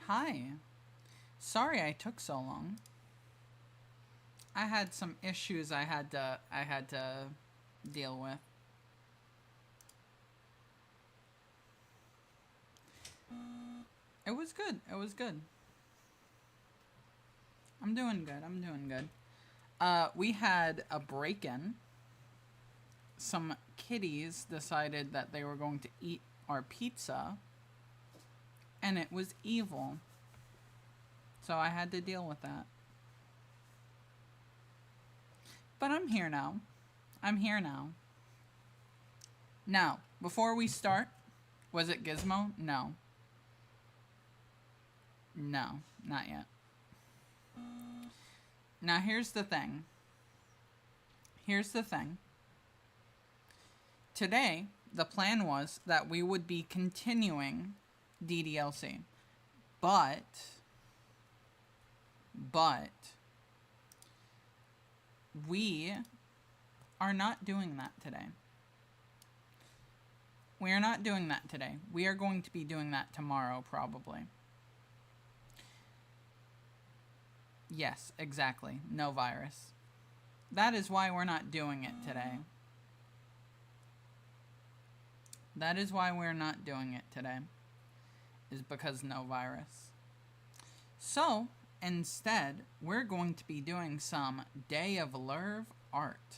Hi. Sorry I took so long. I had some issues I had to deal with. It was good. It was good. I'm doing good. I'm doing good. We had a break-in. Some kitties decided that they were going to eat our pizza, and it was evil. So I had to deal with that. But I'm here now. I'm here now. Now, before we start, was it Gizmo? No. No, not yet. Now, here's the thing. Here's the thing. Today, the plan was that we would be continuing DDLC. But we are not doing that today. We are not doing that today. We are going to be doing that tomorrow, probably. Yes, exactly. No virus. That is why we're not doing it today. That is why we're not doing it today. Is because no virus. So, instead, we're going to be doing some Day of Lurve Art.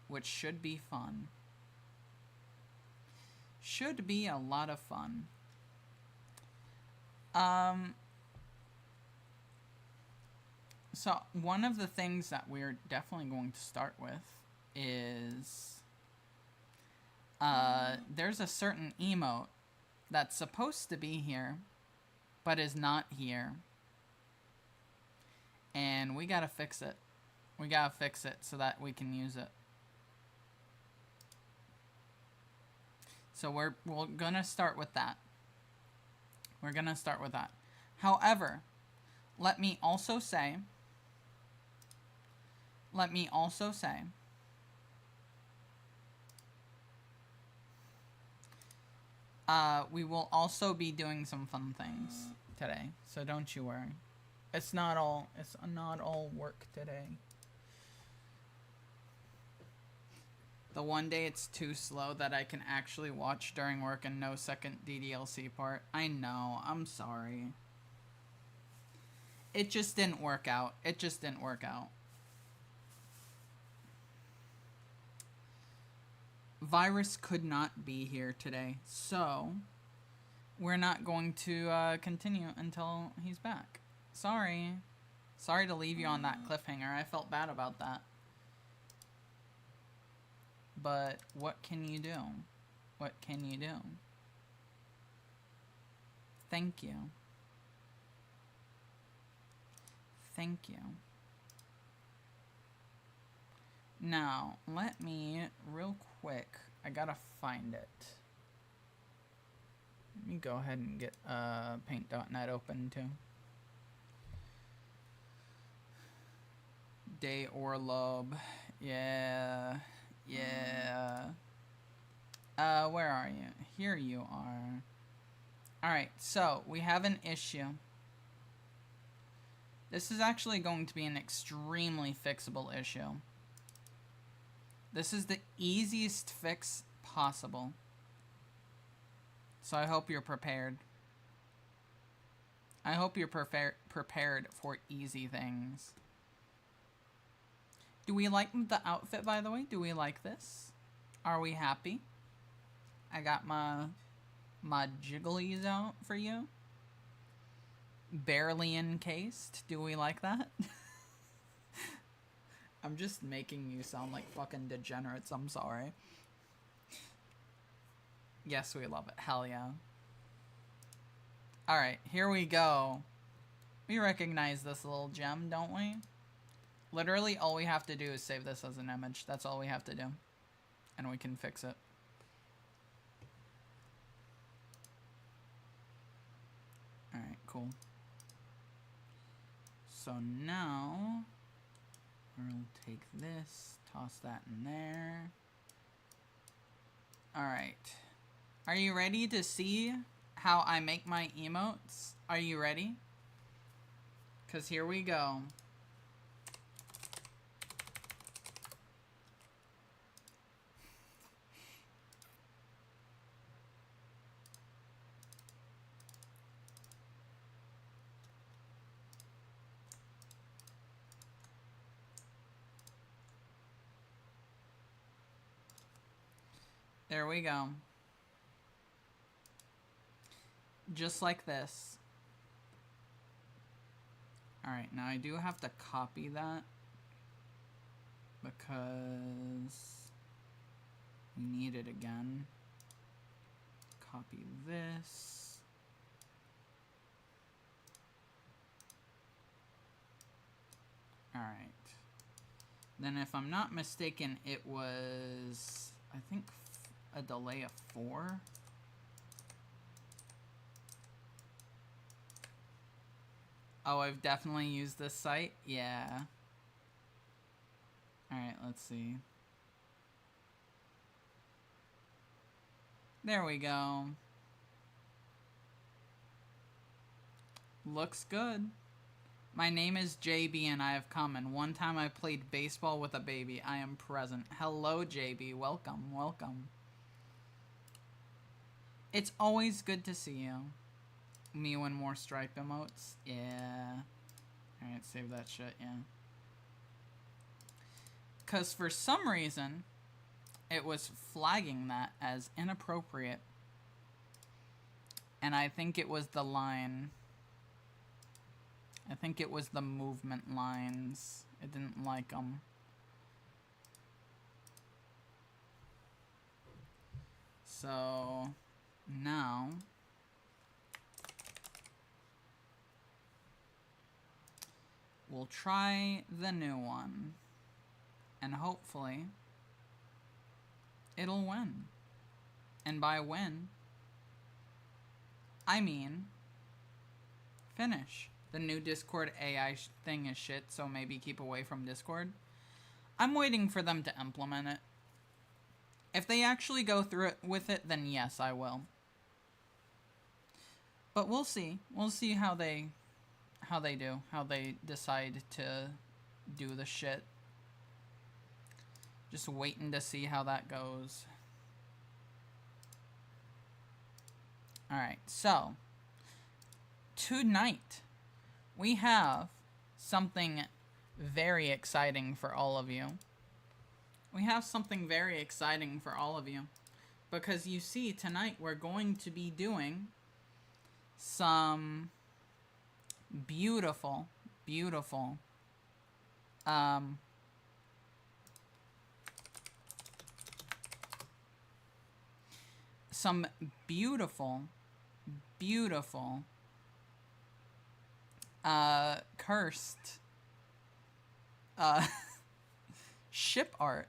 Which should be fun. Should be a lot of fun. So, one of the things that we're definitely going to start with is... there's a certain emote that's supposed to be here, but is not here. And we gotta fix it. We gotta fix it so that we can use it. So we're gonna start with that. We're gonna start with that. However, let me also say let me also say, we will also be doing some fun things today, so don't you worry. It's not all work today. The one day it's too slow that I can actually watch during work and no second DDLC part. I know, I'm sorry. It just didn't work out. It just didn't work out. Virus could not be here today, so we're not going to continue until he's back. Sorry. Sorry to leave you on that cliffhanger. I felt bad about that. But what can you do? What can you do? Thank you. Thank you. Now, let me, real quick, I gotta find it. Let me go ahead and get paint.net open too. Day Orlob. Yeah. Yeah. Where are you? Here you are. Alright, so we have an issue. This is actually going to be an extremely fixable issue. This is the easiest fix possible. So I hope you're prepared. I hope you're prepared for easy things. Do we like the outfit, by the way? Do we like this? Are we happy? I got my jigglies out for you. Barely encased. Do we like that? I'm just making you sound like fucking degenerates. I'm sorry. Yes, we love it. Hell yeah. Alright, here we go. We recognize this little gem, don't we? Literally, all we have to do is save this as an image. That's all we have to do. And we can fix it. Alright, cool. So now, we'll take this, toss that in there. Alright. Are you ready to see how I make my emotes? Are you ready? 'Cause here we go. There we go. Just like this. Alright, now I do have to copy that because we need it again. Copy this. Alright. Then if I'm not mistaken, it was, I think, a delay of 4. Oh, I've definitely used this site? Yeah. Alright, let's see. There we go. Looks good. My name is JB and I have come, and one time I played baseball with a baby. I am present. Hello, JB. Welcome, welcome. It's always good to see you. Me when more stripe emotes. Yeah. Alright, save that shit, yeah. Because for some reason, it was flagging that as inappropriate. And I think it was the line. I think it was the movement lines. It didn't like them. So, now, we'll try the new one. And hopefully, it'll win. And by win, I mean finish. The new Discord AI thing is shit, so maybe keep away from Discord. I'm waiting for them to implement it. If they actually go through it with it, then yes, I will. But we'll see. We'll see how they do. How they decide to do the shit. Just waiting to see how that goes. Alright, so tonight we have something very exciting for all of you. We have something very exciting for all of you. Because you see, tonight we're going to be doing some beautiful, beautiful, some beautiful, beautiful, cursed, ship art.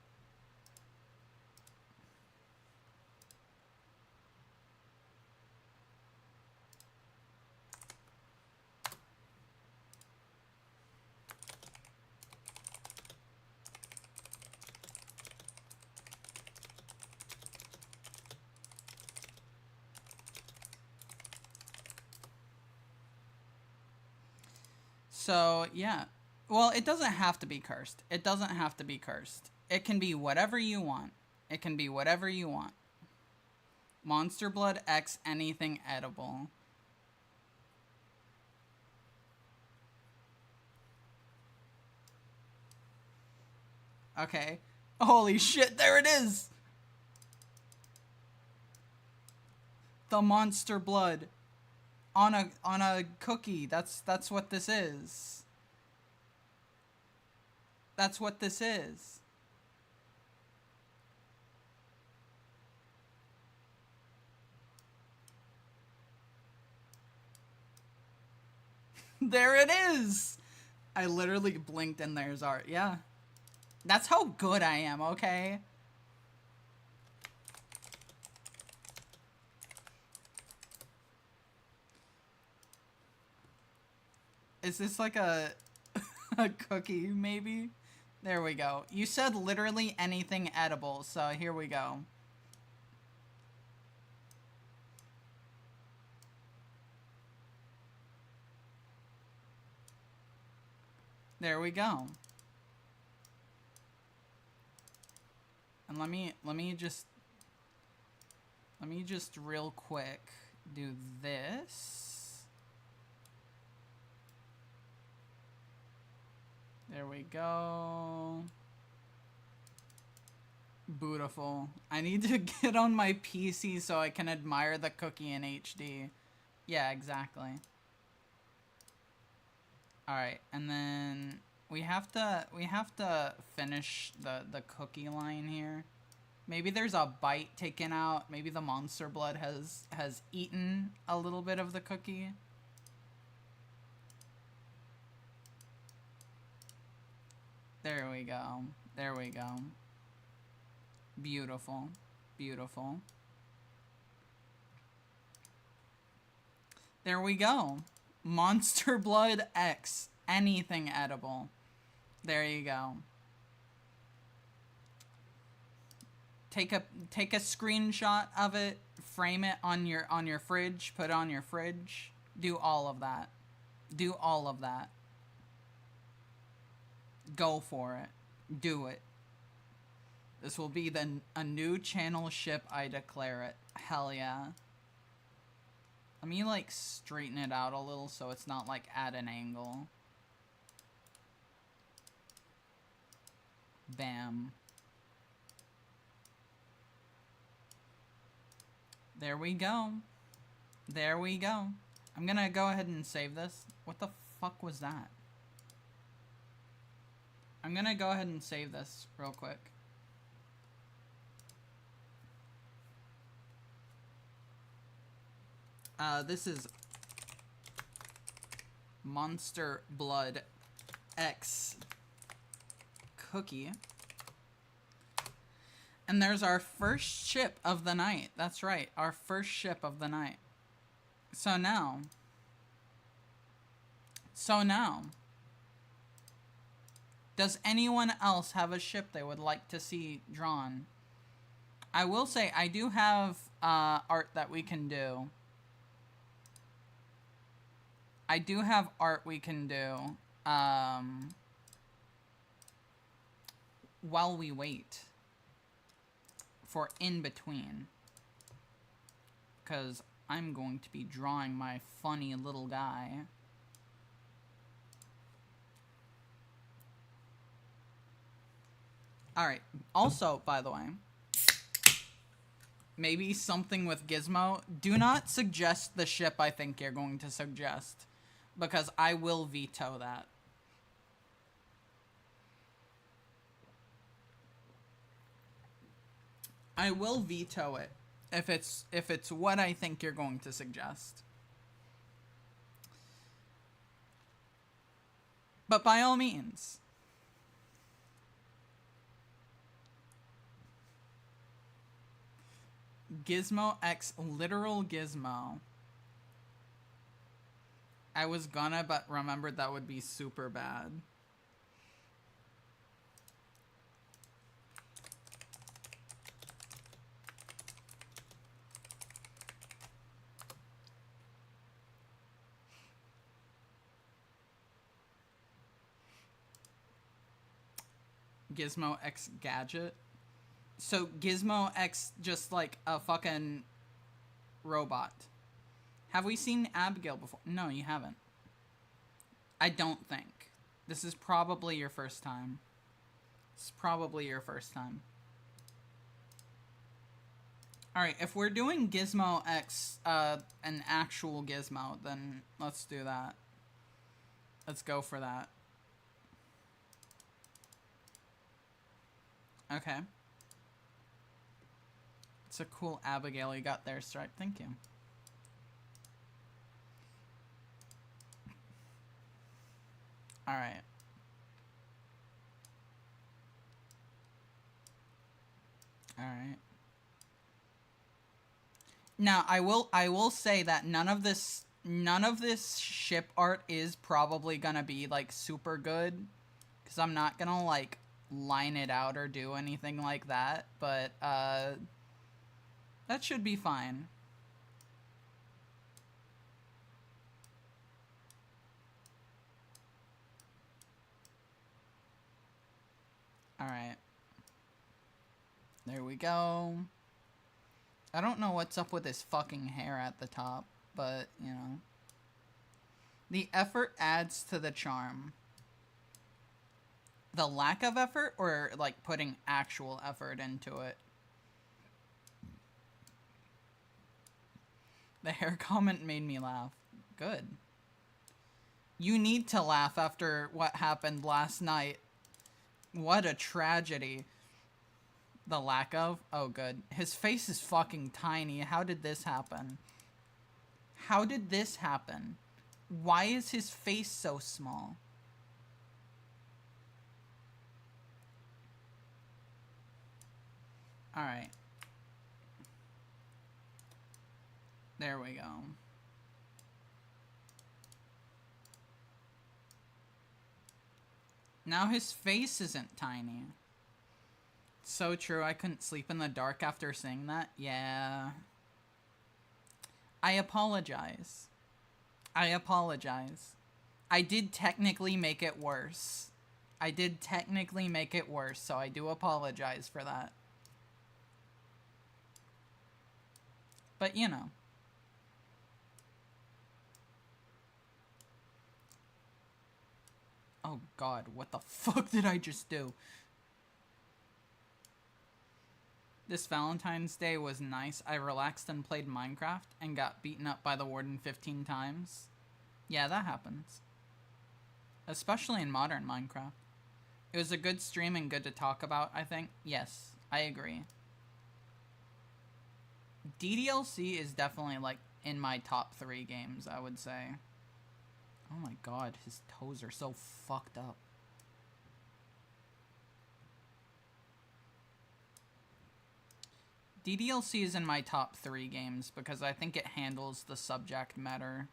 So, yeah. Well, it doesn't have to be cursed. It doesn't have to be cursed. It can be whatever you want. It can be whatever you want. Monster Blood X anything edible. Okay. Holy shit, there it is! The Monster Blood. On a cookie. That's what this is. That's what this is. There it is! I literally blinked and there's art. Yeah. That's how good I am, okay? Is this like a cookie, maybe? There we go. You said literally anything edible, so here we go. There we go. And let me just real quick do this. There we go. Beautiful. I need to get on my PC so I can admire the cookie in HD. Yeah, exactly. Alright, and then we have to finish the cookie line here. Maybe there's a bite taken out. Maybe the Monster Blood has eaten a little bit of the cookie. There we go. There we go. Beautiful. Beautiful. There we go. Monster Blood X. Anything edible. There you go. Take a screenshot of it, frame it on your fridge, put it on your fridge. Do all of that. Do all of that. Go for it. Do it. This will be a new channel ship, I declare it. Hell yeah. Let me like straighten it out a little so it's not like at an angle. Bam. There we go. There we go. I'm gonna go ahead and save this. What the fuck was that? I'm gonna go ahead and save this real quick. This is Monster Blood X cookie. And there's our first ship of the night. That's right, our first ship of the night. So now, Does anyone else have a ship they would like to see drawn? I will say I do have art that we can do. I do have art we can do while we wait for in between. Because I'm going to be drawing my funny little guy. Alright, also, by the way, maybe something with Gizmo. Do not suggest the ship I think you're going to suggest, because I will veto that. I will veto it if it's what I think you're going to suggest. But by all means. Gizmo X literal Gizmo. I was gonna, but remembered that would be super bad. Gizmo X gadget. So Gizmo X just like a fucking robot. Have we seen Abigail before? No, you haven't. I don't think. This is probably your first time. It's probably your first time. Alright, if we're doing Gizmo X, an actual Gizmo, then let's do that. Let's go for that. Okay. It's a cool Abigail you got there, Stripe. Thank you. Alright. Alright. Now, I will say that none of this ship art is probably gonna be, like, super good. Because I'm not gonna, like, line it out or do anything like that. But, that should be fine. Alright. There we go. I don't know what's up with his fucking hair at the top, but, you know. The effort adds to the charm. The lack of effort, or, like, putting actual effort into it? The hair comment made me laugh. Good. You need to laugh after what happened last night. What a tragedy. The lack of? Oh, good. His face is fucking tiny. How did this happen? How did this happen? Why is his face so small? Alright. There we go. Now his face isn't tiny. So true, I couldn't sleep in the dark after saying that. Yeah. I apologize. I apologize. I did technically make it worse. I did technically make it worse, so I do apologize for that. But, you know. Oh god, what the fuck did I just do? This Valentine's Day was nice. I relaxed and played Minecraft and got beaten up by the warden 15 times. Yeah, that happens. Especially in modern Minecraft. It was a good stream and good to talk about, I think. Yes, I agree. DDLC is definitely, like, in my top 3 games, I would say. Oh my god, his toes are so fucked up. DDLC is in my top 3 games because I think it handles the subject matter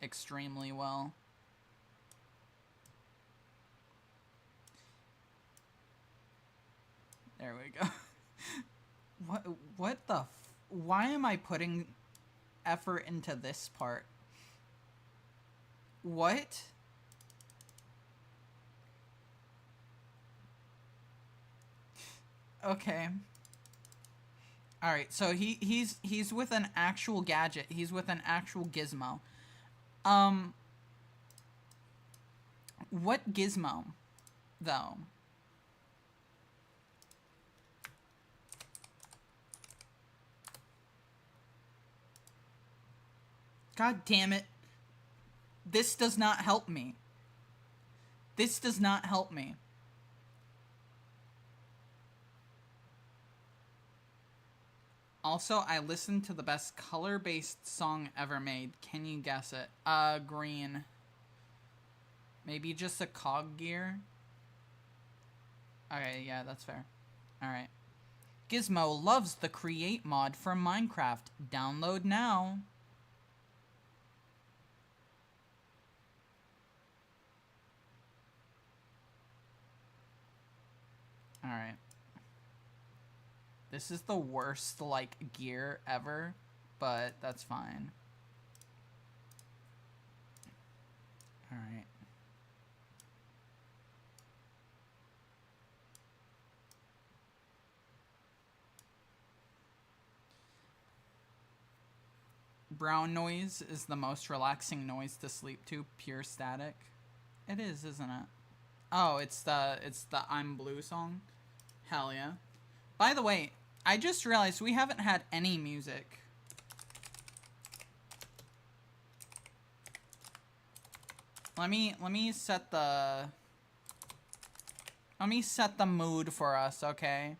extremely well. There we go. What the why am I putting effort into this part? What? Okay. All right. So he's with an actual gadget. He's with an actual gizmo. What gizmo though? God damn it. This does not help me. This does not help me. Also, I listened to the best color-based song ever made. Can you guess it? Green. Maybe just a cog gear? Okay, yeah, that's fair. Alright. Gizmo loves the Create mod for Minecraft. Download now. Alright. This is the worst, like, gear ever, but that's fine. Alright. Brown noise is the most relaxing noise to sleep to. Pure static. It is, isn't it? Oh, it's the I'm Blue song? Hell yeah. By the way, I just realized we haven't had any music. Let me set the mood for us, okay?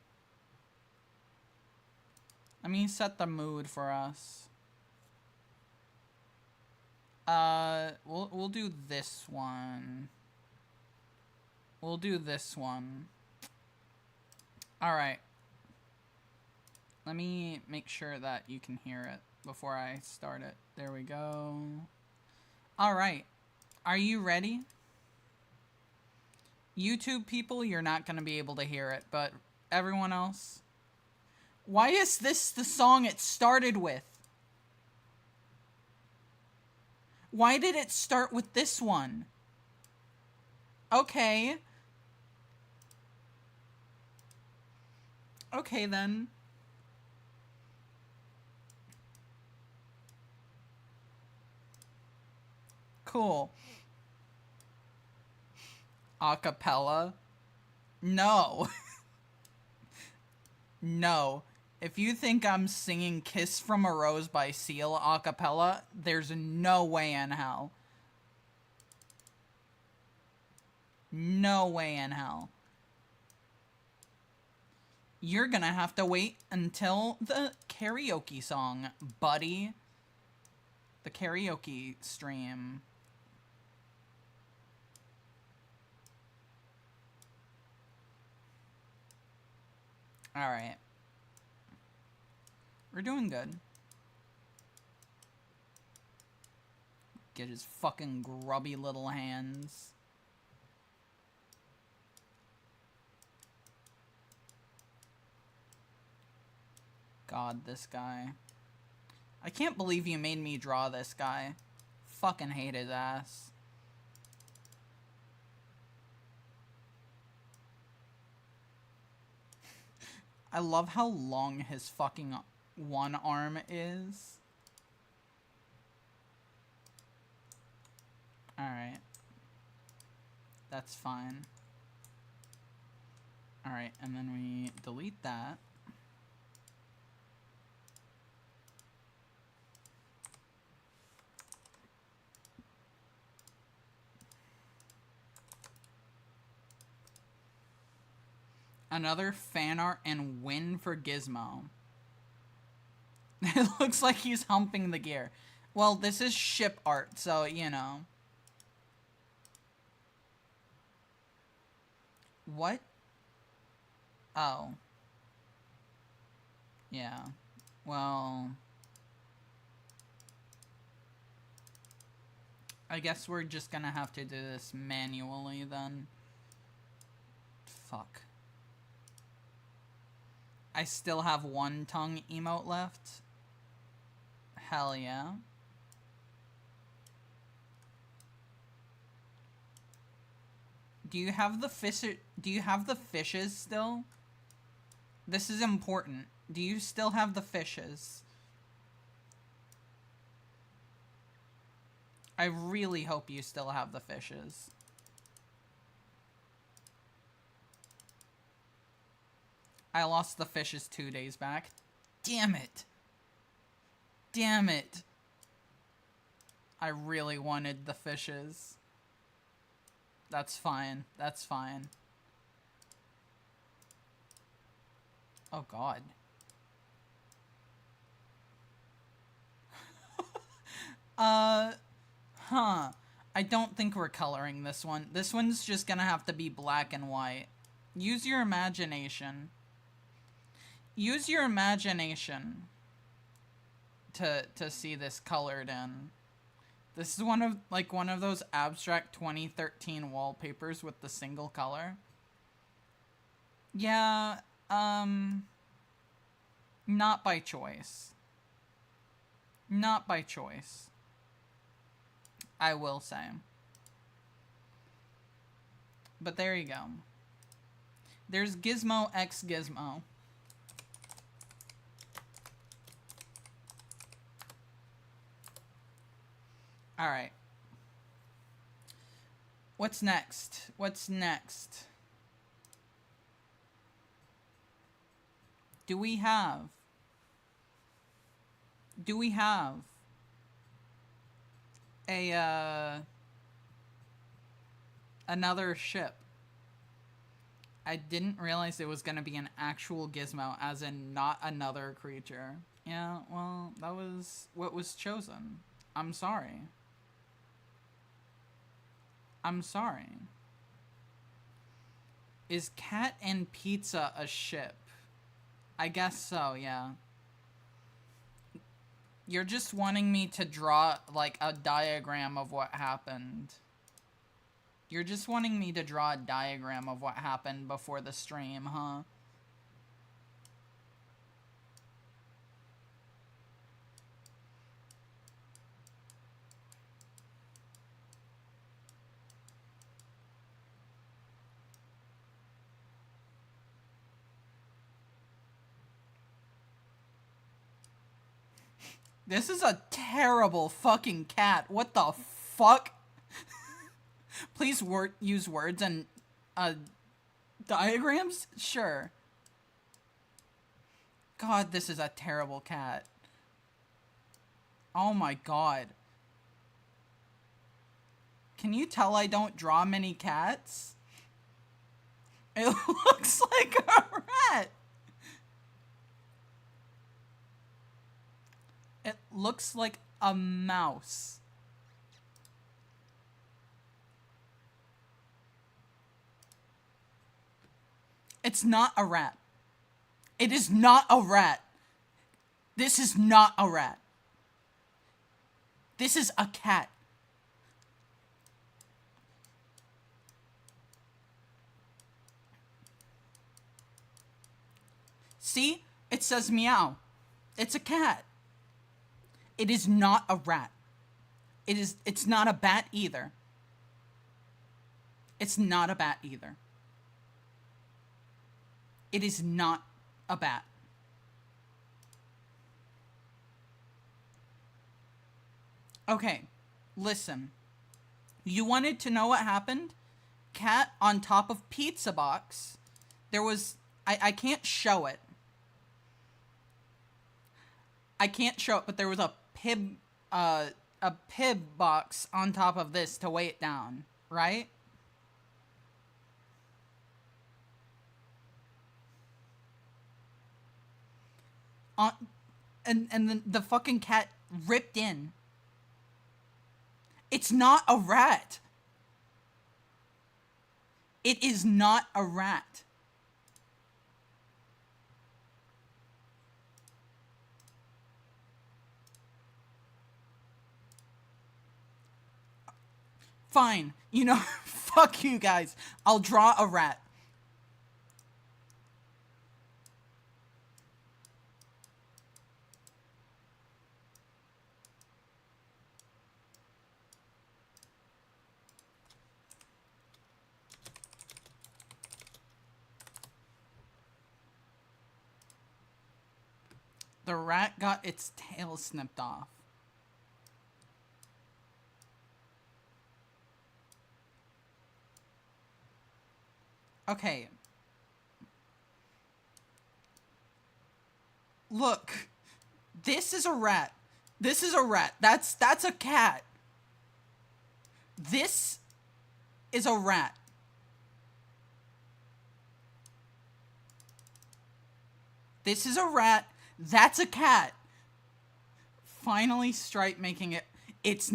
Let me set the mood for us. We'll do this one. We'll do this one. All right. Let me make sure that you can hear it before I start it. There we go. All right. Are you ready? YouTube people, you're not going to be able to hear it, but everyone else? Why is this the song it started with? Why did it start with this one? Okay. Okay, then. Cool. Acapella? No. No. If you think I'm singing Kiss from a Rose by Seal acapella, there's no way in hell. No way in hell. You're gonna have to wait until the karaoke song, buddy. The karaoke stream. Alright. We're doing good. Get his fucking grubby little hands. God, this guy. I can't believe you made me draw this guy. Fucking hate his ass. I love how long his fucking one arm is. Alright. That's fine. Alright, and then we delete that. Another fan art and win for Gizmo. It looks like he's humping the gear. Well, this is ship art, so, you know. What? Oh. Yeah. Well. I guess we're just gonna have to do this manually then. Fuck. I still have one tongue emote left. Hell yeah. Do you have the fishes still? This is important. Do you still have the fishes? I really hope you still have the fishes. I lost the fishes 2 days back. Damn it. Damn it. I really wanted the fishes. That's fine. That's fine. Oh, God. Huh. I don't think we're coloring this one. This one's just gonna have to be black and white. Use your imagination. Use your imagination to see this colored in. This is one of those abstract 2013 wallpapers with the single color. Yeah, not by choice. Not by choice. I will say. But there you go. There's Gizmo X Gizmo. Alright. What's next? What's next? Do we have a, another ship? I didn't realize it was gonna be an actual gizmo, as in not another creature. Yeah, well, that was what was chosen. I'm sorry. I'm sorry. Is Cat and Pizza a ship? I guess so, yeah. You're just wanting me to draw, like, a diagram of what happened. You're just wanting me to draw a diagram of what happened before the stream, huh? This is a terrible fucking cat. What the fuck? Please use words and diagrams? Sure. God, this is a terrible cat. Oh my god. Can you tell I don't draw many cats? It looks like a rat. It looks like a mouse. It's not a rat. It is not a rat. This is not a rat. This is a cat. See? It says meow. It's a cat. It is not a rat. It's not a bat either. It's not a bat either. It is not a bat. Okay, listen. You wanted to know what happened? Cat on top of pizza box. There was... I can't show it. I can't show it, but there was a pib box on top of this to weigh it down, right? And then the fucking cat ripped in. It's not a rat. It is not a rat. Fine. You know, fuck you guys. I'll draw a rat. The rat got its tail snipped off. Okay. Look. This is a rat. This is a rat. That's a cat. This is a rat. This is a rat. That's a cat. Finally, Stripe making it. It's...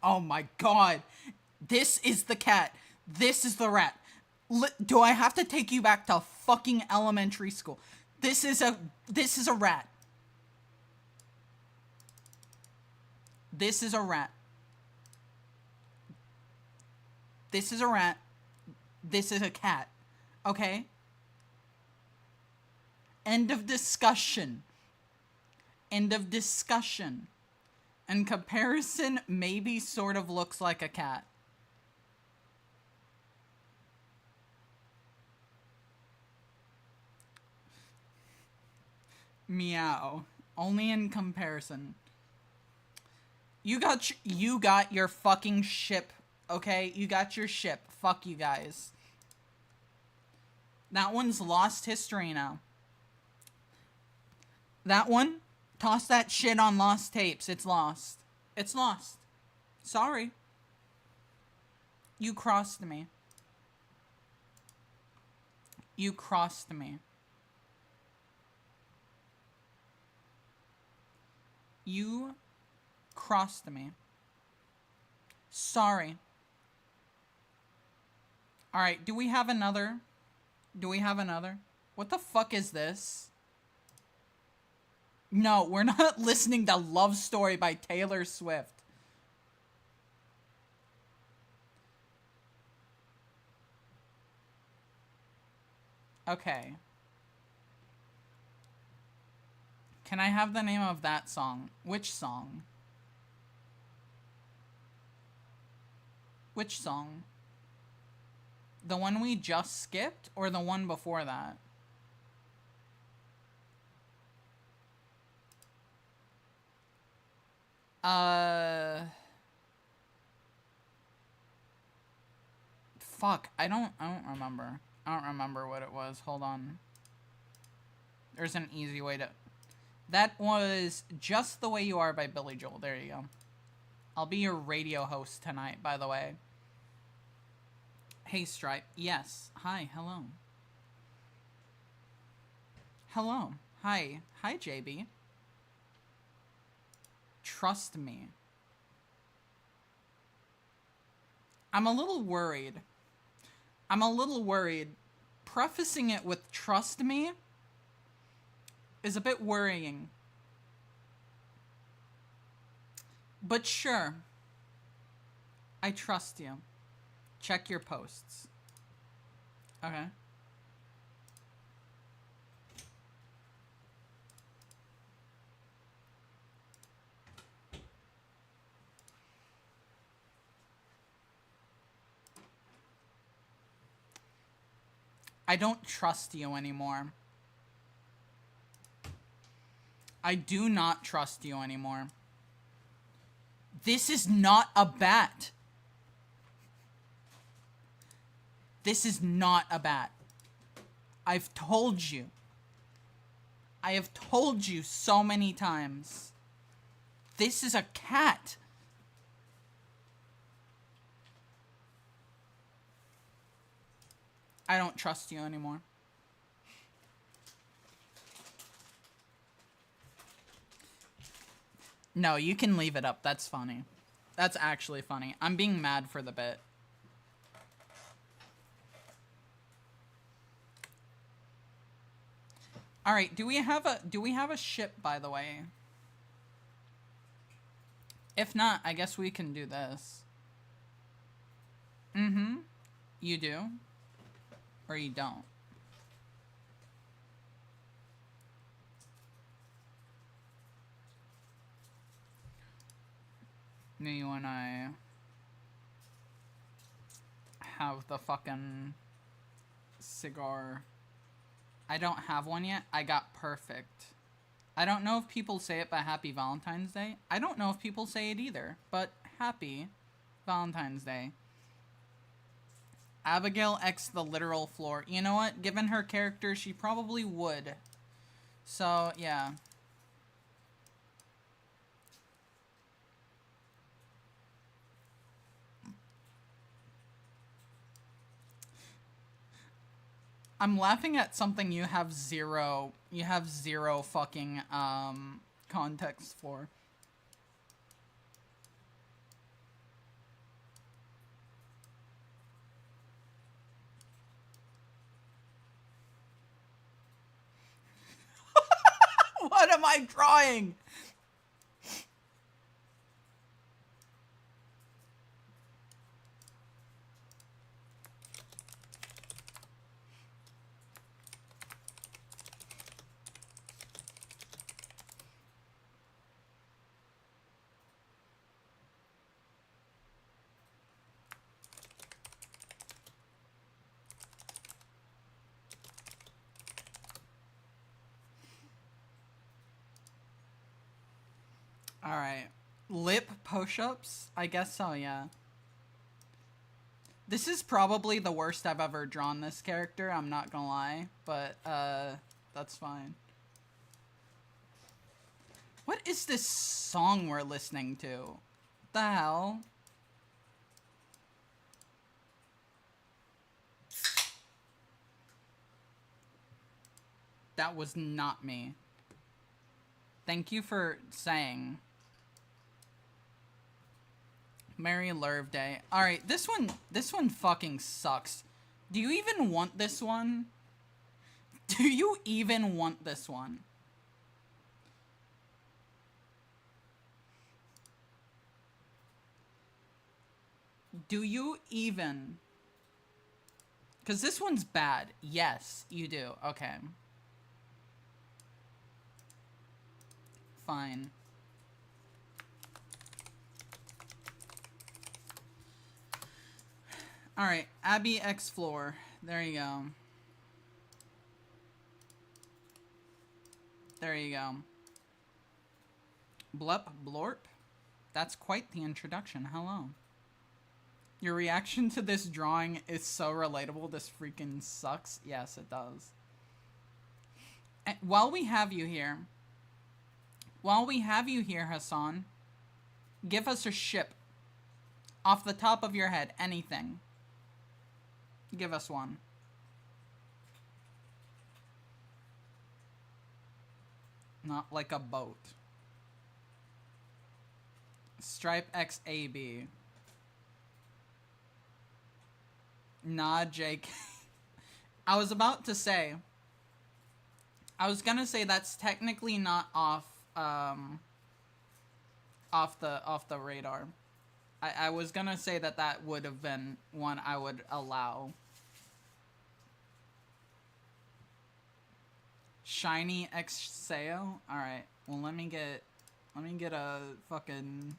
Oh my god. This is the cat. This is the rat. Do I have to take you back to fucking elementary school? This is a rat. This is a rat. This is a rat. This is a cat. Okay? End of discussion. End of discussion. In comparison, maybe sort of looks like a cat. Meow. Only in comparison. You got your fucking ship, okay? You got your ship. Fuck you guys. That one's lost history now. That one, toss that shit on lost tapes. It's lost. It's lost. Sorry. You crossed me. You crossed me. You crossed me. Sorry. Alright, do we have another? Do we have another? What the fuck is this? No, we're not listening to Love Story by Taylor Swift. Okay. Can I have the name of that song? Which song? Which song? The one we just skipped, or the one before that? Fuck, I don't remember. I don't remember what it was. Hold on. There's an easy way to... That was Just the Way You Are by Billy Joel. There you go. I'll be your radio host tonight, by the way. Hey, Stripe. Yes. Hi. Hello. Hello. Hi. Hi, JB. Trust me. I'm a little worried. Prefacing it with trust me is a bit worrying. But sure. I trust you. Check your posts. Okay. I don't trust you anymore. I do not trust you anymore. This is not a bat. This is not a bat. I've told you. I have told you so many times. This is a cat. I don't trust you anymore. No, you can leave it up. That's funny. That's actually funny. I'm being mad for the bit. All right, do we have a ship, by the way? If not, I guess we can do this. Mm-hmm. You do? Or you don't? Me when I have the fucking cigar. I don't have one yet. I got perfect. I don't know if people say it, but Happy Valentine's Day. I don't know if people say it either, but Happy Valentine's Day. Abigail X the literal floor. You know what? Given her character, she probably would. So, yeah. I'm laughing at something you have zero fucking, context for. What am I drawing? Alright. Lip push-ups? I guess so, yeah. This is probably the worst I've ever drawn this character, I'm not gonna lie. But, that's fine. What is this song we're listening to? What the hell? That was not me. Thank you for saying. Merry Lurve Day. Alright, this one fucking sucks. Do you even want this one? Do you even want this one? Do you even? Because this one's bad. Yes, you do. Okay. Fine. Alright, Abby X Floor. There you go. There you go. Blup Blorp. That's quite the introduction. Hello. Your reaction to this drawing is so relatable. This freaking sucks. Yes, it does. And while we have you here, Hassan, give us a ship. Off the top of your head, anything. Give us one. Not like a boat. Stripe XAB. Nah, Jake. I was about to say. I was gonna say that's technically not off the radar. I was gonna say that would have been one I would allow. Shiny Exeo? Alright. Well, let me get a fucking...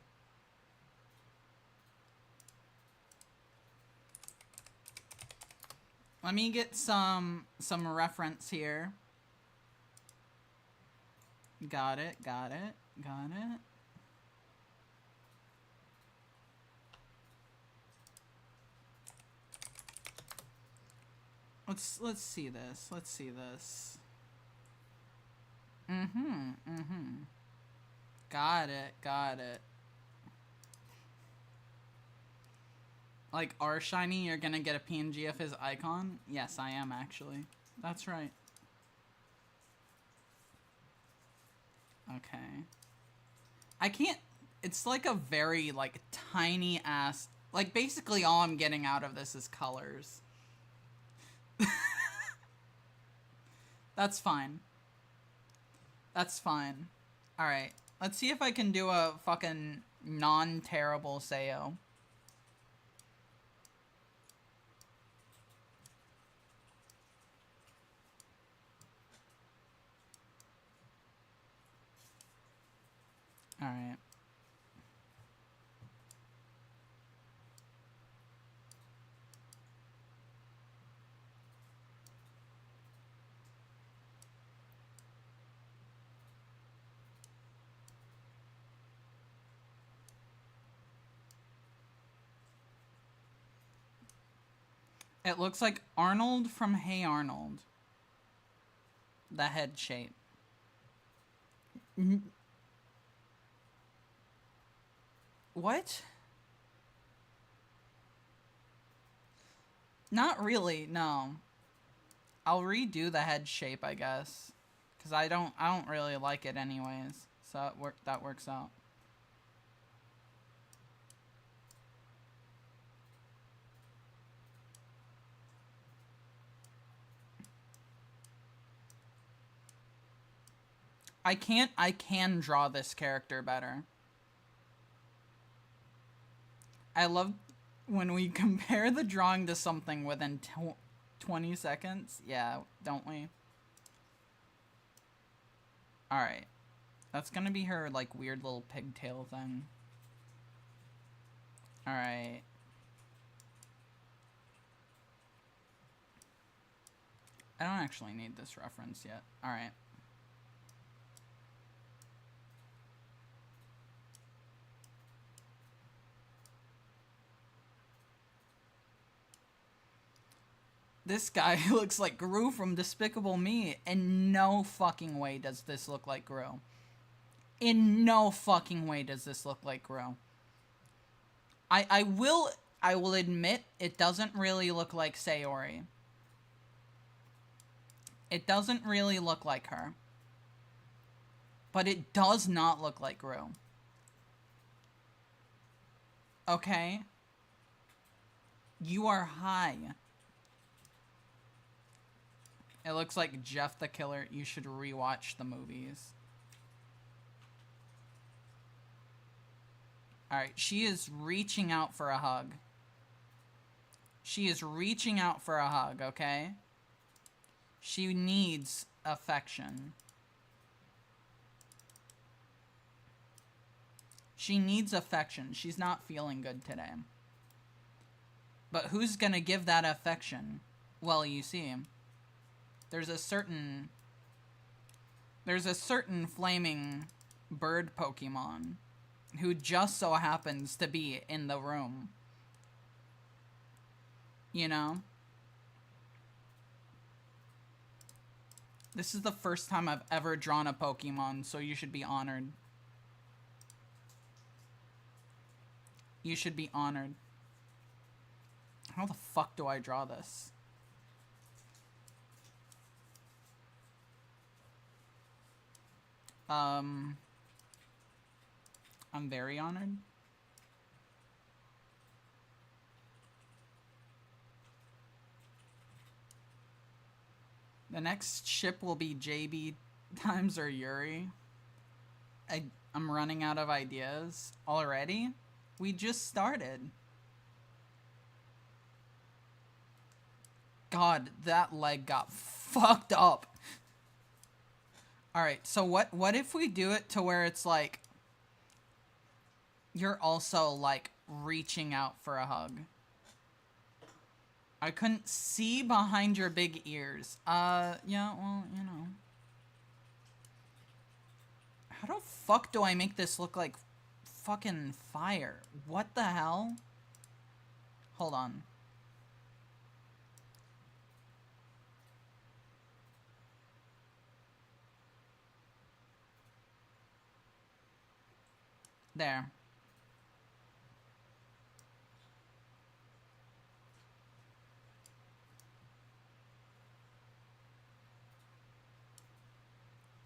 Let me get some reference here. Got it. Let's see this. Got it. Like, R Shiny, you're gonna get a PNG of his icon? Yes, I am, actually. That's right. Okay. I can't... It's like a very, like, tiny ass... Like, basically all I'm getting out of this is colors. That's fine. Alright. Let's see if I can do a fucking non-terrible Sayo. Alright. It looks like Arnold from Hey Arnold. The head shape. What? Not really, no. I'll redo the head shape, I guess. Because I don't really like it anyways. So that works out. I can draw this character better. I love when we compare the drawing to something within 20 seconds. Yeah, don't we? Alright. That's gonna be her, like, weird little pigtail thing. Alright. I don't actually need this reference yet. Alright. This guy looks like Gru from Despicable Me. In no fucking way does this look like Gru. In no fucking way does this look like Gru. I will admit it doesn't really look like Sayori. It doesn't really look like her. But it does not look like Gru. Okay? You are high. It looks like Jeff the Killer. You should rewatch the movies. Alright, she is reaching out for a hug. She is reaching out for a hug, okay? She needs affection. She needs affection. She's not feeling good today. But who's gonna give that affection? Well, you see. There's a certain flaming bird Pokemon who just so happens to be in the room. You know? This is the first time I've ever drawn a Pokemon, so you should be honored. You should be honored. How the fuck do I draw this? I'm very honored. The next ship will be JB times or Yuri. I'm running out of ideas already. We just started. God, that leg got fucked up. Alright, so what if we do it to where it's like you're also like reaching out for a hug? I couldn't see behind your big ears. Yeah, well, you know. How the fuck do I make this look like fucking fire? What the hell? Hold on. There.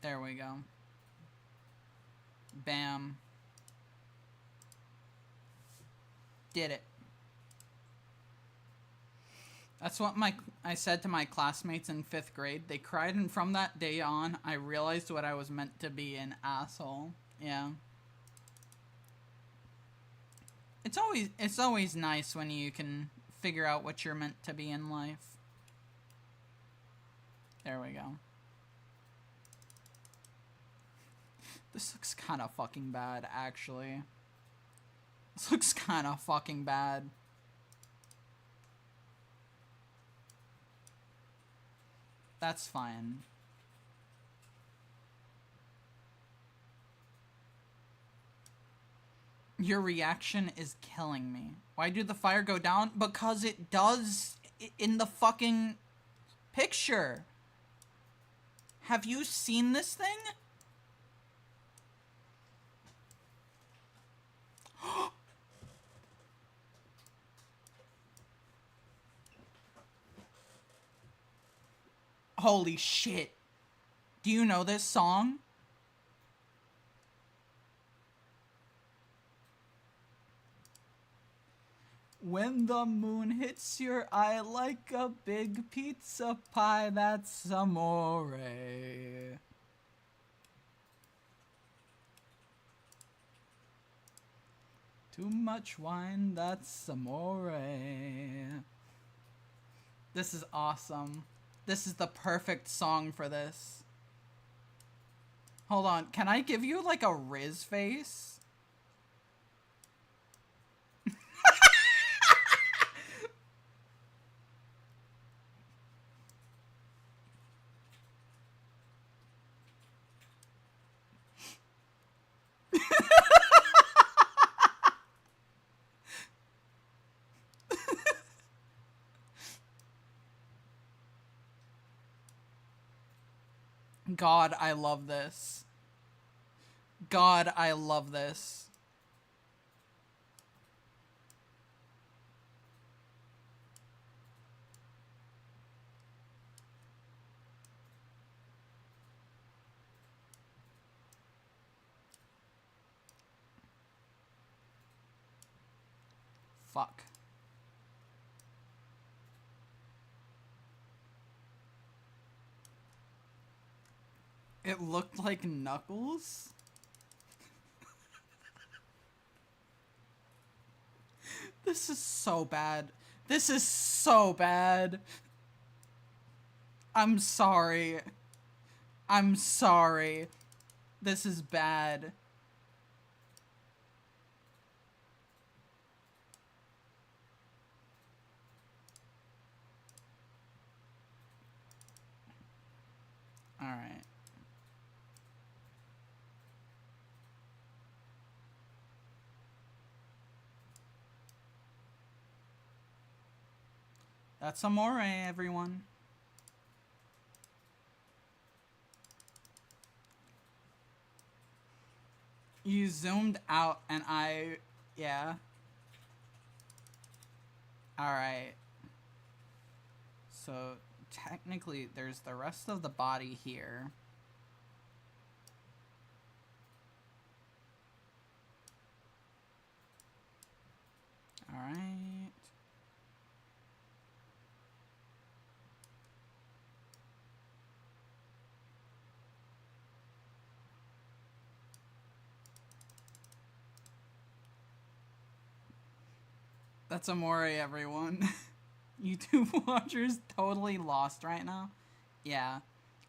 There we go. Bam. Did it. That's what I said to my classmates in 5th grade. They cried, and from that day on, I realized what I was meant to be, an asshole. Yeah. It's always nice when you can figure out what you're meant to be in life. There we go. This looks kind of fucking bad, actually. This looks kind of fucking bad. That's fine. Your reaction is killing me. Why did the fire go down? Because it does in the fucking picture. Have you seen this thing? Holy shit. Do you know this song? When the moon hits your eye like a big pizza pie, that's amore. Too much wine, that's amore. This is awesome. This is the perfect song for this. Hold on, can I give you like a Riz face? God, I love this. God, I love this. Fuck. It looked like Knuckles? This is so bad. This is so bad. I'm sorry. I'm sorry. This is bad. Alright. That's amore, everyone. You zoomed out and yeah. Alright. So, technically, there's the rest of the body here. Alright. That's amore, everyone. YouTube watchers totally lost right now. Yeah.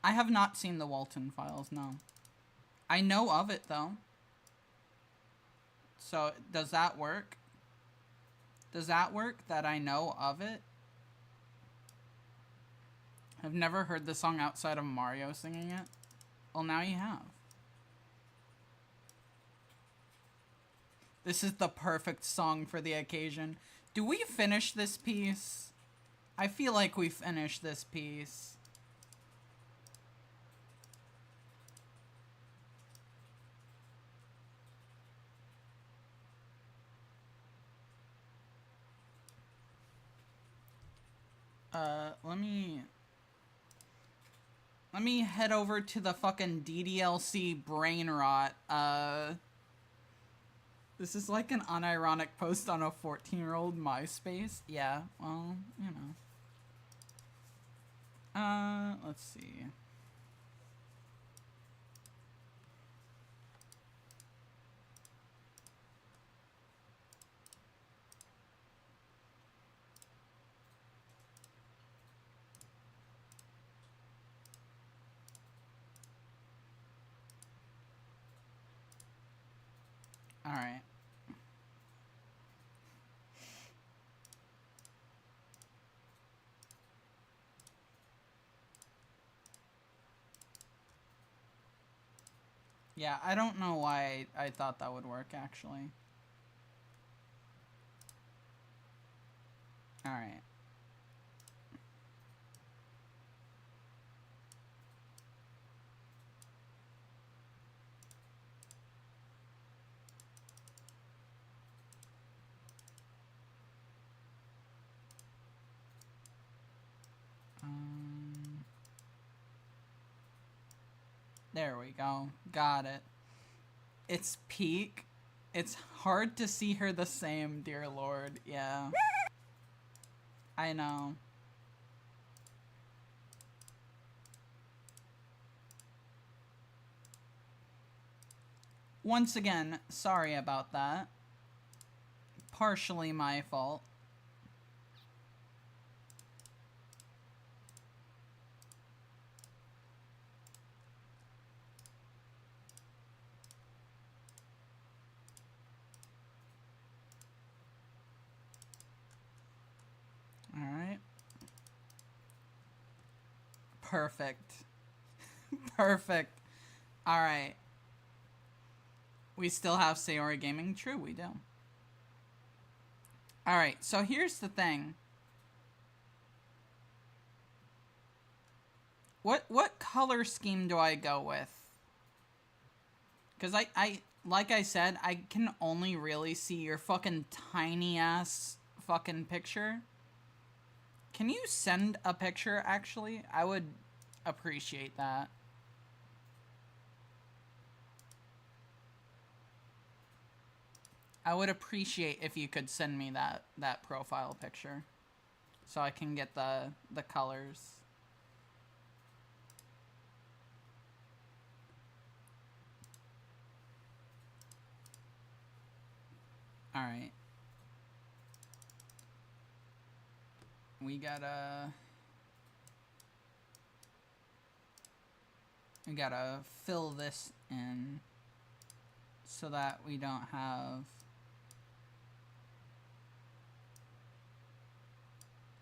I have not seen the Walton Files, no. I know of it, though. So, does that work? Does that work, that I know of it? I've never heard the song outside of Mario singing it. Well, now you have. This is the perfect song for the occasion. Do we finish this piece? I feel like we finished this piece. Let me head over to the fucking DDLC brain rot. This is like an unironic post on a 14-year-old MySpace. Yeah, well, you know. Let's see. Alright. Yeah, I don't know why I thought that would work, actually. Alright. There we go. Got it. It's peak. It's hard to see her the same, dear Lord. Yeah. I know. Once again, sorry about that. Partially my fault. Alright. Perfect. Perfect. Alright. We still have Sayori Gaming? True, we do. Alright, so here's the thing. What color scheme do I go with? Because I like I said, I can only really see your fucking tiny ass fucking picture. Can you send a picture, actually? I would appreciate that. I would appreciate if you could send me that profile picture so I can get the colors. All right. We gotta fill this in so that we don't have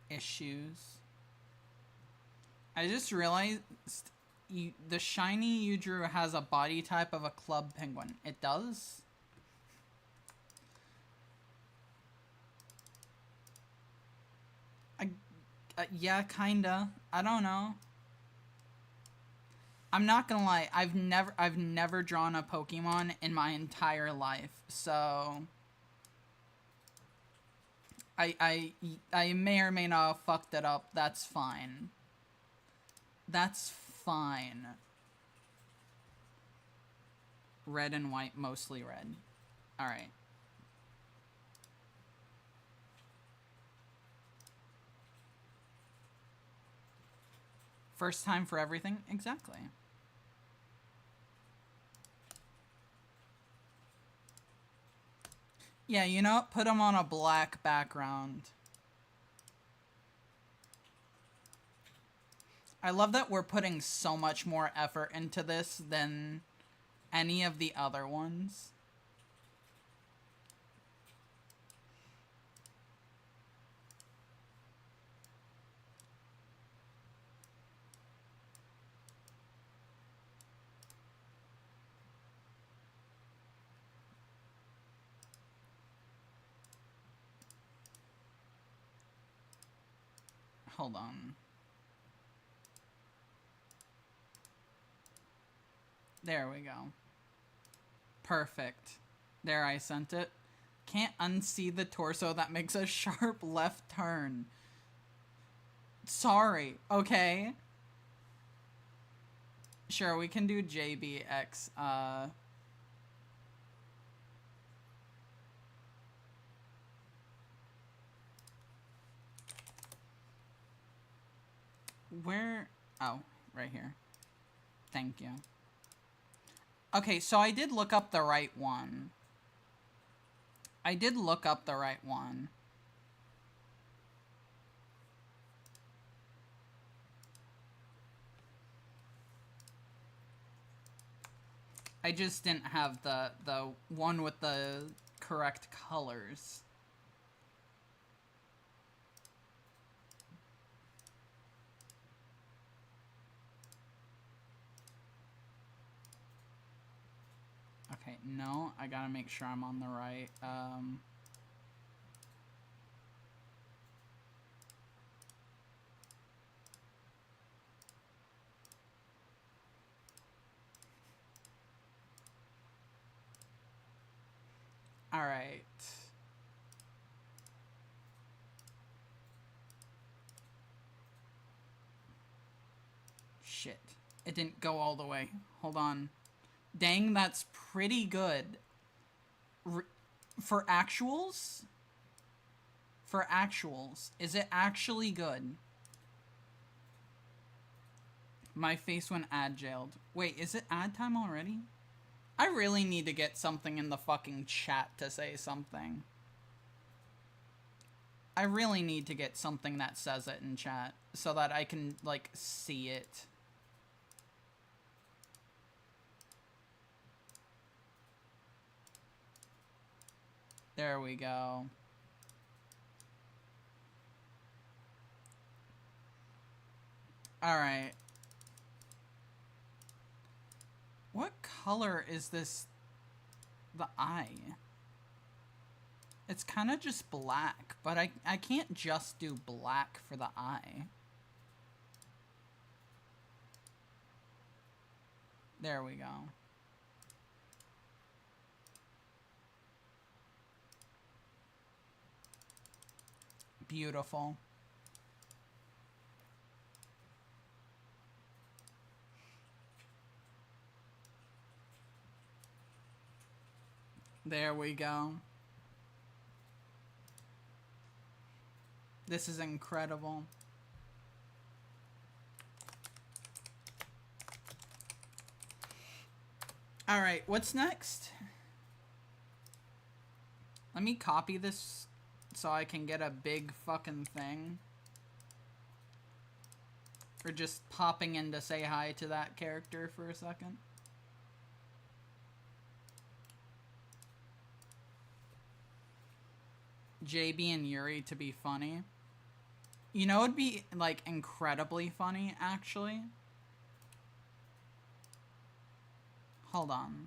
issues. I just realized the shiny you drew has a body type of a club penguin. It does? Yeah, kinda. I don't know. I'm not gonna lie. I've never drawn a Pokemon in my entire life, so I may or may not have fucked it up. That's fine. That's fine. Red and white, mostly red. All right. First time for everything? Exactly. Yeah, you know what? Put them on a black background. I love that we're putting so much more effort into this than any of the other ones. Hold on. There we go. Perfect. There, I sent it. Can't unsee the torso that makes a sharp left turn. Sorry, okay? Sure, we can do JBX. Where? Oh, right here. Thank you. Okay, so I did look up the right one. I did look up the right one. I just didn't have the one with the correct colors. Okay, no, I gotta make sure I'm on the right, Alright. shit. It didn't go all the way. Hold on. Dang, that's pretty good. For actuals? For actuals. Is it actually good? My face when ad jailed. Wait, is it ad time already? I really need to get something in the fucking chat to say something. I really need to get something that says it in chat so that I can, like, see it. There we go. Alright. What color is this? The eye? It's kind of just black, but I can't just do black for the eye. There we go. Beautiful. There we go. This is incredible. All right, what's next? Let me copy this so I can get a big fucking thing. Or just popping in to say hi to that character for a second. JB and Yuri to be funny. You know, it'd be, like, incredibly funny, actually. Hold on.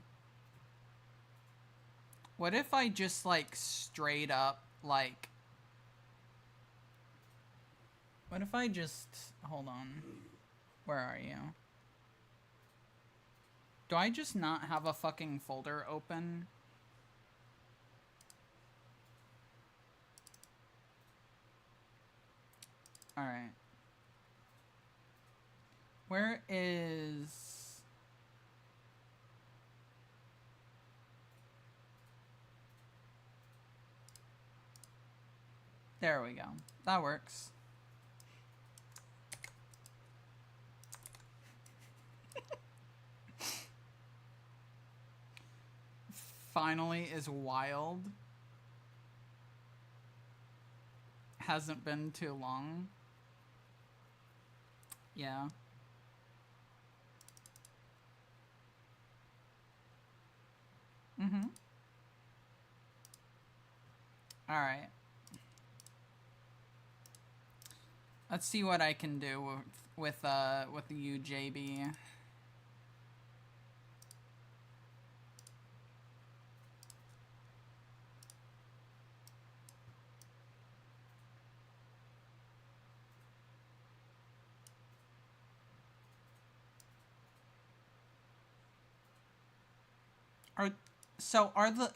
What if I just, like, straight up, like... What if I just... Hold on. Where are you? Do I just not have a fucking folder open? Alright. Where is... There we go. That works. Finally is wild. Hasn't been too long. Yeah. Mm-hmm. Alright. Let's see what I can do with the UJB.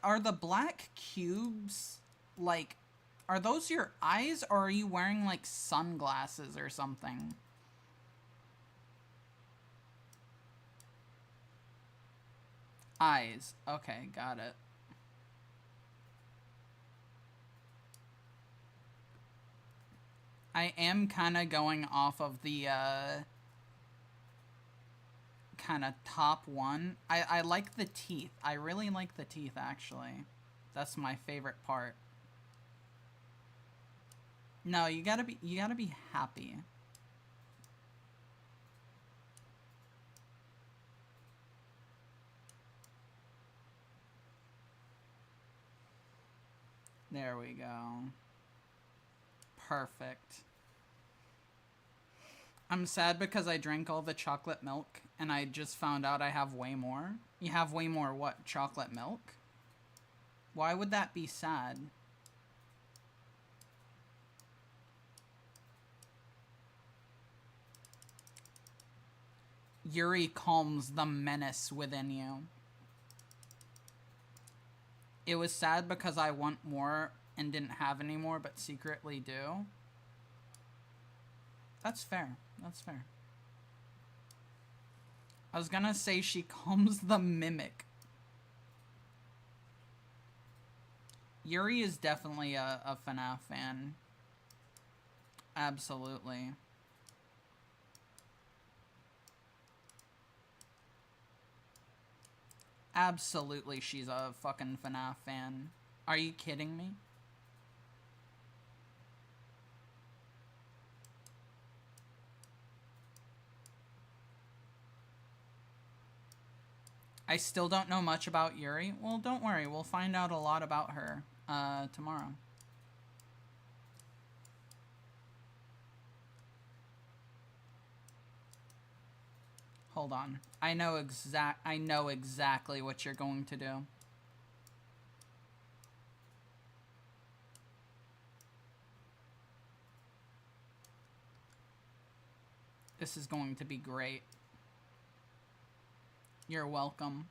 Are the black cubes, like, are those your eyes, or are you wearing, like, sunglasses or something? Eyes. Okay, got it. I am kind of going off of the, kind of top one. I like the teeth. I really like the teeth, actually. That's my favorite part. No, you gotta be happy. There we go. Perfect. I'm sad because I drank all the chocolate milk and I just found out I have way more. You have way more what? Chocolate milk? Why would that be sad? Yuri calms the menace within you. It was sad because I want more and didn't have any more, but secretly do. That's fair. That's fair. I was gonna say she calms the mimic. Yuri is definitely a FNAF fan. Absolutely. Absolutely, she's a fucking FNAF fan. Are you kidding me? I still don't know much about Yuri. Well, don't worry. We'll find out a lot about her tomorrow. Hold on. I know exactly what you're going to do. This is going to be great. You're welcome.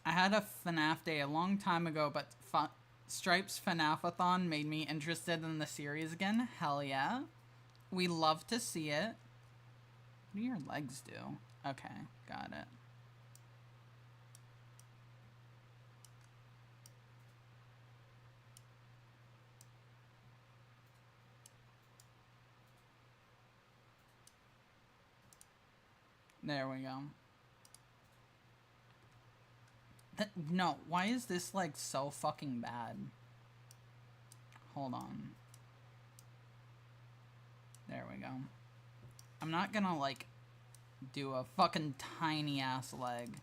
I had a FNAF day a long time ago, but Stripe's FNAF-a-thon made me interested in the series again. Hell yeah. We love to see it. What do your legs do? Okay, got it. There we go. No, why is this, like, so fucking bad? Hold on. There we go. I'm not gonna, like, do a fucking tiny-ass leg.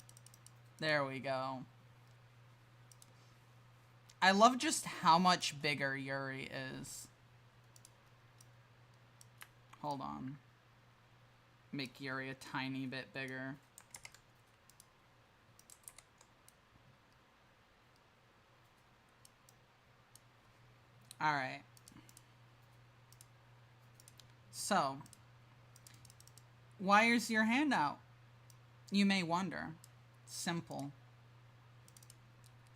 There we go. I love just how much bigger Yuri is. Hold on. Make Yuri a tiny bit bigger. Alright. So, why is your hand out? You may wonder. Simple.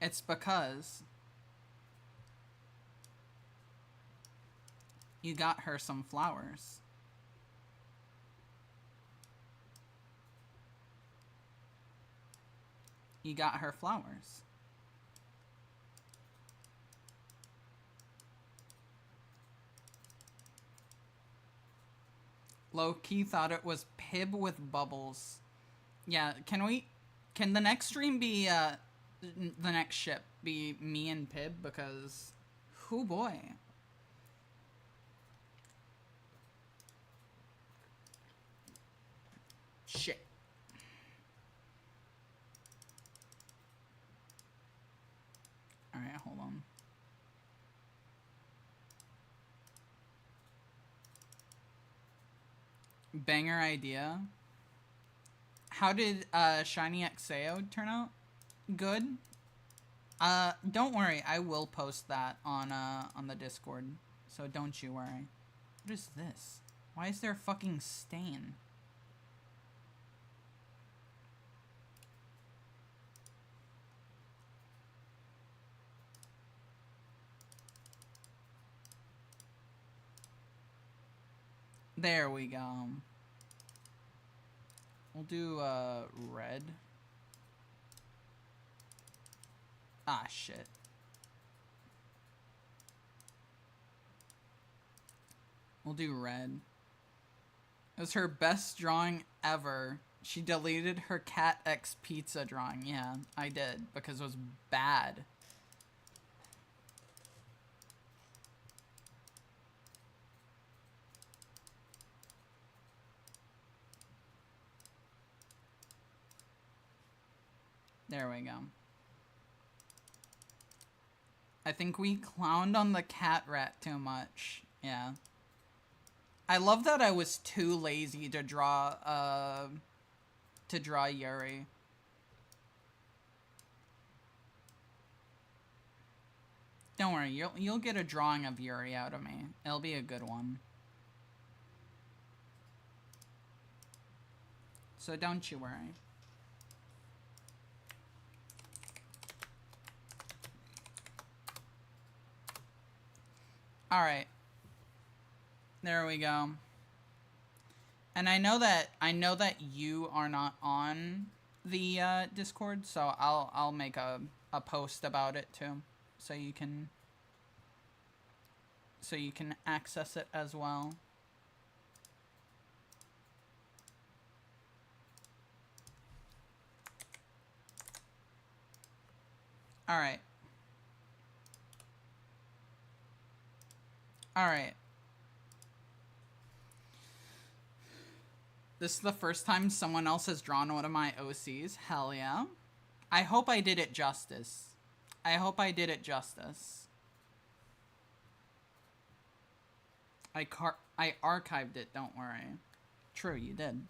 It's because you got her some flowers. You got her flowers. Low-key thought it was Pib with bubbles. Yeah, can the next stream be, the next ship be me and Pib? Because, oh boy. Shit. Alright, hold on. Banger idea. How did Shiny Exeo turn out? Good. Don't worry, I will post that on the Discord. So don't you worry. What is this? Why is there a fucking stain? There we go. We'll do, red. Ah, shit. We'll do red. It was her best drawing ever. She deleted her Cat X Pizza drawing. Yeah, I did, because it was bad. There we go. I think we clowned on the cat rat too much. Yeah. I love that I was too lazy to draw Yuri. Don't worry, you'll get a drawing of Yuri out of me. It'll be a good one. So don't you worry. Alright. There we go. And I know that you are not on the Discord, so I'll make a post about it too, so you can access it as well. All right. All right. This is the first time someone else has drawn one of my OCs. Hell yeah. I hope I did it justice. I hope I did it justice. I archived it, don't worry. True, you did.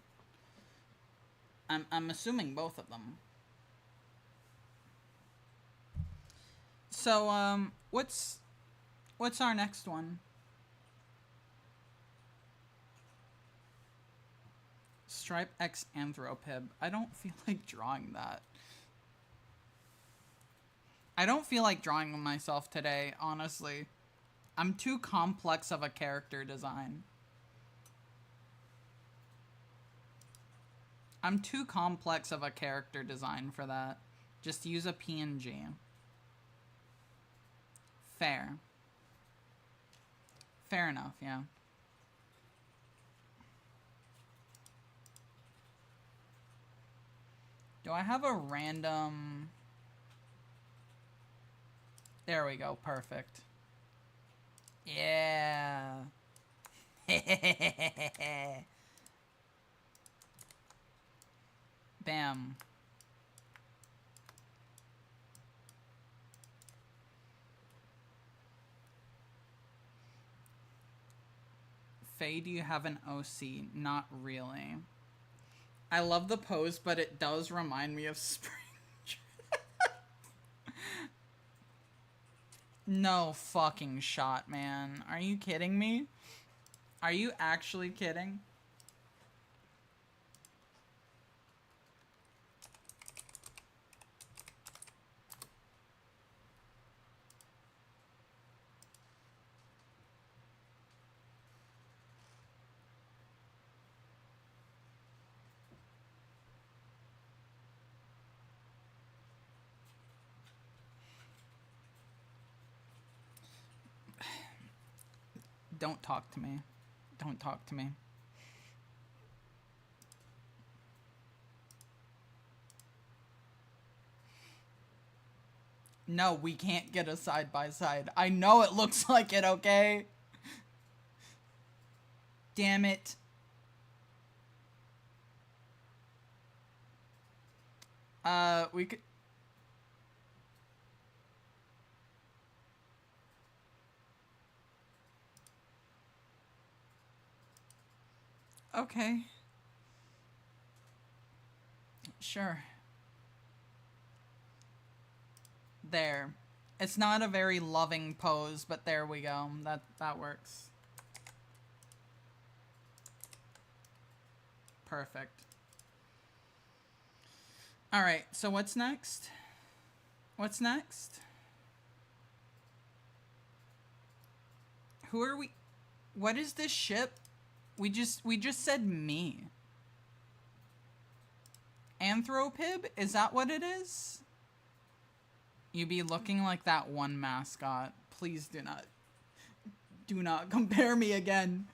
I'm assuming both of them. So, what's our next one? Stripe X Anthropib. I don't feel like drawing that. I don't feel like drawing myself today, honestly. I'm too complex of a character design. I'm too complex of a character design for that. Just use a PNG. Fair. Fair enough, yeah. Do I have a random... There we go, perfect. Yeah. Bam. Faye, do you have an OC? Not really. I love the pose, but it does remind me of spring. No fucking shot, man. Are you kidding me? Are you actually kidding? Don't talk to me. Don't talk to me. No, we can't get a side by side. I know it looks like it, okay? Damn it. We could... Okay. Sure. There. It's not a very loving pose, but there we go. That works. Perfect. Alright, so what's next? What's next? Who are we? What is this ship? We just said me. Anthropib? Is that what it is? You be looking like that one mascot. Please do not compare me again.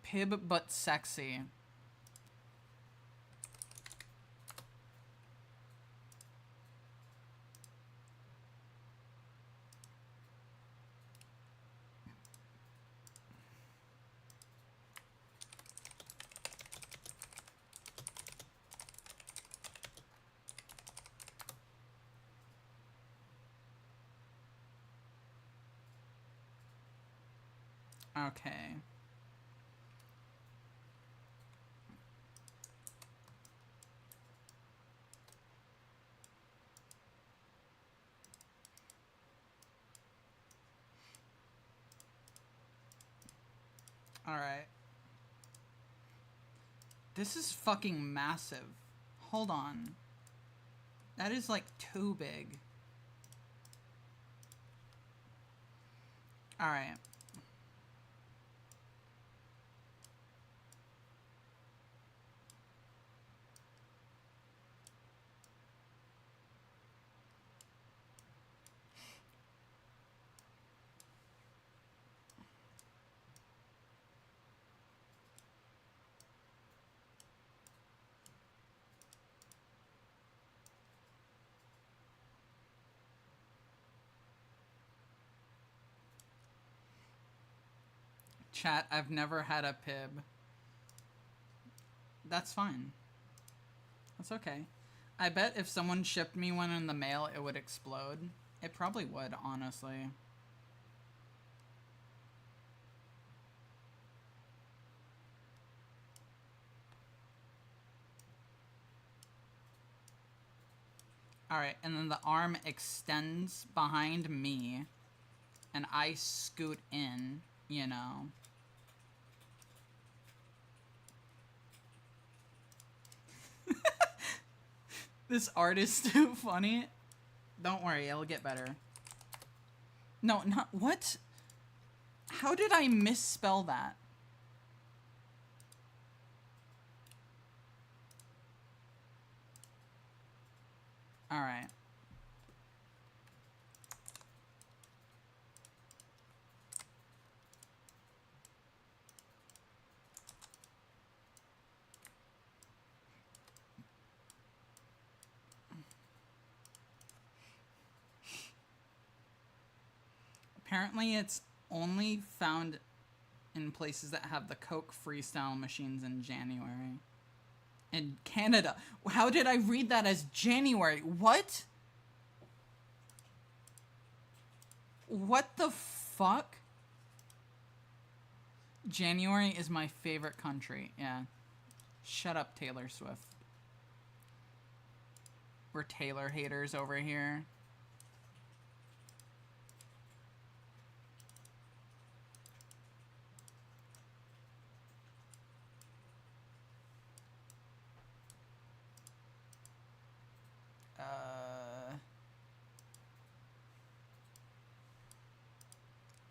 Pib but sexy. Okay. Alright. This is fucking massive. Hold on. That is like too big. Alright. Chat, I've never had a pib. That's fine. That's okay. I bet if someone shipped me one in the mail, it would explode. It probably would, honestly. Alright, and then the arm extends behind me, and I scoot in, you know. This art is too funny. Don't worry, it'll get better. No, not... What? How did I misspell that? Alright. Apparently it's only found in places that have the Coke freestyle machines in January. In Canada. How did I read that as January? What? What the fuck? January is my favorite country. Yeah. Shut up, Taylor Swift. We're Taylor haters over here.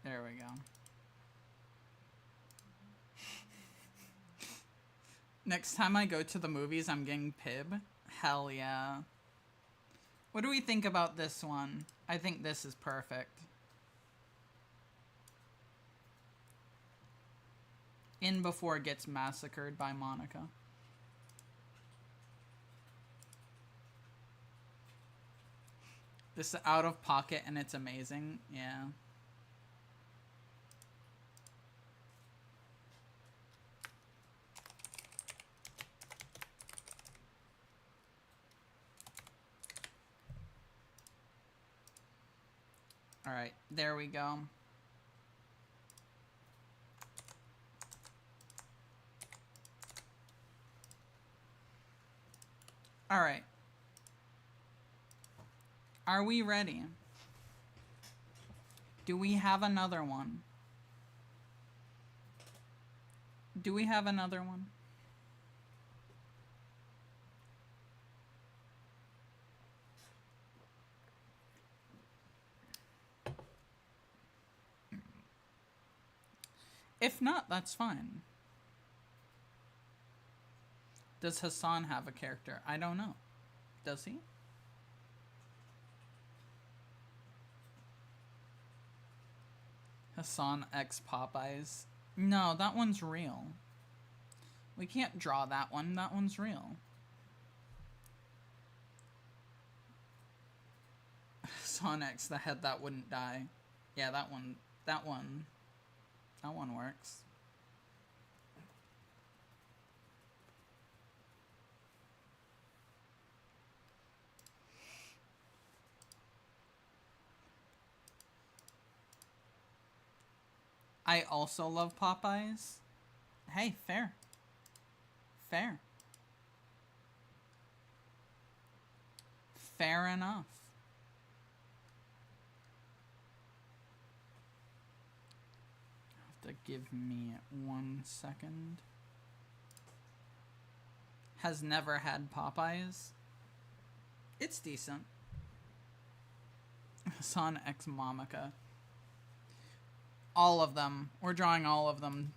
There we go. Next time I go to the movies, I'm getting Pib. Hell yeah. What do we think about this one? I think this is perfect. In before gets massacred by Monica. This is out of pocket and it's amazing. Yeah. All right, there we go. All right. Are we ready? Do we have another one? Do we have another one? If not, that's fine. Does Hassan have a character? I don't know. Does he? Hassan X Popeyes. No, that one's real. We can't draw that one. That one's real. Hassan X, the head that wouldn't die. Yeah, that one works. I also love Popeyes. Hey, fair. Fair. Fair enough. Have to give me 1 second. Has never had Popeyes. It's decent. Hassan X Monica. All of them. We're drawing all of them.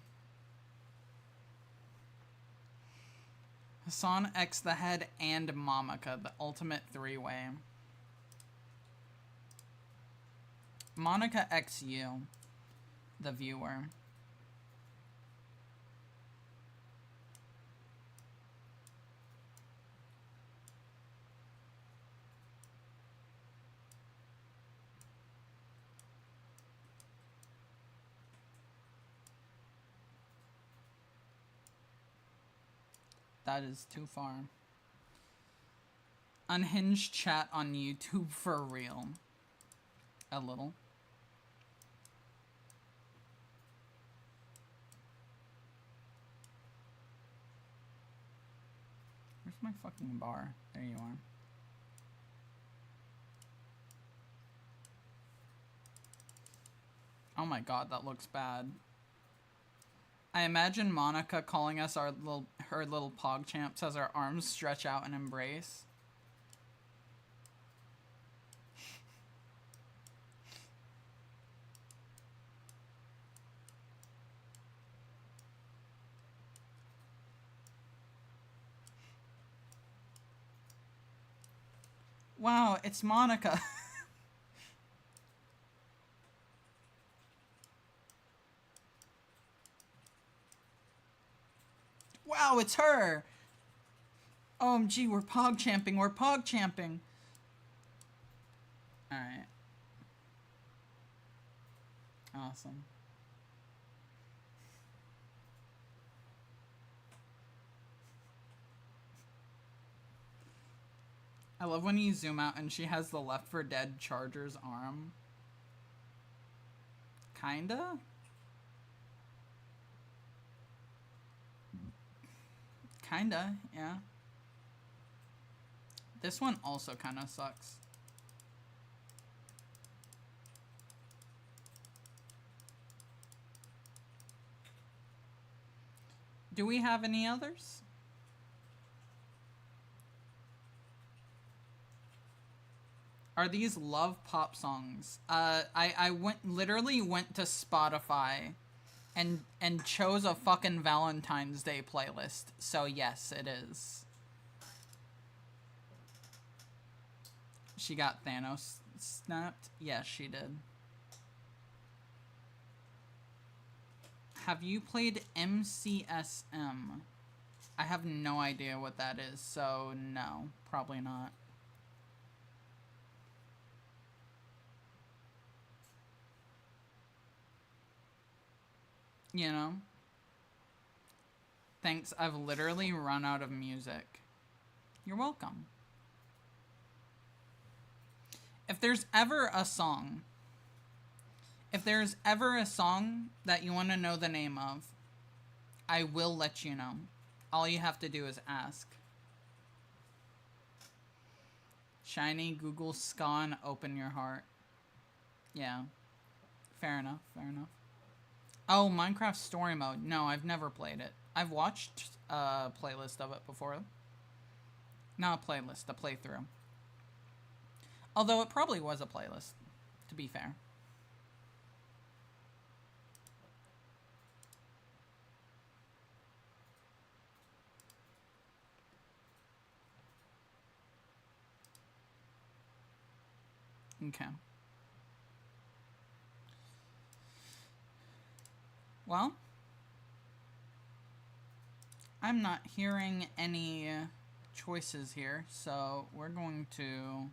Hassan X the Head and Monica, the ultimate three-way. Monica X you, the viewer. That is too far. Unhinged chat on YouTube for real. A little. Where's my fucking bar? There you are. Oh my god, that looks bad. I imagine Monica calling us her little PogChamps as our arms stretch out and embrace. Wow, it's Monica. Wow, it's her. OMG, we're PogChamping. We're PogChamping. Alright. Awesome. I love when you zoom out and she has the Left 4 Dead Charger's arm. Kinda? Kinda, yeah. This one also kinda sucks. Do we have any others? Are these love pop songs? I literally went to Spotify and chose a fucking Valentine's Day playlist. So yes, it is. She got Thanos snapped? Yes, she did. Have you played MCSM? I have no idea what that is, so no, probably not. You know? Thanks, I've literally run out of music. You're welcome. If there's ever a song that you want to know the name of, I will let you know. All you have to do is ask. Shiny Google Scon, open your heart. Yeah. Fair enough, fair enough. Oh, Minecraft Story Mode. No, I've never played it. I've watched a playlist of it before. Not a playlist, a playthrough. Although it probably was a playlist, to be fair. Okay. Well, I'm not hearing any choices here, so we're going to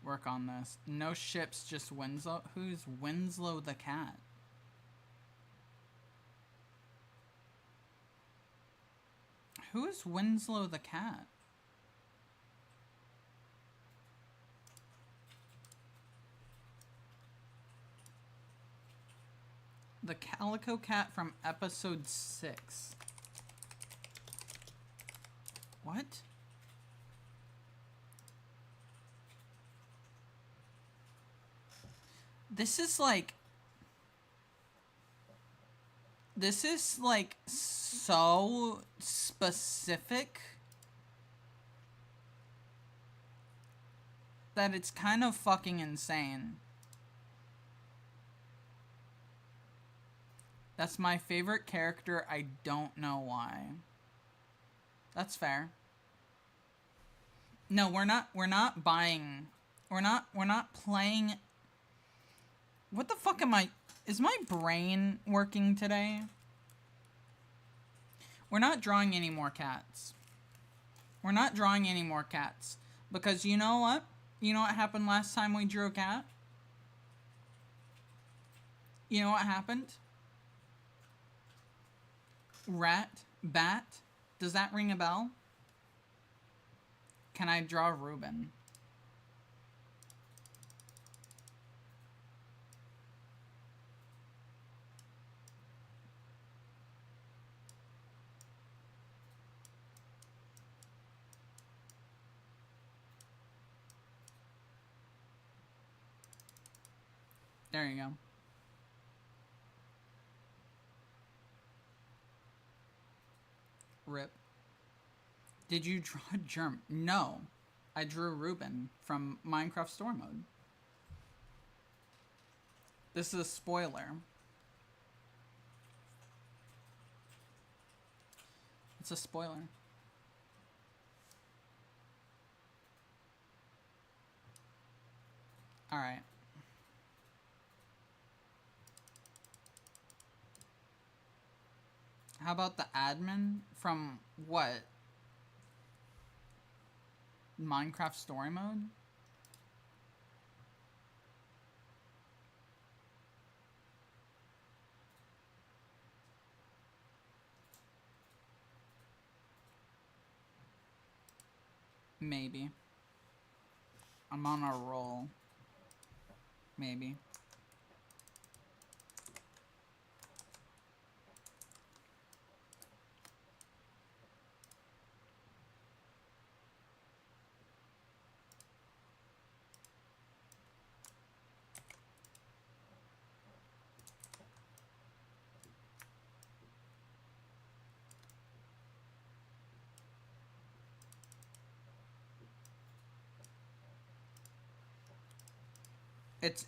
work on this. No ships, just Winslow. Who's Winslow the cat? Who's Winslow the cat? The Calico Cat from episode 6. What? This is like so specific that it's kind of fucking insane. That's my favorite character. I don't know why. That's fair. No, we're not buying. We're not playing. What the fuck am I? Is my brain working today? We're not drawing any more cats. We're not drawing any more cats. Because you know what? You know what happened last time we drew a cat? You know what happened? Rat Bat? Does that ring a bell? Can I draw Ruben? There you go. Rip. Did you draw Germ? No. I drew Ruben from Minecraft Store Mode. This is a spoiler. It's a spoiler. Alright. How about the admin from what? Minecraft Story Mode? Maybe. I'm on a roll. Maybe.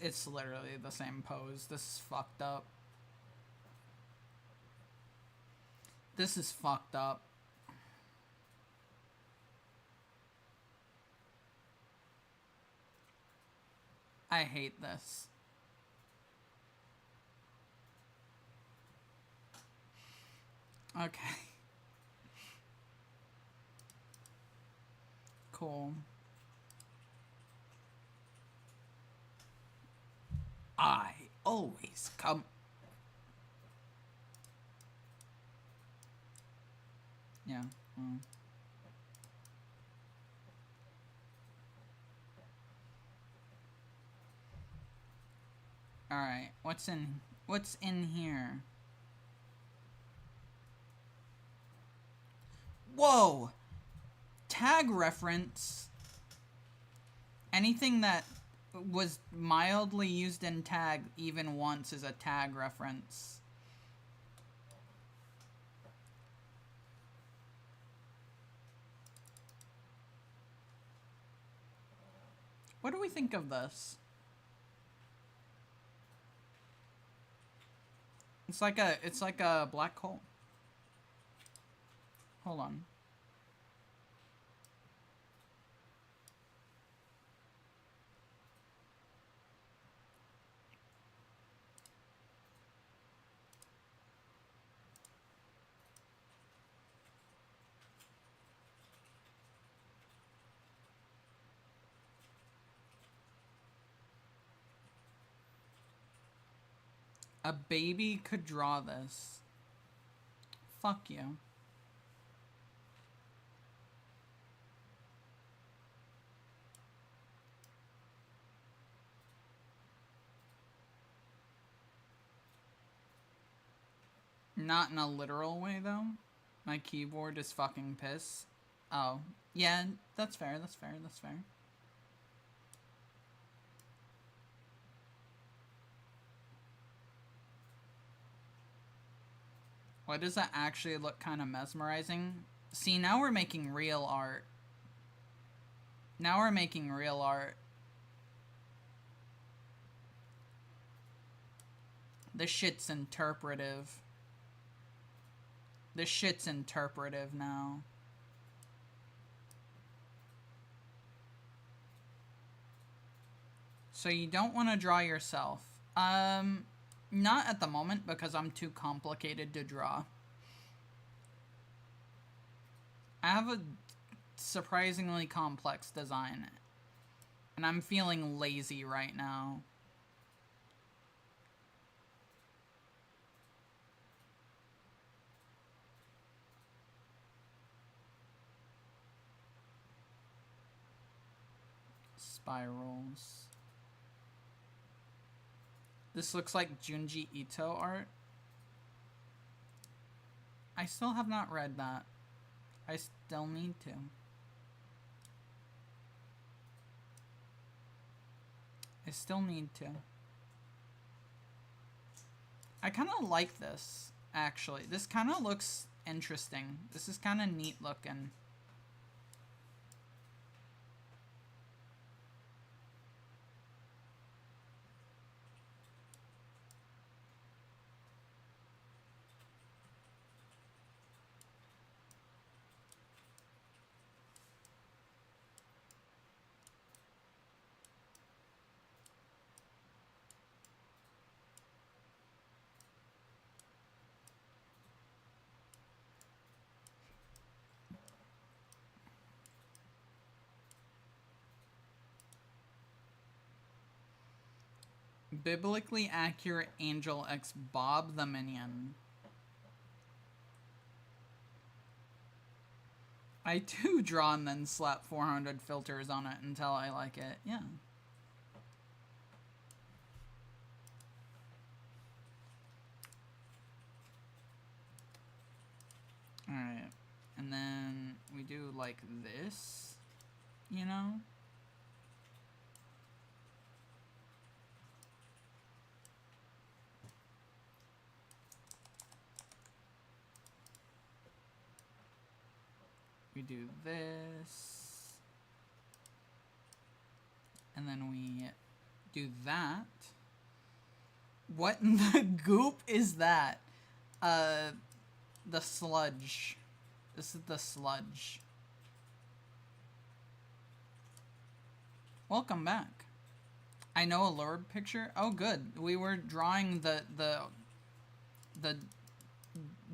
It's literally the same pose. This is fucked up. This is fucked up. I hate this. Okay. Cool. I always come. Yeah. All right. What's in here? Whoa. Tag reference. Anything that was mildly used in tag even once is a tag reference. What do we think of this? It's like a black hole. Hold on. A baby could draw this. Fuck you. Not in a literal way, though. My keyboard is fucking piss. Oh. Yeah, that's fair, that's fair, that's fair. Why does that actually look kind of mesmerizing? See, now we're making real art. Now we're making real art. This shit's interpretive. This shit's interpretive now. So you don't want to draw yourself. Not at the moment, because I'm too complicated to draw. I have a surprisingly complex design, and I'm feeling lazy right now. spirals. This looks like Junji Ito art. I still have not read that. I still need to. I still need to. I kind of like this, actually. This kind of looks interesting. This is kind of neat looking. Biblically accurate Angel X Bob the Minion. I do draw and then slap 400 filters on it until I like it. Yeah. Alright. And then we do like this, you know? We do this, and then we do that. What in the goop is that? The sludge. This is the sludge. Welcome back. I know a Lurve picture. Oh, good. We were drawing the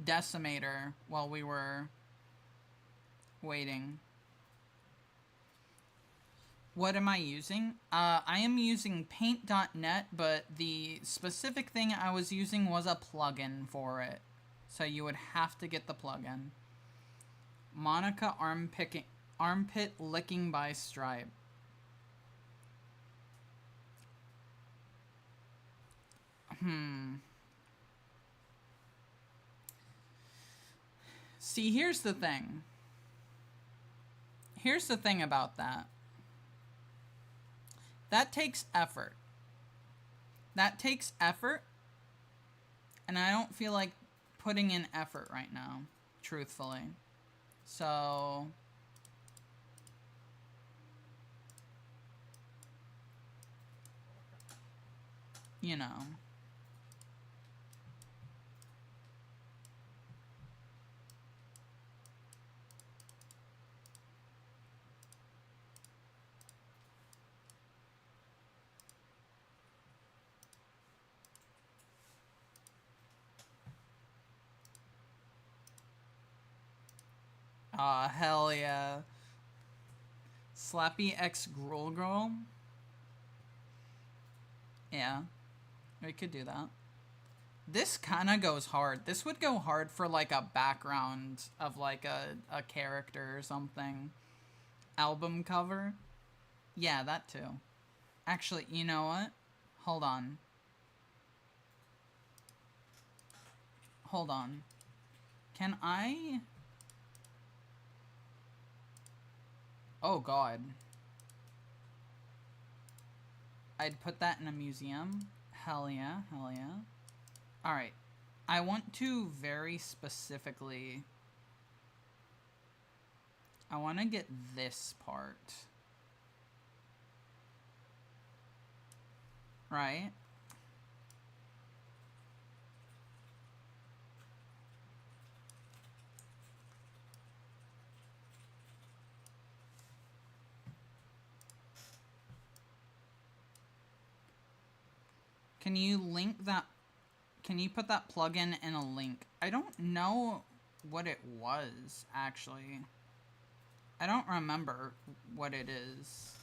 decimator while we were waiting. What am I using? I am using paint.net, but the specific thing I was using was a plugin for it. So you would have to get the plugin. Monica armpit licking by Stripe. See, here's the thing. Here's the thing about that. That takes effort. That takes effort. And I don't feel like putting in effort right now, truthfully. So, you know. Aw, hell yeah. Slappy X Gruel Girl? Yeah, we could do that. This kind of goes hard. This would go hard for like a background of like a character or something. Album cover? Yeah, that too. Actually, you know what? Hold on. Hold on. Can I... Oh, God. I'd put that in a museum. Hell yeah, hell yeah. Alright. I want to very specifically... I want to get this part. Right? Can you link that? Can you put that plugin in a link? I don't know what it was, actually. I don't remember what it is.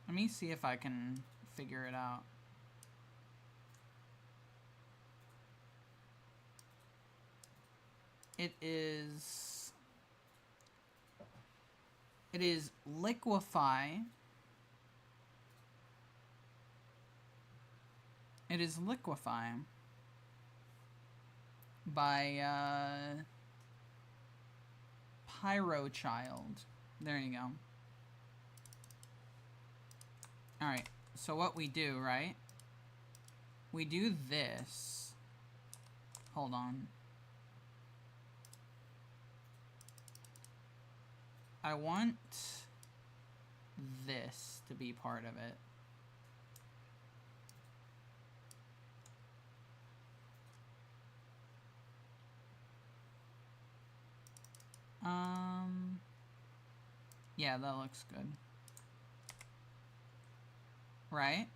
Let me see if I can figure it out. It is... It is liquefy. It is liquefy by Pyrochild. There you go. Alright, so what we do, right? We do this. Hold on. I want this to be part of it. Yeah, that looks good. Right?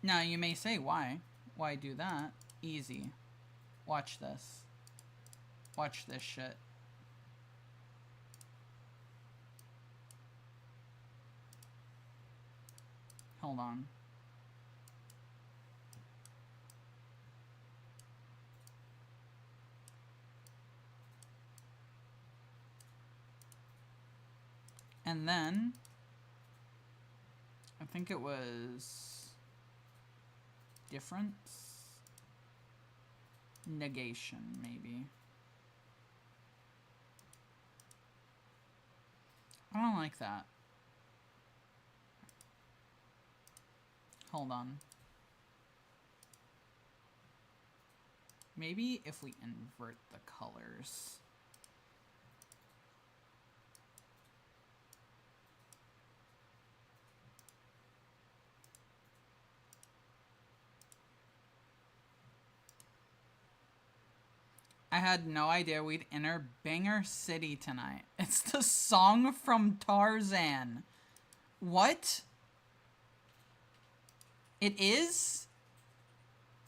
Now, you may say, why? Why do that? Easy. Watch this. Watch this shit. Hold on. And then, I think it was difference, negation, maybe. I don't like that. Hold on. Maybe if we invert the colors. I had no idea we'd enter Banger City tonight. It's the song from Tarzan. What? It is?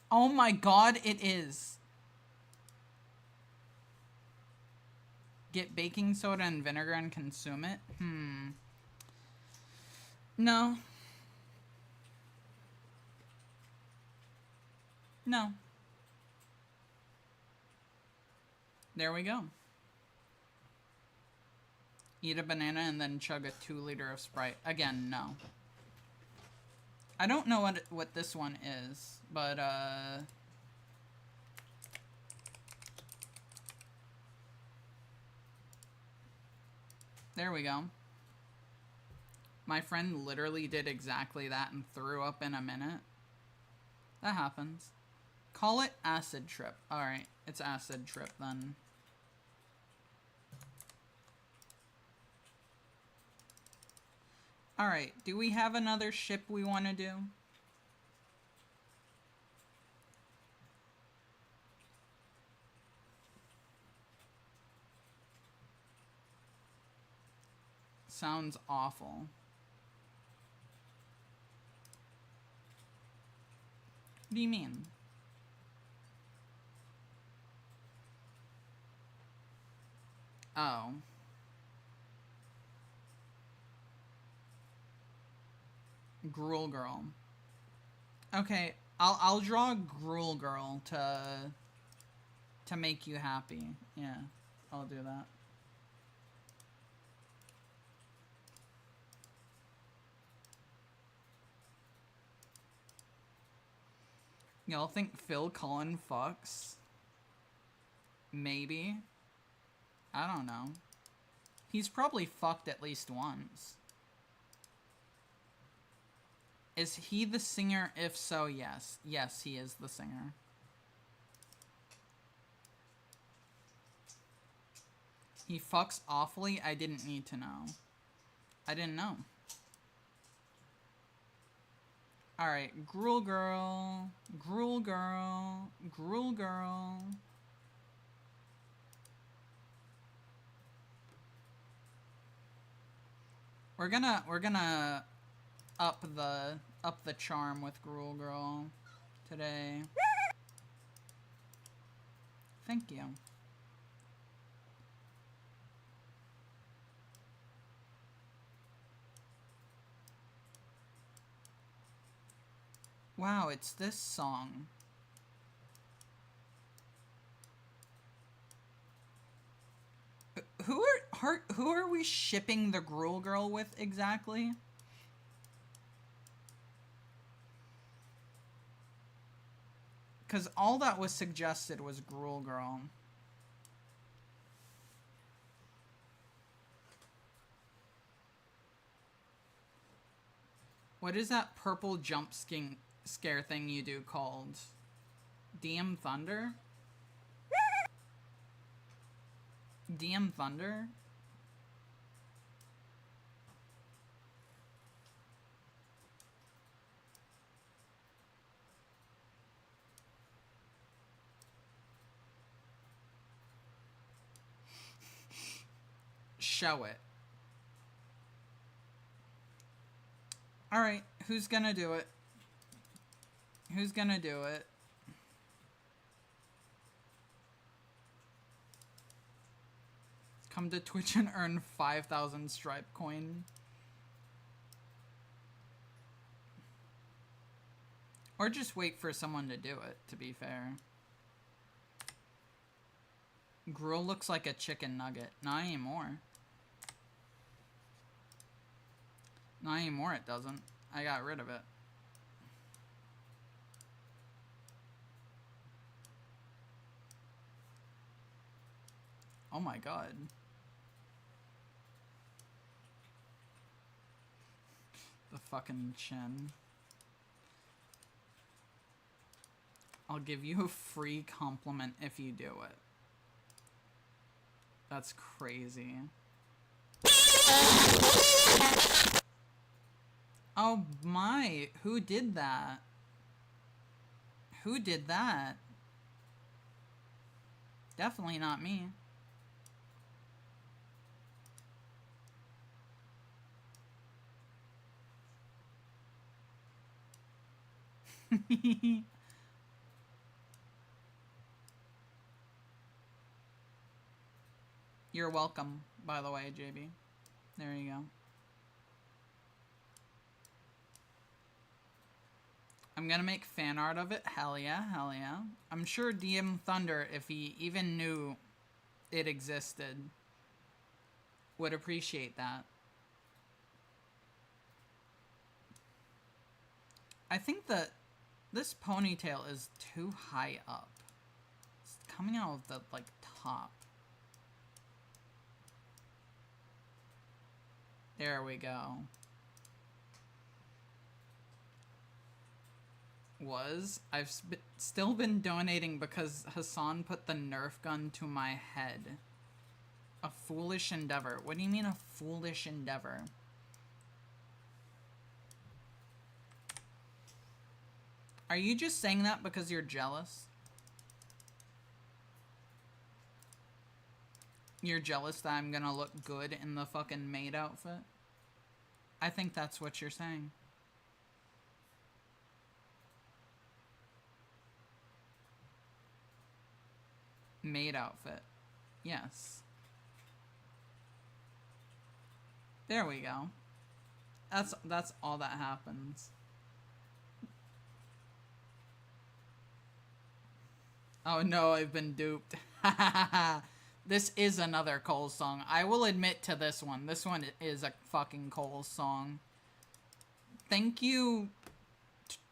Oh my god, it is. Get baking soda and vinegar and consume it? No. No. There we go. Eat a banana and then chug a 2-liter of Sprite. Again, no. I don't know what this one is, but there we go. My friend literally did exactly that and threw up in a minute. That happens. Call it acid trip. Alright, it's acid trip then. Alright, do we have another ship we want to do? Sounds awful. What do you mean? Oh. Gruel Girl. Okay, I'll draw Gruel Girl to make you happy. Yeah, I'll do that. Y'all think Phil Collin fucks? Maybe. I don't know. He's probably fucked at least once. Is he the singer? If so, yes. Yes, he is the singer. He fucks awfully? I didn't need to know. I didn't know. Alright, Gruel Girl. Gruel Girl. Gruel Girl. We're gonna up the charm with Gruel Girl today. Thank you. Wow, it's this song. Who are we shipping the Gruel Girl with exactly? Because all that was suggested was Gruel Girl. What is that purple jump scare thing you do called? DM Thunder? DM Thunder? Show it. Alright, who's gonna do it? Who's gonna do it? Come to Twitch and earn 5,000 Stripe coin. Or just wait for someone to do it, to be fair. Gruel looks like a chicken nugget. Not anymore. Not anymore, it doesn't. I got rid of it. Oh my god. The fucking chin. I'll give you a free compliment if you do it. That's crazy. Oh my, who did that? Who did that? Definitely not me. You're welcome, by the way, JB. There you go. I'm gonna make fan art of it. Hell yeah, hell yeah. I'm sure DM Thunder, if he even knew it existed, would appreciate that. I think that this ponytail is too high up. It's coming out of the, like, top. There we go. I've still been donating because Hassan put the Nerf gun to my head. A foolish endeavor. What do you mean a foolish endeavor? Are you just saying that because you're jealous? You're jealous that I'm gonna look good in the fucking maid outfit? I think that's what you're saying. Maid outfit. Yes. There we go. That's all that happens. Oh no, I've been duped. This is another Cole song. I will admit to this one. This one is a fucking Cole song. Thank you,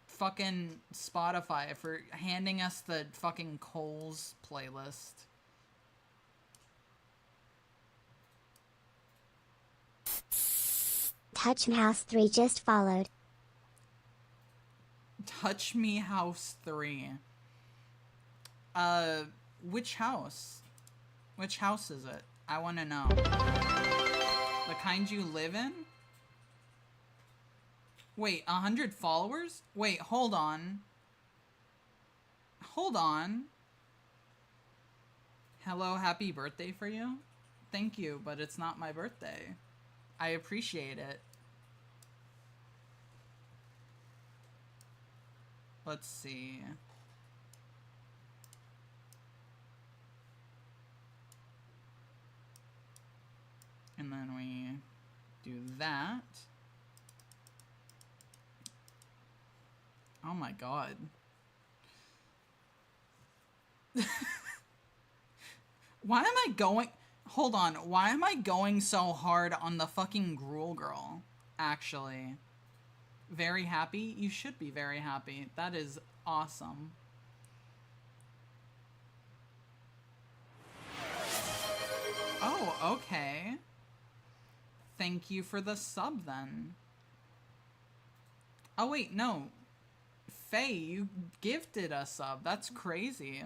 fucking Spotify, for handing us the fucking Cole's playlist. Touch Me House 3 just followed. Touch Me House 3. Which house? Which house is it? I want to know. The kind you live in? Wait, 100 followers? Wait, hold on. Hold on. Hello, happy birthday for you? Thank you, but it's not my birthday. I appreciate it. Let's see. And then we do that. Oh my god. Why am I going... Hold on, why am I going so hard on the fucking Gruel Girl, actually? Very happy? You should be very happy. That is awesome. Oh, okay. Thank you for the sub, then. Oh, wait, no. Faye, you gifted a sub. That's crazy.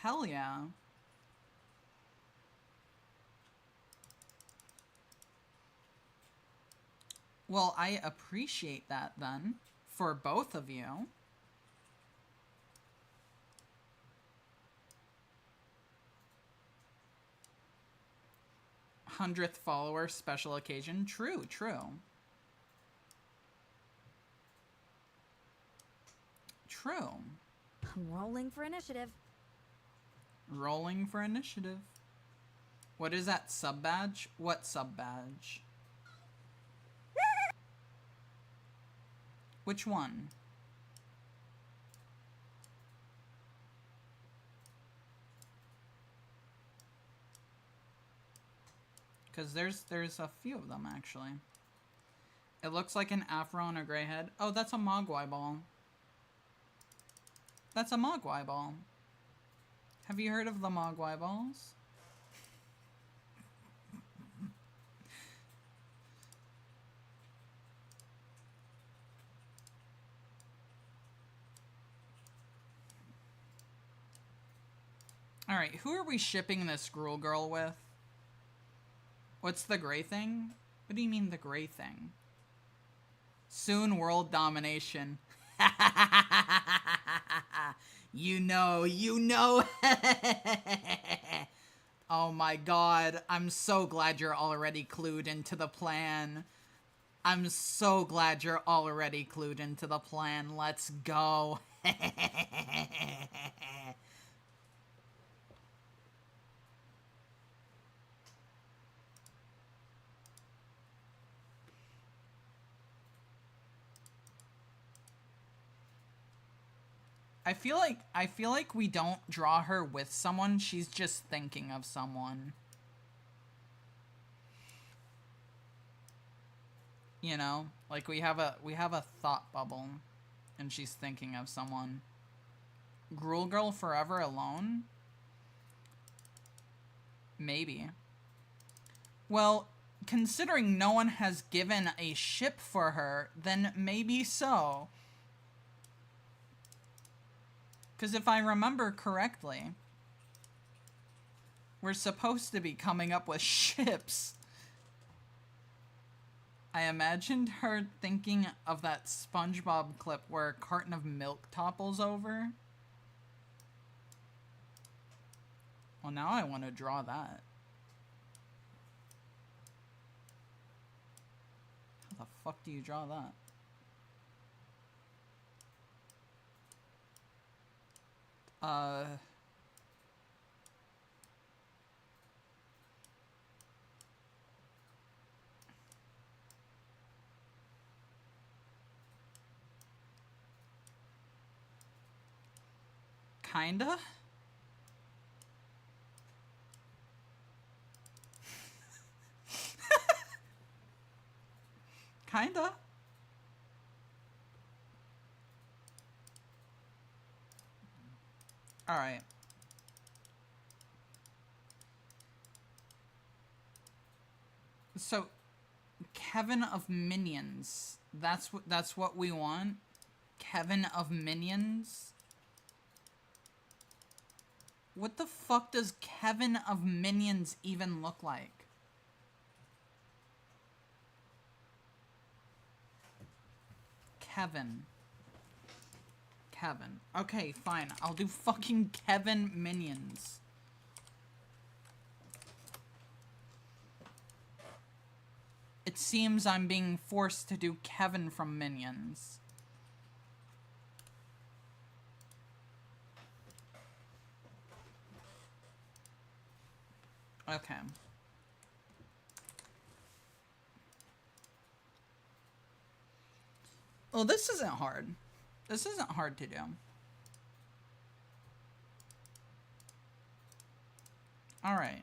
Hell yeah. Well, I appreciate that, then, for both of you. Hundredth follower special occasion. True, true. True. Rolling for initiative. Rolling for initiative. What is that sub badge? What sub badge? Which one? Because there's a few of them, actually. It looks like an afro and a gray head. Oh, that's a Mogwai ball. That's a Mogwai ball. Have you heard of the Mogwai balls? Alright, who are we shipping this Gruel Girl with? What's the gray thing? What do you mean the gray thing? Soon world domination. You know. Oh my god, I'm so glad you're already clued into the plan. I'm so glad you're already clued into the plan. Let's go. I feel like we don't draw her with someone, she's just thinking of someone. You know? Like we have a thought bubble and she's thinking of someone. Gruel Girl forever alone? Maybe. Well, considering no one has given a ship for her, then maybe so. Because if I remember correctly, we're supposed to be coming up with ships. I imagined her thinking of that SpongeBob clip where a carton of milk topples over. Well, now I want to draw that. How the fuck do you draw that? Kinda? Kinda? Alright. So, Kevin of Minions. That's what we want? Kevin of Minions? What the fuck does Kevin of Minions even look like? Kevin. Okay, fine. I'll do fucking Kevin Minions. It seems I'm being forced to do Kevin from Minions. Okay. Well, this isn't hard. This isn't hard to do. Alright.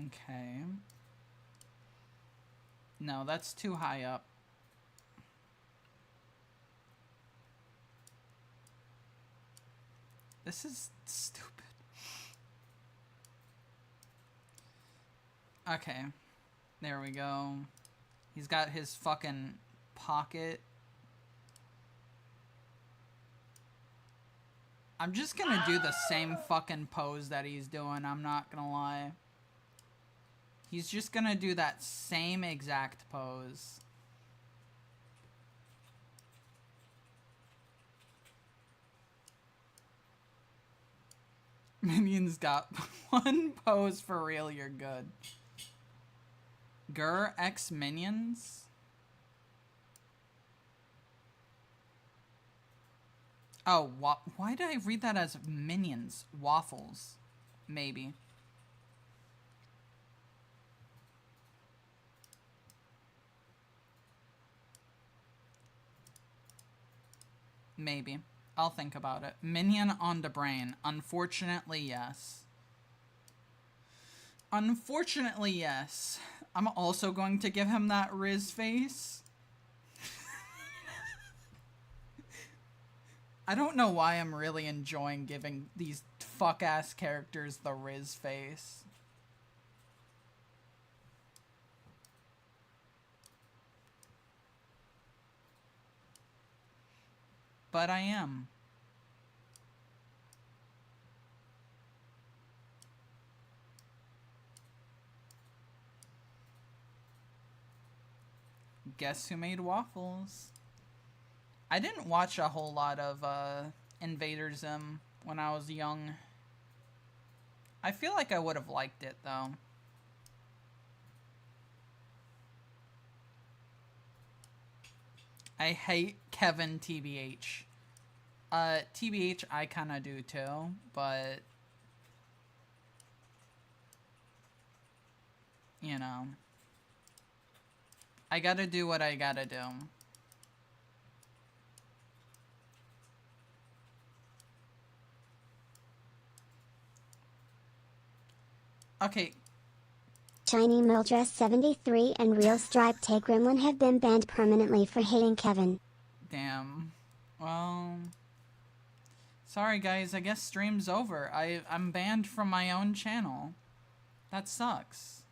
Okay. No, that's too high up. This is stupid. Okay. There we go. He's got his fucking pocket. I'm just gonna do the same fucking pose that he's doing, I'm not gonna lie. He's just gonna do that same exact pose. Minions got one pose for real, you're good. Gur X Minions? Oh, why did I read that as Minions? Waffles. Maybe. Maybe. I'll think about it. Minion on the brain. Unfortunately, yes. Unfortunately, yes. I'm also going to give him that Riz face. I don't know why I'm really enjoying giving these fuck-ass characters the Riz face. But I am. Guess who made waffles? I didn't watch a whole lot of Invader Zim when I was young. I feel like I would have liked it though. I hate Kevin TBH. TBH I kinda do too, but you know, I gotta do what I gotta do. Okay. Shiny Mildress 73 and Real StripeTehGremlin have been banned permanently for hating Kevin. Damn. Well, sorry guys, I guess stream's over. I'm banned from my own channel. That sucks.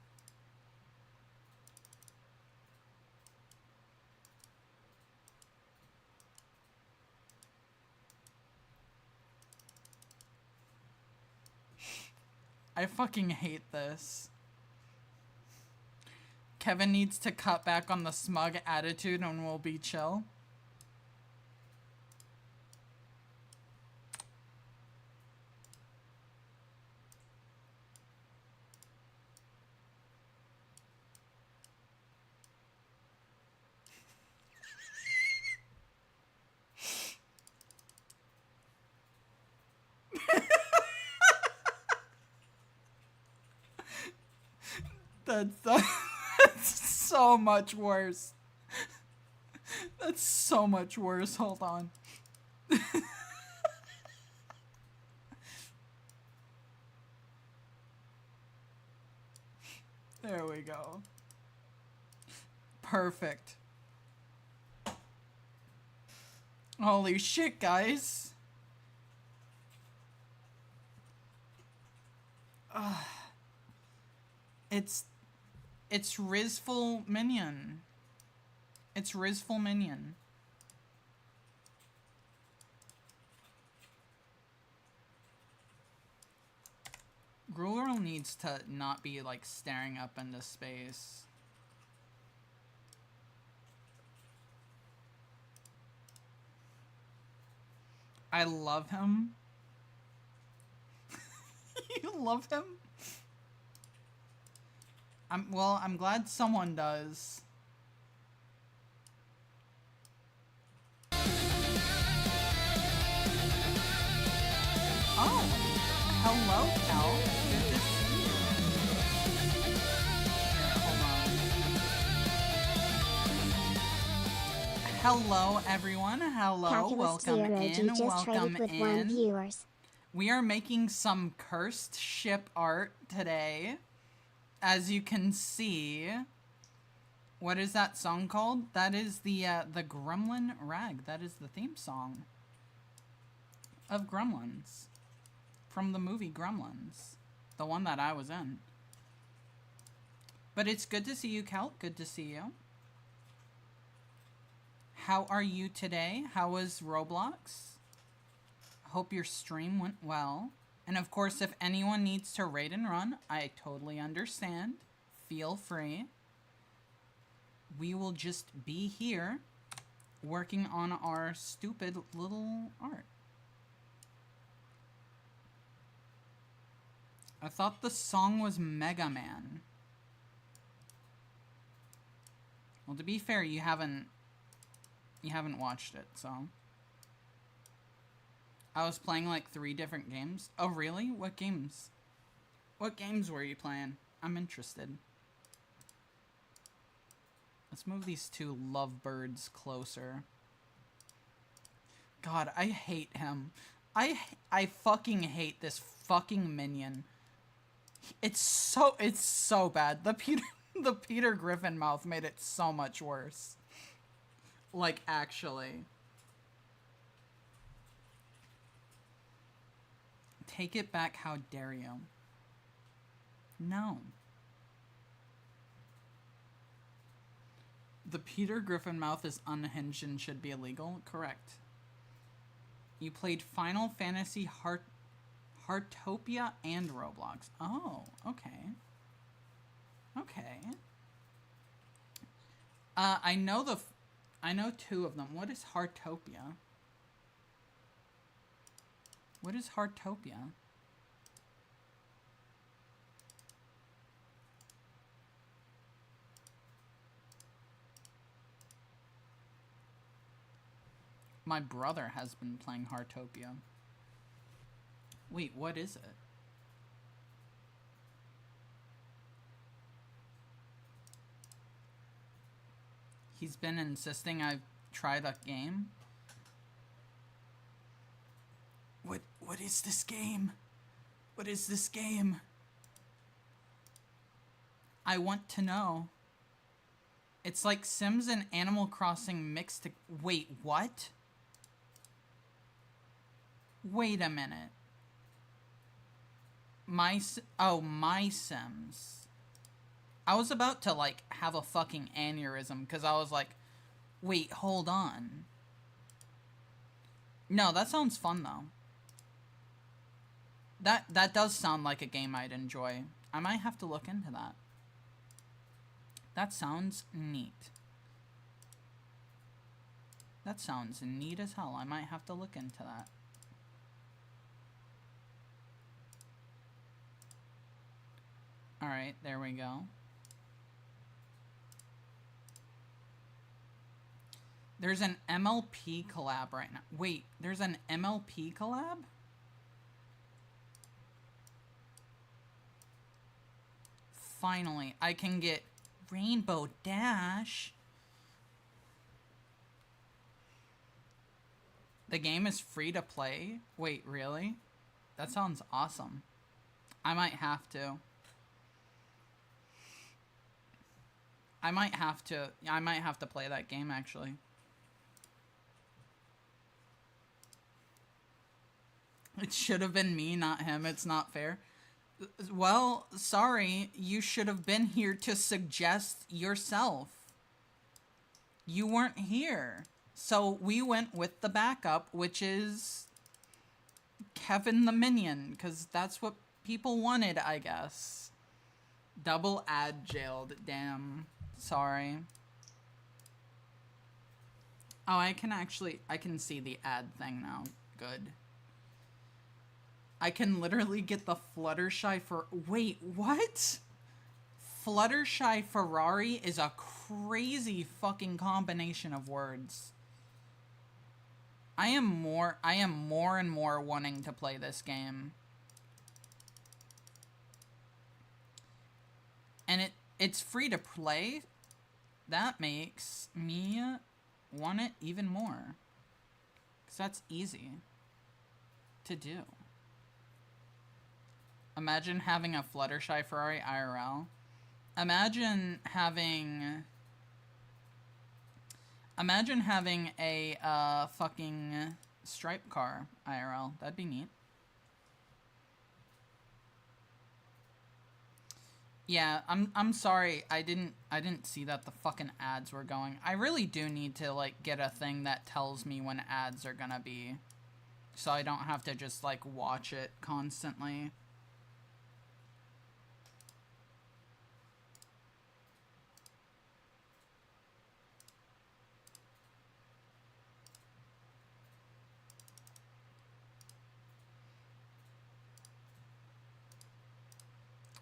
I fucking hate this. Kevin needs to cut back on the smug attitude and we'll be chill. That's so much worse. That's so much worse. Hold on. There we go. Perfect. Holy shit, guys. It's Rizful Minion. It's Rizful Minion. Gruel needs to not be like staring up into space. I love him. You love him? I'm glad someone does. Oh, hello, Cal. Good to see you. Here, hold on. Hello, everyone. Hello, welcome in. Welcome in. We are making some cursed ship art today. as you can see, what is that song called? That is the Gremlin Rag. That is the theme song of Gremlins from the movie Gremlins, the one that I was in. But it's good to see you, Kel. Good to see you. How are you today? How was Roblox? Hope your stream went well. And of course, if anyone needs to raid and run, I totally understand. Feel free. We will just be here working on our stupid little art. I thought the song was Mega Man. Well, to be fair, you haven't watched it, so. I was playing like 3 different games. Oh, really? What games? What games were you playing? I'm interested. Let's move these 2 lovebirds closer. God, I hate him. I fucking hate this fucking minion. It's so bad. The Peter Griffin mouth made it so much worse. Like, actually. Take it back, how dare you? No. The Peter Griffin mouth is unhinged and should be illegal? Correct. You played Final Fantasy Heartopia and Roblox. Oh, okay. Okay. I know 2 of them. What is Heartopia? What is Heartopia? My brother has been playing Heartopia. Wait, what is it? He's been insisting I try that game. What is this game? What is this game? I want to know. It's like Sims and Animal Crossing mixed to... Wait, what? Wait a minute. My Sims. I was about to, like, have a fucking aneurysm, because I was like, wait, hold on. No, that sounds fun, though. That does sound like a game I'd enjoy. I might have to look into that. That sounds neat. That sounds neat as hell. I might have to look into that. Alright, there we go. There's an MLP collab right now. Wait, there's an MLP collab? Finally, I can get Rainbow Dash. The game is free to play? Wait, really? That sounds awesome. I might have to. I might have to play that game, actually. It should have been me, not him. It's not fair. Well, sorry. You should have been here to suggest yourself. You weren't here. So we went with the backup, which is Kevin the Minion, because that's what people wanted, I guess. Double ad jailed. Damn. Sorry. Oh, I can see the ad thing now. Good. I can literally get the Fluttershy for... Wait, what? Fluttershy Ferrari is a crazy fucking combination of words. I am more and more wanting to play this game. And it's free to play. That makes me want it even more. 'Cause that's easy to do. Imagine having a Fluttershy Ferrari IRL. Imagine having a fucking Stripe car IRL. That'd be neat. Yeah, I'm sorry. I didn't see that the fucking ads were going. I really do need to like get a thing that tells me when ads are gonna be, so I don't have to just like watch it constantly.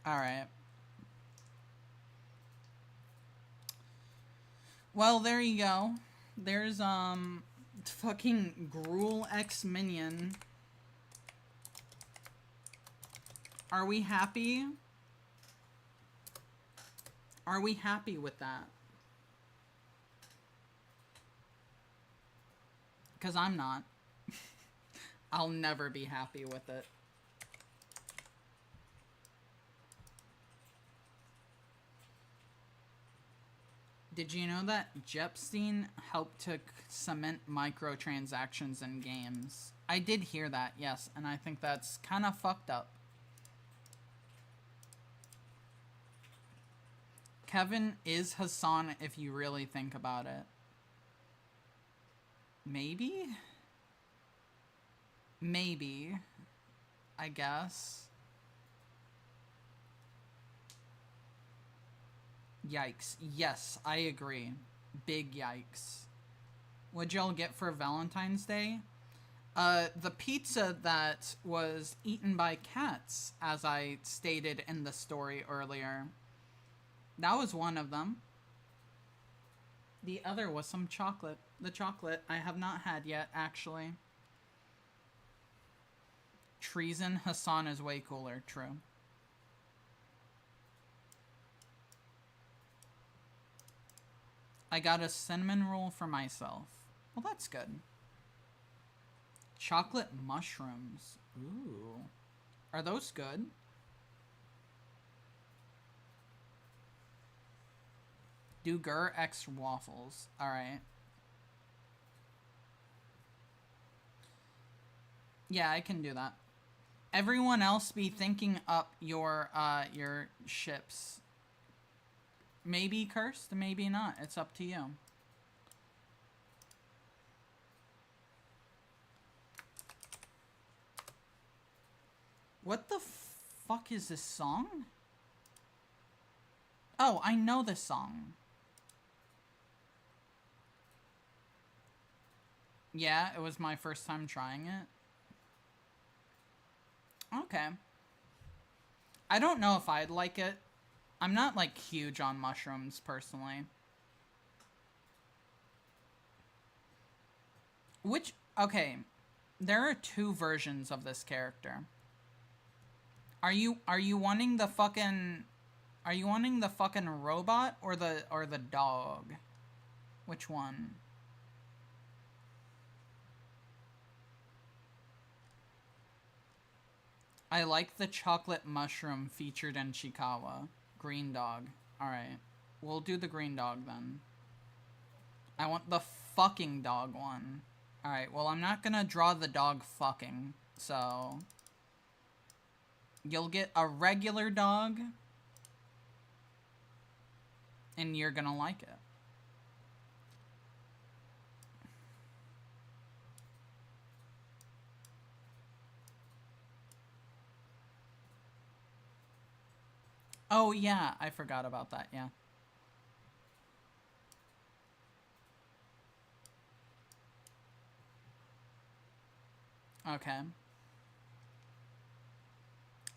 All right. Well, there you go. There's fucking Gruel X Minion. Are we happy? Are we happy with that? Because I'm not. I'll never be happy with it. Did you know that Jepstein helped to cement microtransactions in games? I did hear that, yes, and I think that's kind of fucked up. Kevin is Hassan if you really think about it. Maybe? Maybe. I guess. Yikes. Yes, I agree. Big yikes. What'd y'all get for Valentine's Day? The pizza that was eaten by cats, as I stated in the story earlier. That was one of them. The other was some chocolate. The chocolate I have not had yet, actually. Treason Hassan is way cooler, true. I got a cinnamon roll for myself. Well, that's good. Chocolate mushrooms. Ooh. Are those good? Duger X waffles. Alright. Yeah, I can do that. Everyone else be thinking up your ships. Maybe cursed, maybe not. It's up to you. What the fuck is this song? Oh, I know this song. Yeah, it was my first time trying it. Okay. I don't know if I'd like it. I'm not, like, huge on mushrooms, personally. Which, okay, there are two versions of this character. Are you wanting the fucking robot or the dog? Which one? I like the chocolate mushroom featured in Chikawa. Green dog. Alright. We'll do the green dog then. I want the fucking dog one. Alright, well I'm not gonna draw the dog fucking, so... You'll get a regular dog. And you're gonna like it. Oh, yeah, I forgot about that, yeah. Okay.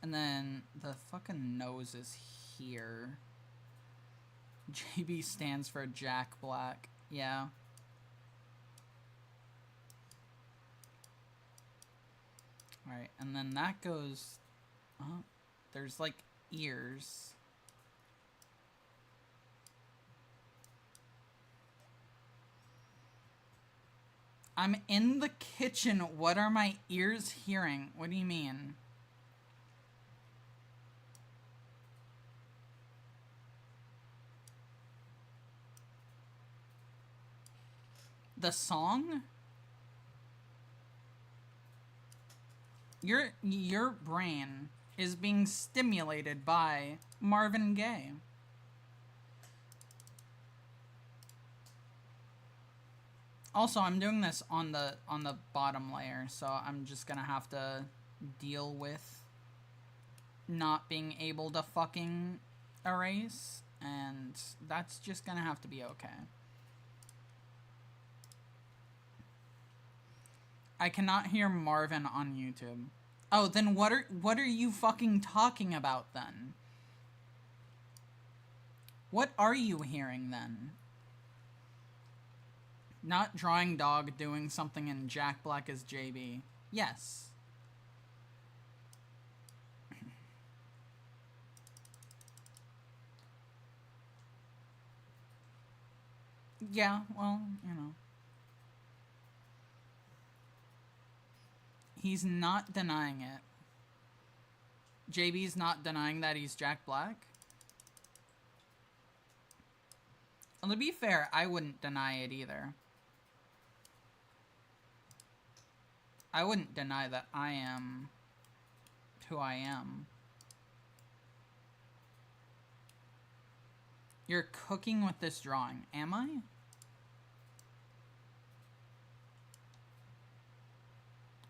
And then the fucking nose is here. JB stands for Jack Black. Yeah. Alright, and then that goes... Oh, there's like ears. I'm in the kitchen. What are my ears hearing? What do you mean? the song? Your brain is being stimulated by Marvin Gaye. Also, I'm doing this on the bottom layer, so I'm just gonna have to deal with not being able to fucking erase, and that's just gonna have to be okay. I cannot hear Marvin on YouTube. Oh, then what are you fucking talking about then? What are you hearing then? Not drawing dog doing something in Jack Black as JB. Yes. Yeah, well, you know. He's not denying it. JB's not denying that he's Jack Black. Well, to be fair, I wouldn't deny it either. I wouldn't deny that I am who I am. You're cooking with this drawing, am I?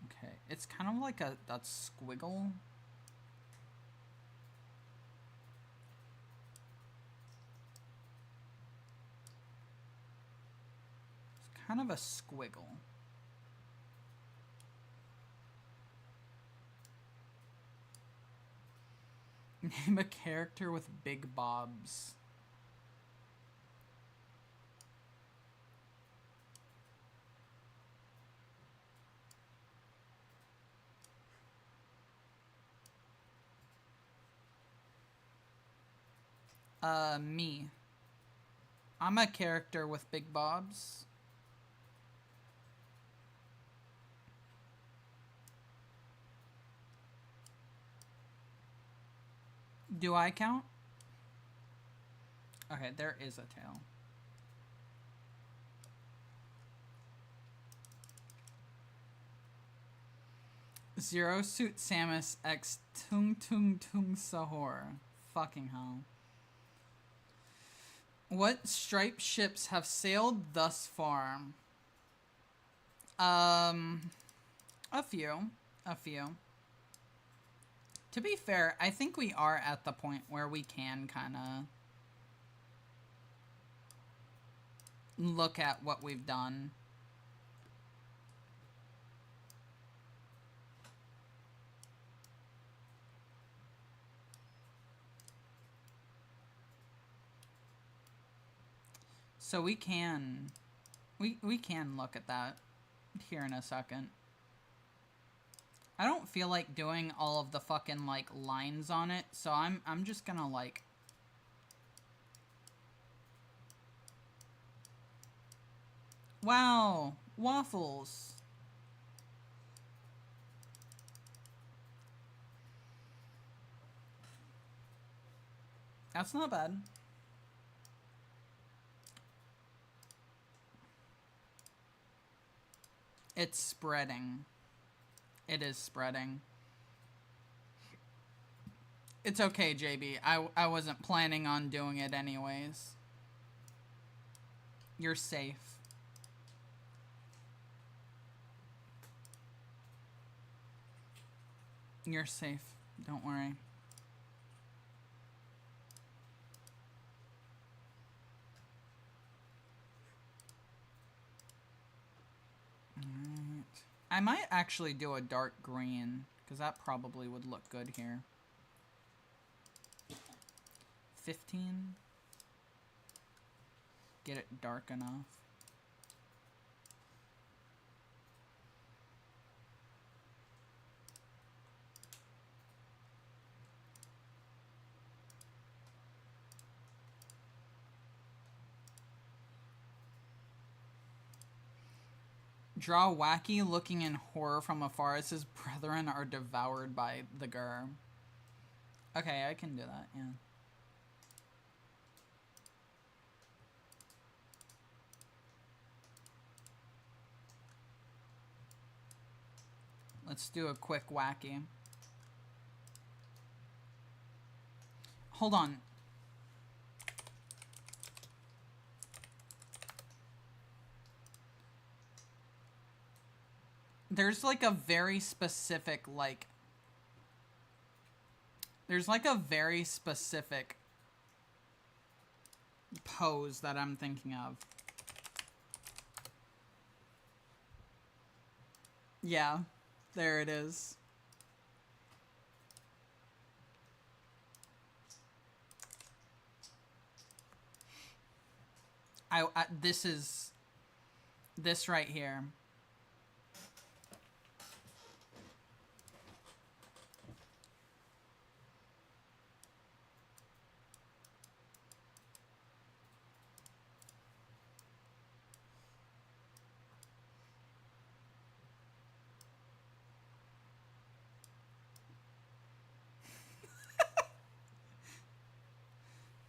Okay, it's kind of like that squiggle. It's kind of a squiggle. Name a character with big bobs. Me. I'm a character with big bobs. Do I count? Okay, there is a tail. Zero Suit Samus X Tung Tung Tung Sahor. Fucking hell. What striped ships have sailed thus far? A few. A few. To be fair, I think we are at the point where we can kind of look at what we've done. So we can look at that here in a second. I don't feel like doing all of the fucking like lines on it, so I'm just gonna like wow, waffles. That's not bad. It's spreading. It is spreading. It's okay, JB. I wasn't planning on doing it anyways. You're safe. You're safe. Don't worry. Alright. I might actually do a dark green, because that probably would look good here. 15. Get it dark enough. Draw wacky looking in horror from afar as his brethren are devoured by the gur. Okay, I can do that, yeah. Let's do a quick wacky. Hold on. There's like a very specific, like... There's like a very specific pose that I'm thinking of. Yeah, there it is. This is this right here.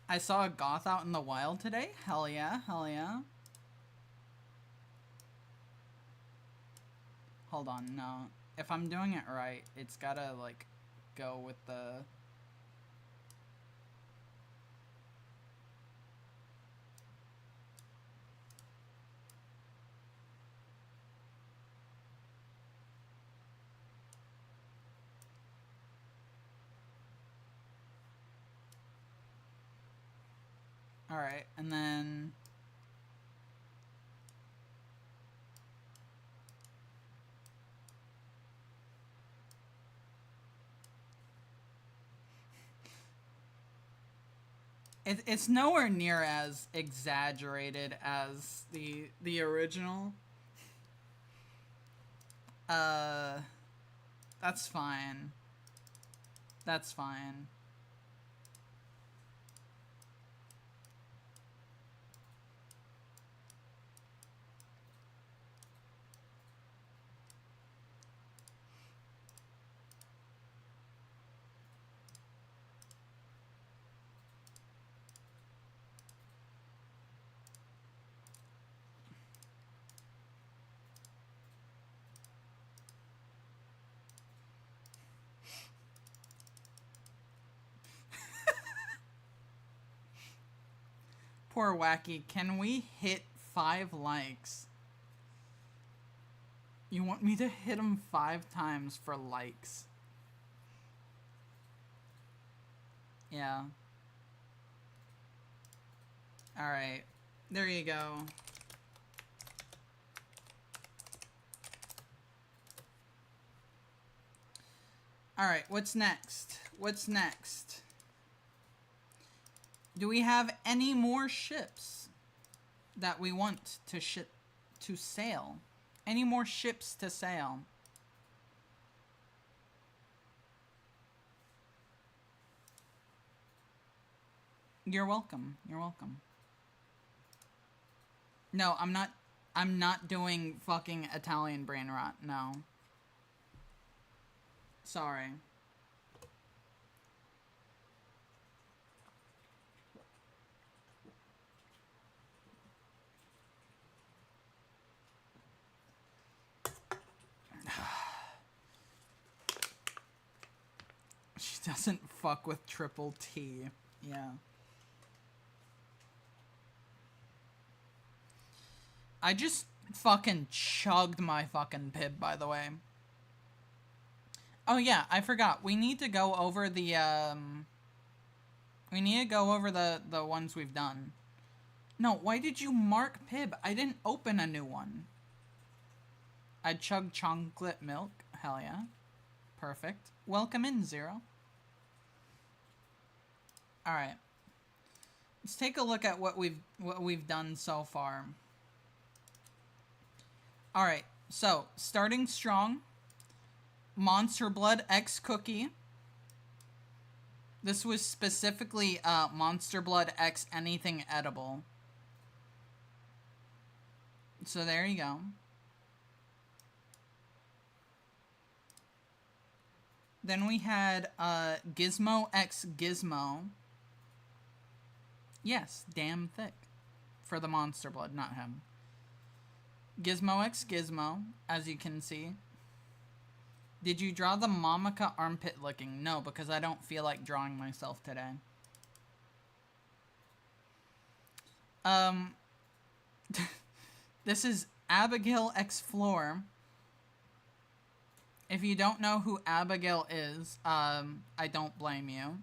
I saw a goth out in the wild today. Hell yeah, hell yeah. Hold on, no. If I'm doing it right, it's gotta, like, go with the... Alright, and then... It's nowhere near as exaggerated as the original. That's fine. That's fine. Poor Wacky. Can we hit 5 likes? You want me to hit him 5 times for likes? Yeah. Alright. There you go. Alright, what's next? What's next? Do we have any more ships that we want to ship to sail? Any more ships to sail? You're welcome. You're welcome. No, I'm not doing fucking Italian brain rot. No. Sorry. She doesn't fuck with triple T. Yeah. I just fucking chugged my fucking Pib, by the way. Oh yeah, I forgot. We need to go over the, we need to go over the ones we've done. No, why did you mark Pib? I didn't open a new one. I chugged chocolate milk. Hell yeah. Perfect. Welcome in, Zero. Alright. Let's take a look at what we've done so far. Alright, so, starting strong. Monster Blood X Cookie. This was specifically Monster Blood X anything edible. So there you go. Then we had Gizmo X Gizmo. Yes, damn thick. For the Monster Blood, not him. Gizmo X Gizmo, as you can see. Did you draw the Momika armpit licking? No, because I don't feel like drawing myself today. This is Abigail X Floor. If you don't know who Abigail is, I don't blame you.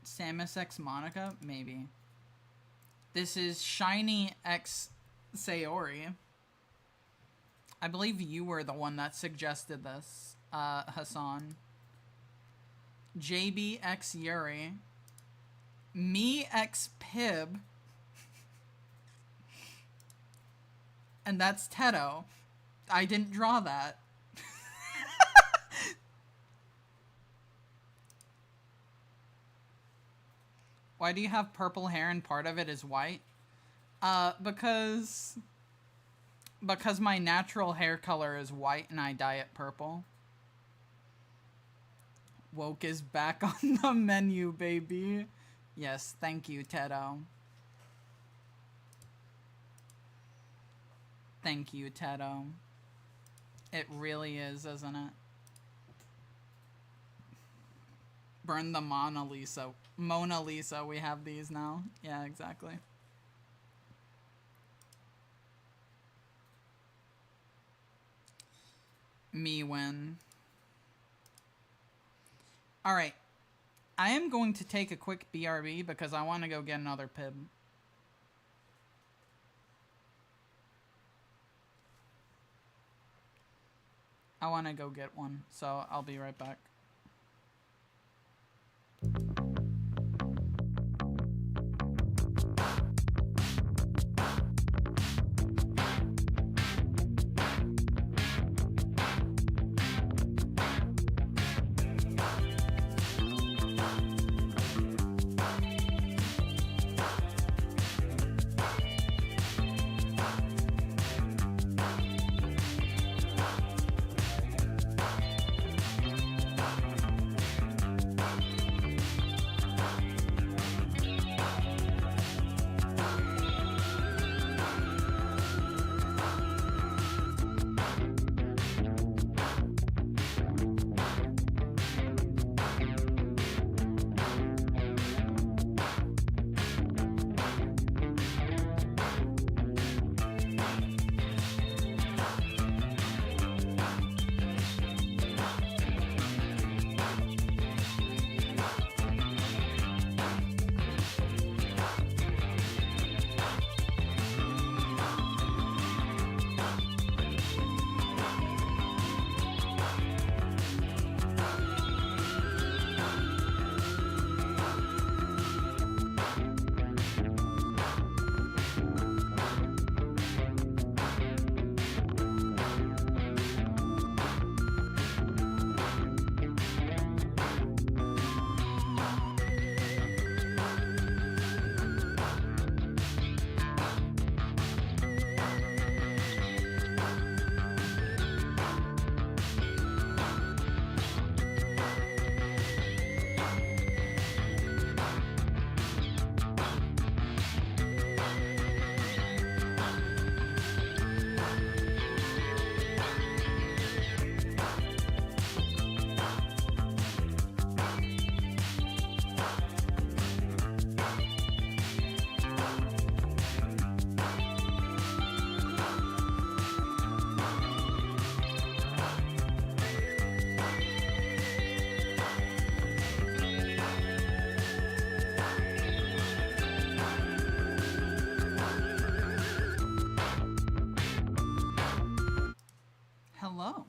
Samus X Monica? Maybe. This is Shiny X Sayori. I believe you were the one that suggested this, Hassan. JB X Yuri. Me X Pib. And that's Teto. I didn't draw that. Why do you have purple hair and part of it is white? Because my natural hair color is white and I dye it purple. Woke is back on the menu, baby. Yes, thank you, Teto. Thank you, Teto. It really is, isn't it? Burn the Mona Lisa. Mona Lisa, we have these now. Yeah, exactly. Me win. Alright. I am going to take a quick BRB because I want to go get another Pib. I want to go get one, so I'll be right back. Hello.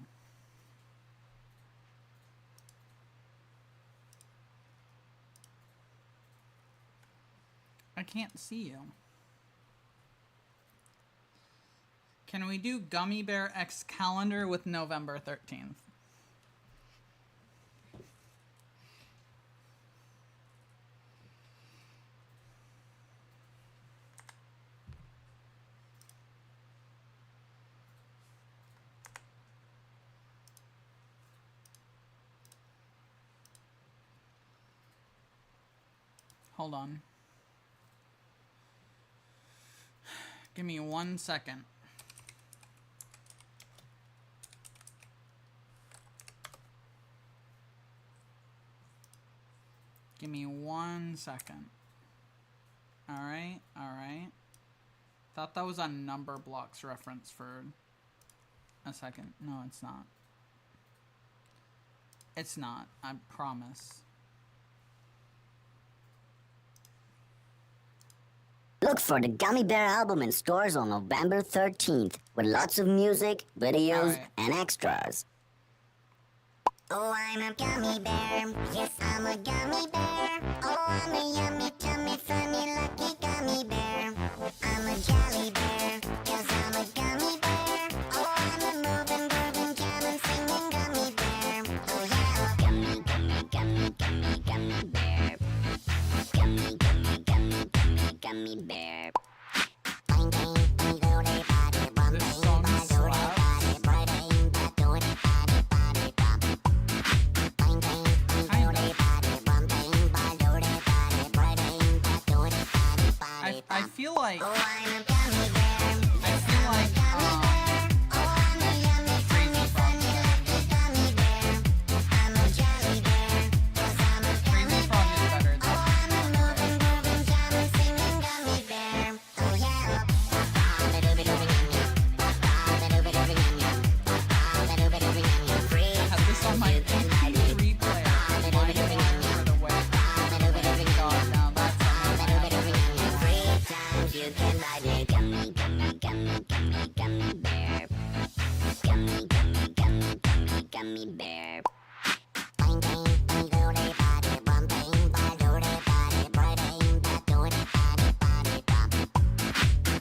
I can't see you. Can we do Gummy Bear X Calendar with November 13th? Hold on. Give me 1 second. Give me 1 second. Alright, alright. Thought that was a number blocks reference for a second. No, it's not. It's not, I promise. Look for the Gummy Bear album in stores on November 13th, with lots of music, videos, and extras. Oh, I'm a gummy bear. Yes, I'm a gummy bear. Oh, I'm a yummy, tummy, funny, lucky gummy bear. I'm a jelly bear, 'cause I'm a gummy bear. Oh, I'm a moving, grooving, jamming, singing gummy bear. Oh, yeah. Gummy, gummy, gummy, gummy, gummy bear. Gummy, gummy, gummy, gummy, gummy bear. Bang, bang, bang, do they body, bum, This bang, song bang, do they slaps. body, bang, bang, do they body, body, bum. Bang, bang, bang, do they body, bum, bang, bang, do they body, bang, bang, do they body, body, I bum. feel like... Oh, I'm a gummy bear. I feel like, Oh, I'm a yummy, funny, funny, lucky gummy bear. I'm a jelly bear, 'cause I'm a Crazy gummy Frog is bear. better Oh, I'm a moving, grooving, jamming, singing gummy bear. Oh, yeah. I had this on my MP3 player. Mine for the way. God, now that's You can buy me gummy, gummy, gummy, gummy, gummy bear. Gummy, gummy, gummy, gummy, gummy bear. Bang, bang, bang, do they body, bum, bang, bang, do they body, bang, bang, do they body, body, bum.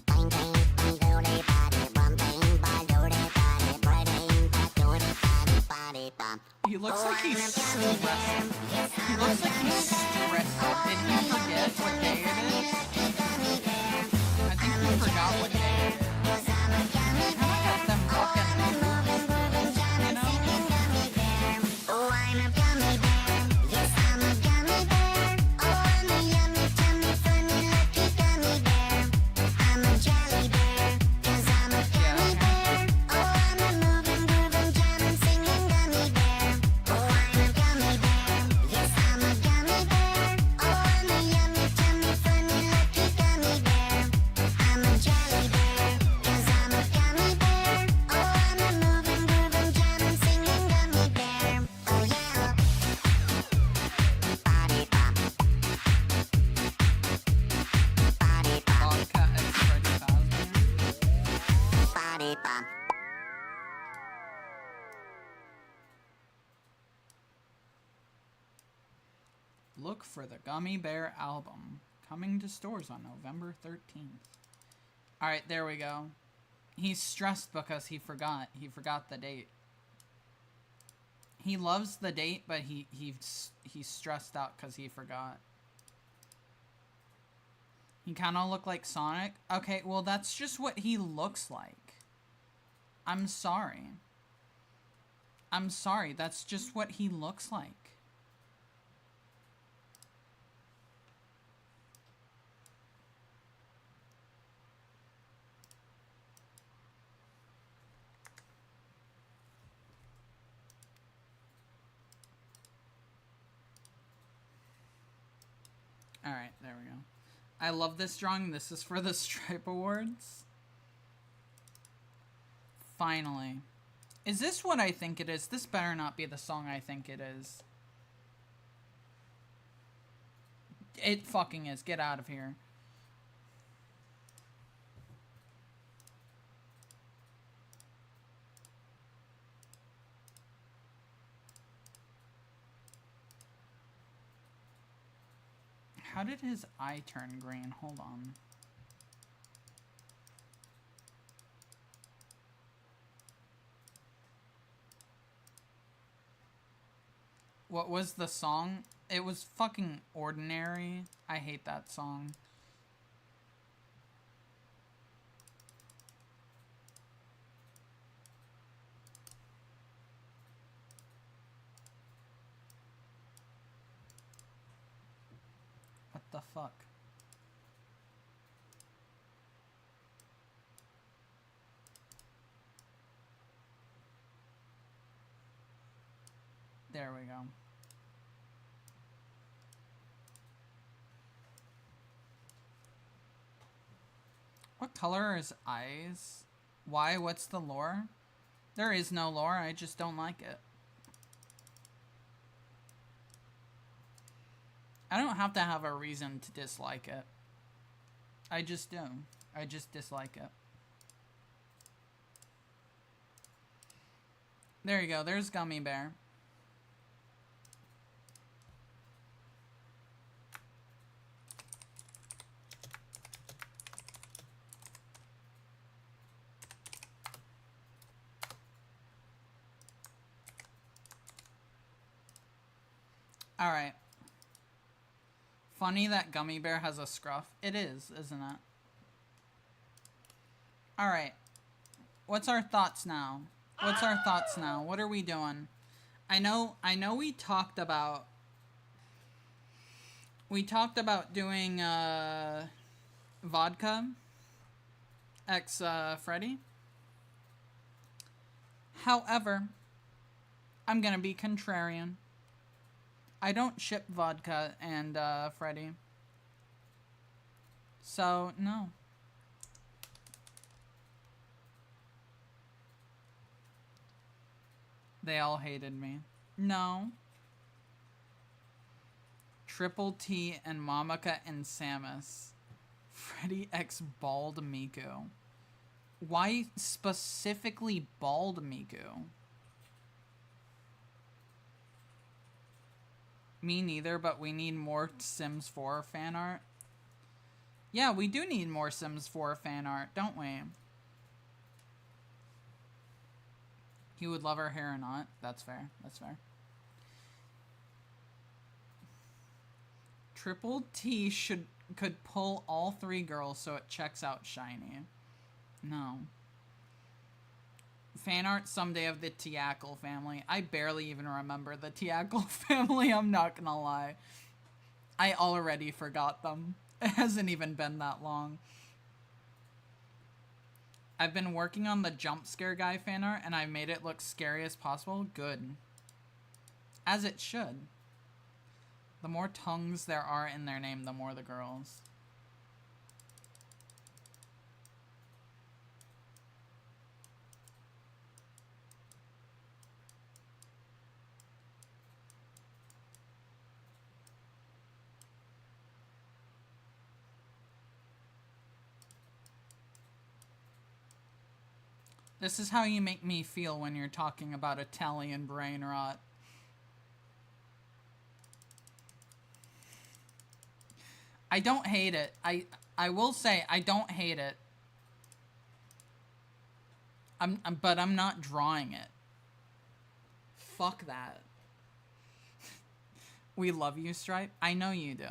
Bang, bang, bang, do they body, bum, bang, bang, do they body, bang, bang, do they body, body, bum. He looks like he's stressed. He looks like he's stressed out. Did he forget what day it is? I think he forgot what day it is. Kinda got them looking, you know? Oh, I'm a gummy bear. Yes, I'm a gummy bear. Oh, I'm a yummy, tummy, funny, lucky gummy bear. I'm a jelly bear, 'cause I'm a gummy bear. Oh, I'm a moving, grooving, jamming, singing gummy bear. Oh, I'm a gummy bear. Yes, I'm a gummy bear. Oh, I'm a yummy, tummy, funny, lucky gummy bear. I'm a jelly bear, 'cause I'm a gummy bear. Oh, I'm a moving, grooving, jamming, singing gummy bear. Oh, yeah. Body bop. Body bop. Vodka and Freddy Fazbear. Body bop. Look for the Gummy Bear album. Coming to stores on November 13th. Alright, there we go. He's stressed because he forgot. He forgot the date. He loves the date, but he's stressed out because he forgot. He kind of looked like Sonic. Okay, well, that's just what he looks like. I'm sorry. I'm sorry, that's just what he looks like. Alright, there we go. I love this drawing. This is for the Stripe Awards. Finally. Is this what I think it is? This better not be the song I think it is. It fucking is. Get out of here. How did his eye turn green? Hold on. What was the song? It was fucking Ordinary. I hate that song. What the fuck? There we go. Color his eyes. Why? What's the lore? There is no lore. I just don't like it. I don't have to have a reason to dislike it. I just do. I just dislike it. There you go. There's Gummy Bear. All right. Funny that Gummy Bear has a scruff. It is, isn't it? All right. What's our thoughts now? What's our thoughts now? What are we doing? I know we talked about doing vodka x Freddy. However, I'm gonna be contrarian. I don't ship vodka and Freddy. So, no. They all hated me. No. Triple T and Momika and Samus. Freddy x Bald Miku. Why specifically Bald Miku? Me neither, but we need more Sims 4 fan art. Yeah, we do need more Sims 4 fan art, don't we? He would love her hair or not. That's fair. That's fair. Triple T could pull all three girls so it checks out shiny. No. Fan art someday of the Tiackle family. I barely even remember the Tiackle family, I'm not gonna lie. I already forgot them. It hasn't even been that long. I've been working on the jump scare guy fan art and I made it look scary as possible. Good. As it should. The more tongues there are in their name, the more the girls. This is how you make me feel when you're talking about Italian brain rot. I don't hate it. I will say I don't hate it. But I'm not drawing it. Fuck that. We love you, Stripe. I know you do.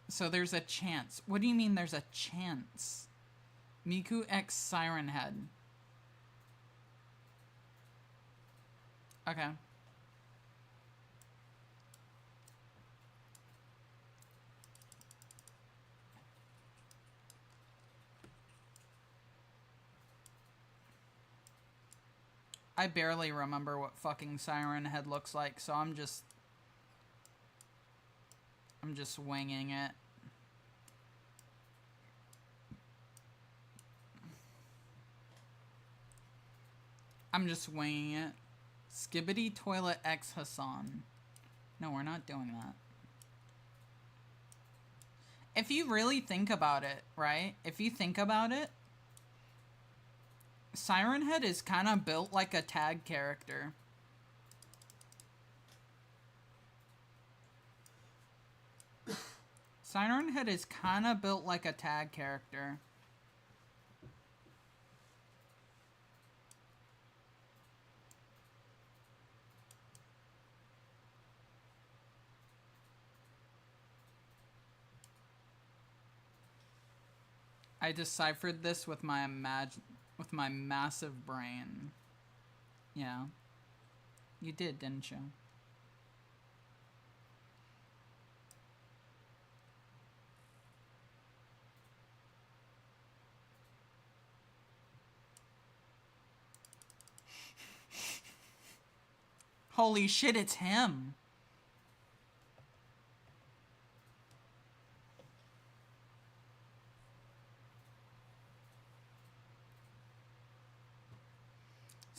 So there's a chance. What do you mean there's a chance? Miku x Siren Head. Okay. I barely remember what fucking Siren Head looks like, so I'm just winging it. I'm just winging it. Skibbity Toilet X Hassan. No, we're not doing that. If you really think about it, right? If you think about it, Siren Head is kind of built like a tag character. Siren Head is kind of built like a tag character. I deciphered this with my massive brain. Yeah. You did, didn't you? Holy shit, it's him.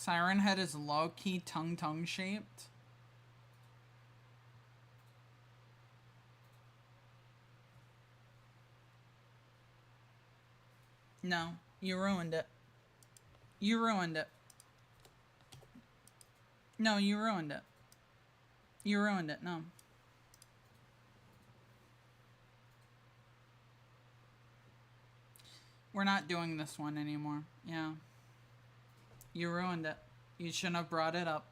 Siren Head is low-key tongue shaped. No, you ruined it. You ruined it. No, you ruined it. You ruined it, no. We're not doing this one anymore. Yeah. You ruined it. You shouldn't have brought it up.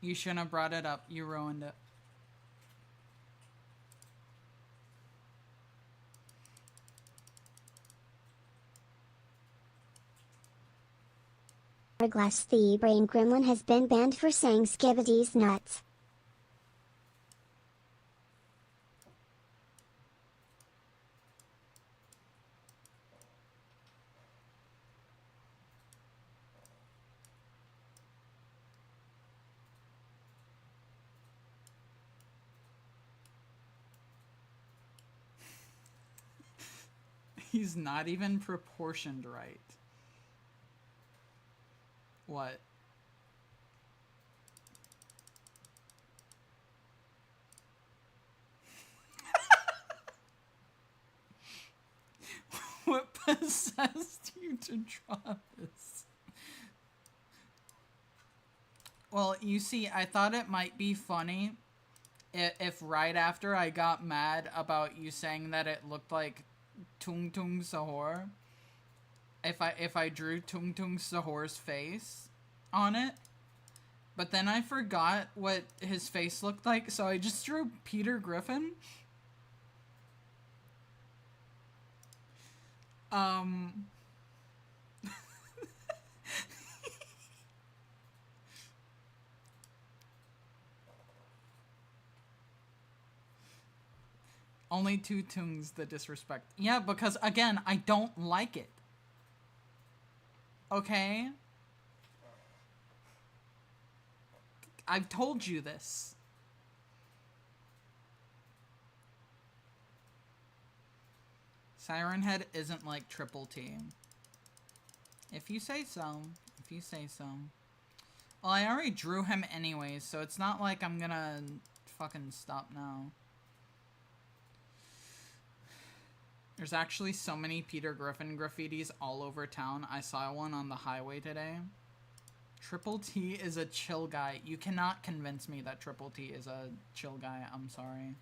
You shouldn't have brought it up. You ruined it. Glass the brain gremlin has been banned for saying skibbity's nuts. He's not even proportioned right. What? What possessed you to draw this? Well, you see, I thought it might be funny if right after I got mad about you saying that it looked like Tung Tung Sahor, if I drew Tung Tung Sahor's face on it, but then I forgot what his face looked like, so I just drew Peter Griffin. Only two Tungs, the disrespect. Yeah, because again, I don't like it. Okay? I've told you this. Siren Head isn't like Triple T. If you say so. If you say so. Well, I already drew him anyways, so it's not like I'm gonna fucking stop now. There's actually so many Peter Griffin graffitis all over town. I saw one on the highway today. Triple T is a chill guy. You cannot convince me that Triple T is a chill guy. I'm sorry.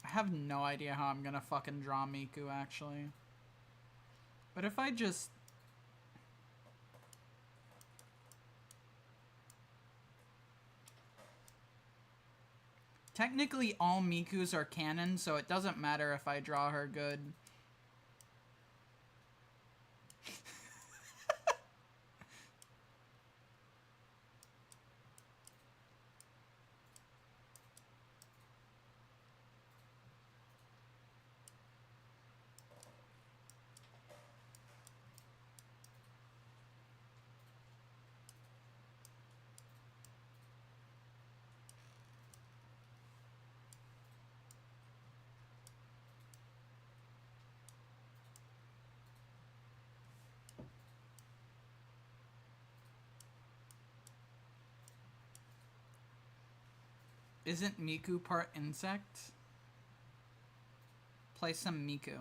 I have no idea how I'm gonna fucking draw Miku, actually. But if I just... Technically, all Mikus are canon, so it doesn't matter if I draw her good. Isn't Miku part insect? Play some Miku.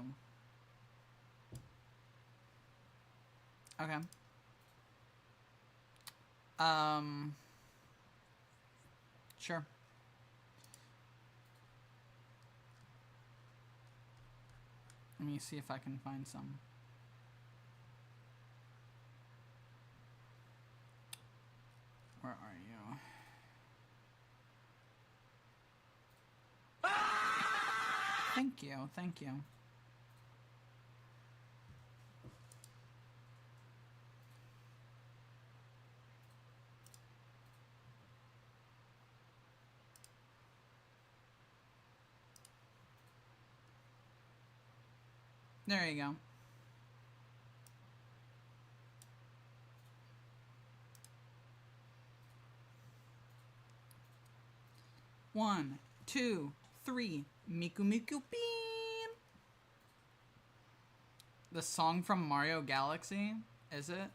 Okay. Sure. Let me see if I can find some. Where are you? Thank you, thank you. There you go. 1, 2, 3. Miku Miku Bean. The song from Mario Galaxy, is it?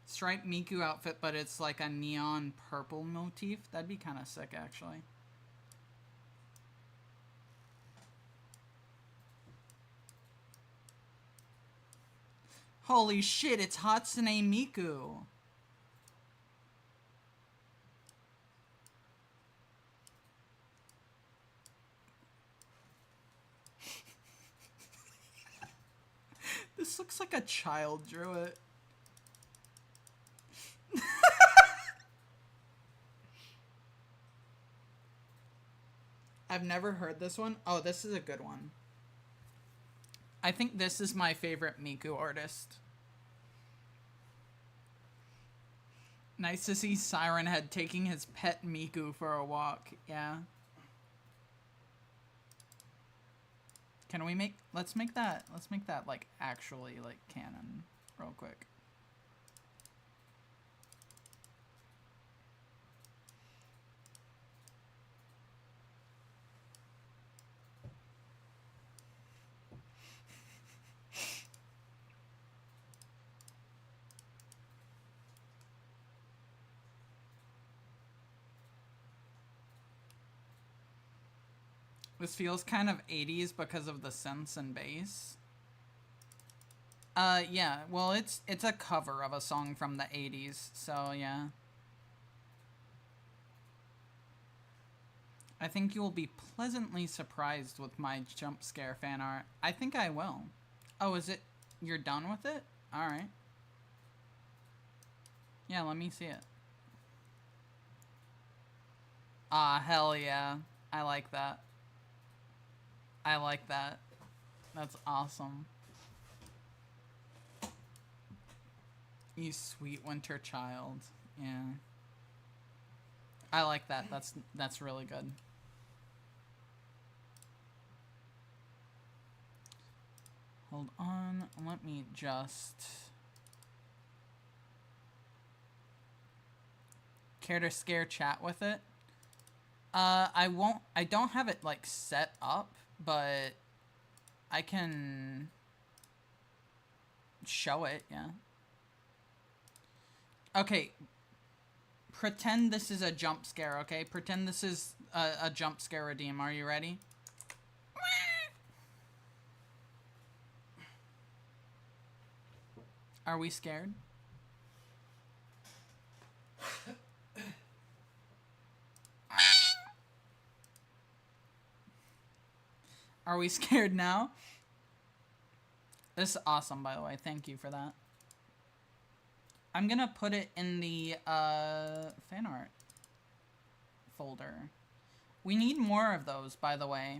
Striped Miku outfit, but it's like a neon purple motif. That'd be kind of sick, actually. Holy shit, it's Hatsune Miku. This looks like a child drew it. I've never heard this one. Oh, this is a good one. I think this is my favorite Miku artist. Nice to see Siren Head taking his pet Miku for a walk. Yeah. Can we make... Let's make that like actually like canon real quick. This feels kind of 80s because of the synths and bass. Yeah, well, it's a cover of a song from the 80s, so yeah. I think you will be pleasantly surprised with my jump scare fan art. I think I will. Oh, is it? You're done with it? Alright. Yeah, let me see it. Ah, hell yeah. I like that. I like that. That's awesome. You sweet winter child. Yeah. I like that. That's really good. Hold on. Let me just... Care to scare chat with it? I don't have it like set up, but I can show it, yeah. Okay. Pretend this is a jump scare, okay? Pretend this is a jump scare redeem. Are you ready? Are we scared? Are we scared now? This is awesome, by the way. Thank you for that. I'm gonna put it in the fan art folder. We need more of those, by the way.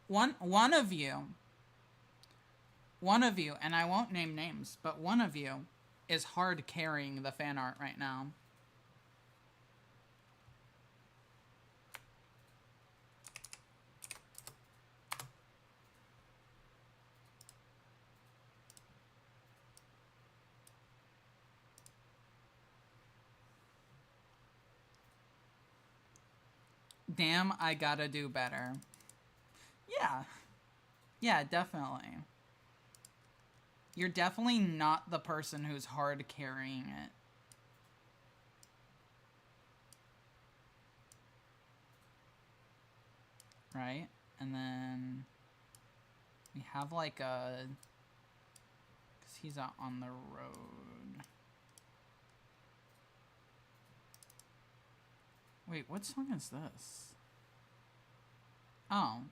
One of you, and I won't name names, but one of you is hard carrying the fan art right now. Damn, I gotta do better. Yeah. Yeah, definitely. You're definitely not the person who's hard carrying it. Right? And then we have like a... Because he's out on the road. Wait, what song is this? Oh.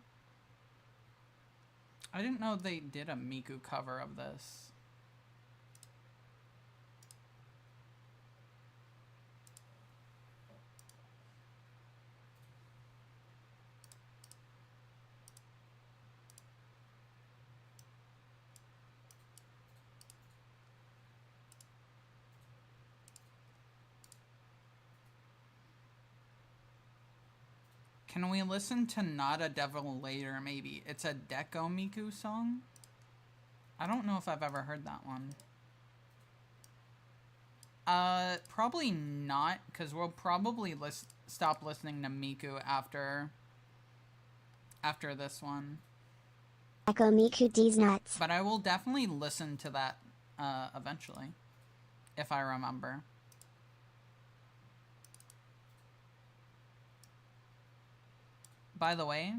I didn't know they did a Miku cover of this. Can we listen to Not a Devil later, maybe? It's a Deco Miku song? I don't know if I've ever heard that one. Probably not, because we'll probably stop listening to Miku after this one. Echo Miku D's nuts. But I will definitely listen to that, eventually. If I remember. By the way,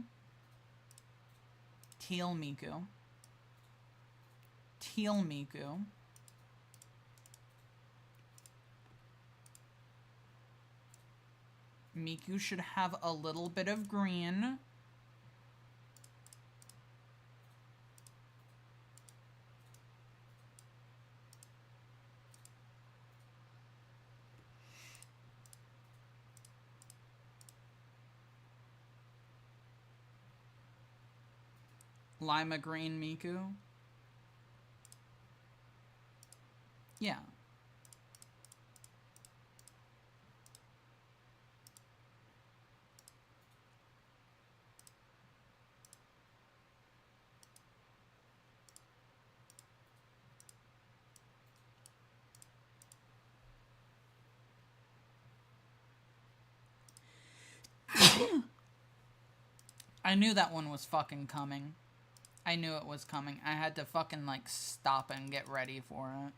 Teal Miku. Teal Miku. Miku should have a little bit of green. Lima green Miku. Yeah. I knew that one was fucking coming. I knew it was coming. I had to fucking, like, stop and get ready for it.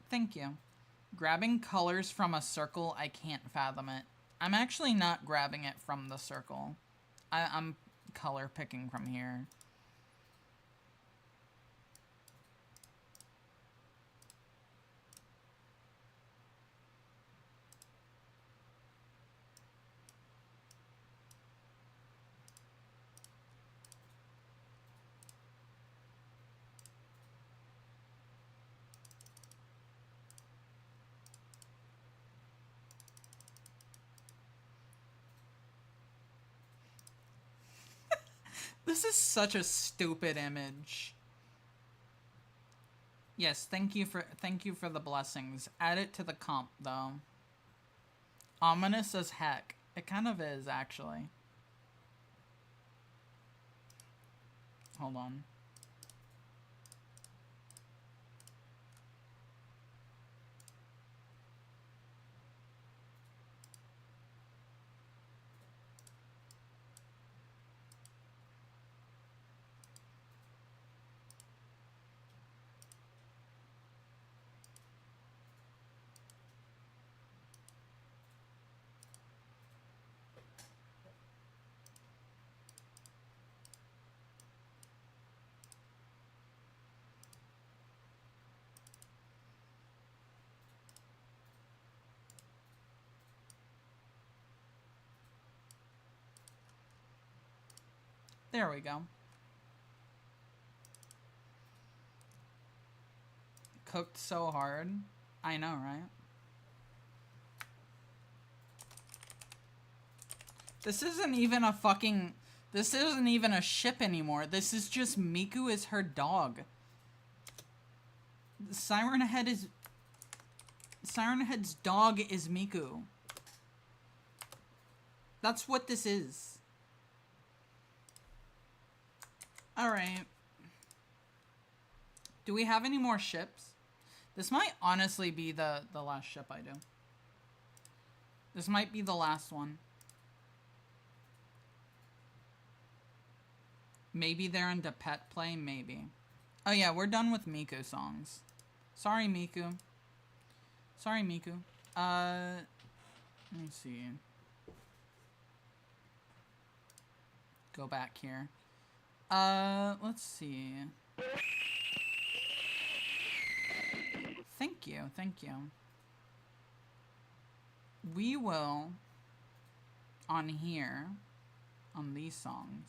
Thank you. Grabbing colors from a circle, I can't fathom it. I'm actually not grabbing it from the circle. I'm color picking from here. This is such a stupid image. Yes, thank you for the blessings. Add it to the comp though. Ominous as heck. It kind of is actually. Hold on. There we go. Cooked so hard. I know, right? This isn't even a fucking... This isn't even a ship anymore. This is just Miku is her dog. Siren Head's dog is Miku. That's what this is. Alright. Do we have any more ships? This might honestly be the last ship I do. This might be the last one. Maybe they're into pet play, maybe. Oh yeah, we're done with Miku songs. Sorry, Miku. Sorry, Miku. Let me see. Go back here. Let's see. Thank you, thank you. We will, on here, on these songs,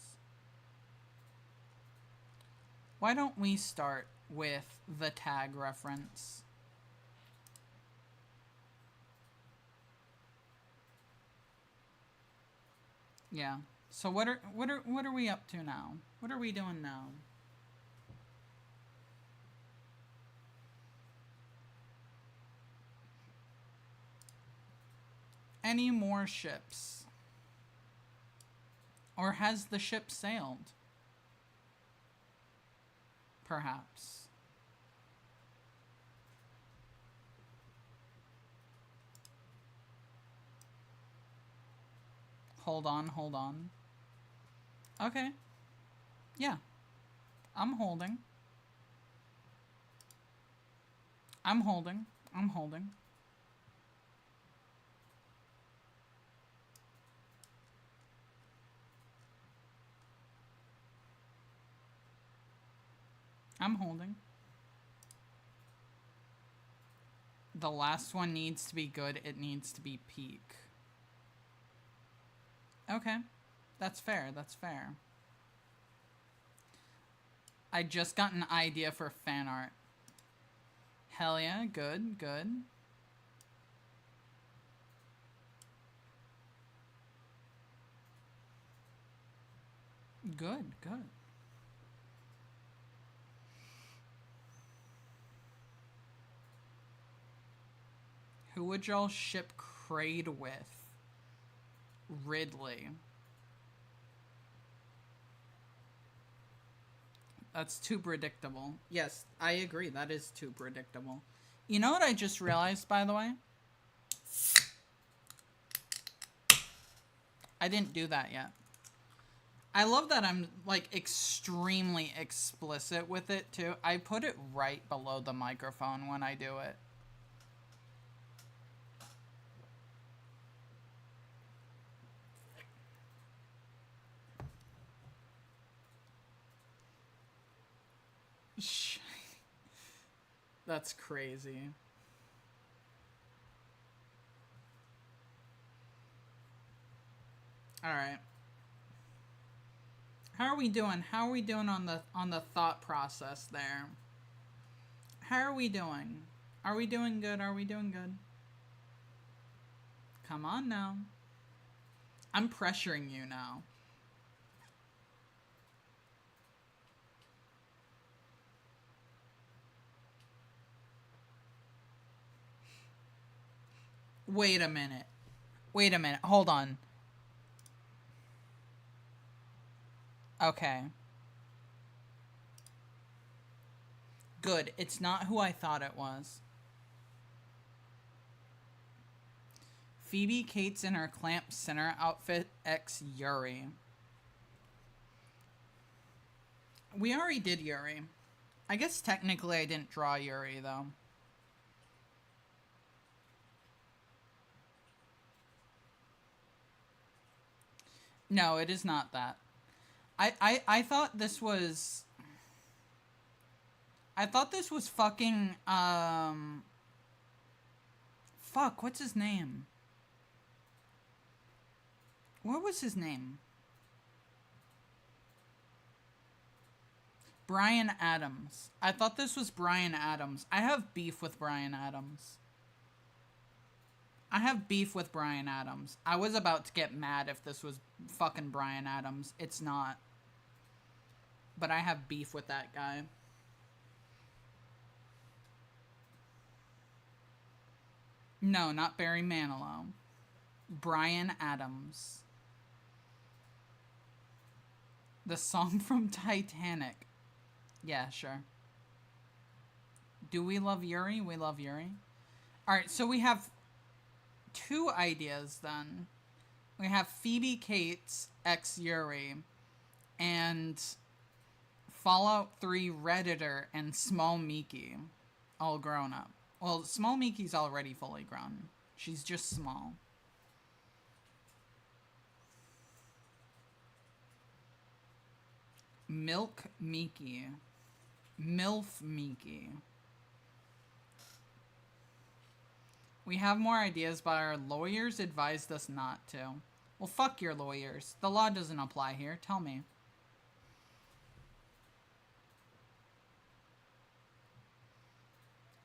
why don't we start with the tag reference? Yeah. So what are we up to now? What are we doing now? Any more ships? Or has the ship sailed? Perhaps. Hold on, hold on. Okay. Yeah. I'm holding. I'm holding. I'm holding. I'm holding. The last one needs to be good. It needs to be peak. Okay. That's fair. That's fair. I just got an idea for fan art. Hell yeah. Good. Good. Good. Good. Who would y'all ship Kraid with? Ridley. That's too predictable. Yes, I agree. That is too predictable. You know what I just realized, by the way? I didn't do that yet. I love that I'm, like, extremely explicit with it, too. I put it right below the microphone when I do it. That's crazy. All right. How are we doing? How are we doing on the thought process there? How are we doing? Are we doing good? Are we doing good? Come on now. I'm pressuring you now. Wait a minute. Wait a minute. Hold on. Okay. Good. It's not who I thought it was. Phoebe Cates in her Clamp Center outfit X Yuri. We already did Yuri. I guess technically I didn't draw Yuri, though. No, it is not that. I thought this was... I thought this was fucking, Fuck, what's his name? What was his name? Bryan Adams. I thought this was Bryan Adams. I have beef with Bryan Adams. I have beef with Bryan Adams. I was about to get mad if this was fucking Bryan Adams. It's not. But I have beef with that guy. No, not Barry Manilow. Bryan Adams. The song from Titanic. Yeah, sure. Do we love Yuri? We love Yuri. Alright, so we have two ideas then. We have Phoebe Cates x Yuri and Fallout 3 Redditor and Small Miki all grown up. Well, Small Miki's already fully grown. She's just small. Milk Miki. MILF Miki. We have more ideas, but our lawyers advised us not to. Well, fuck your lawyers. The law doesn't apply here. Tell me.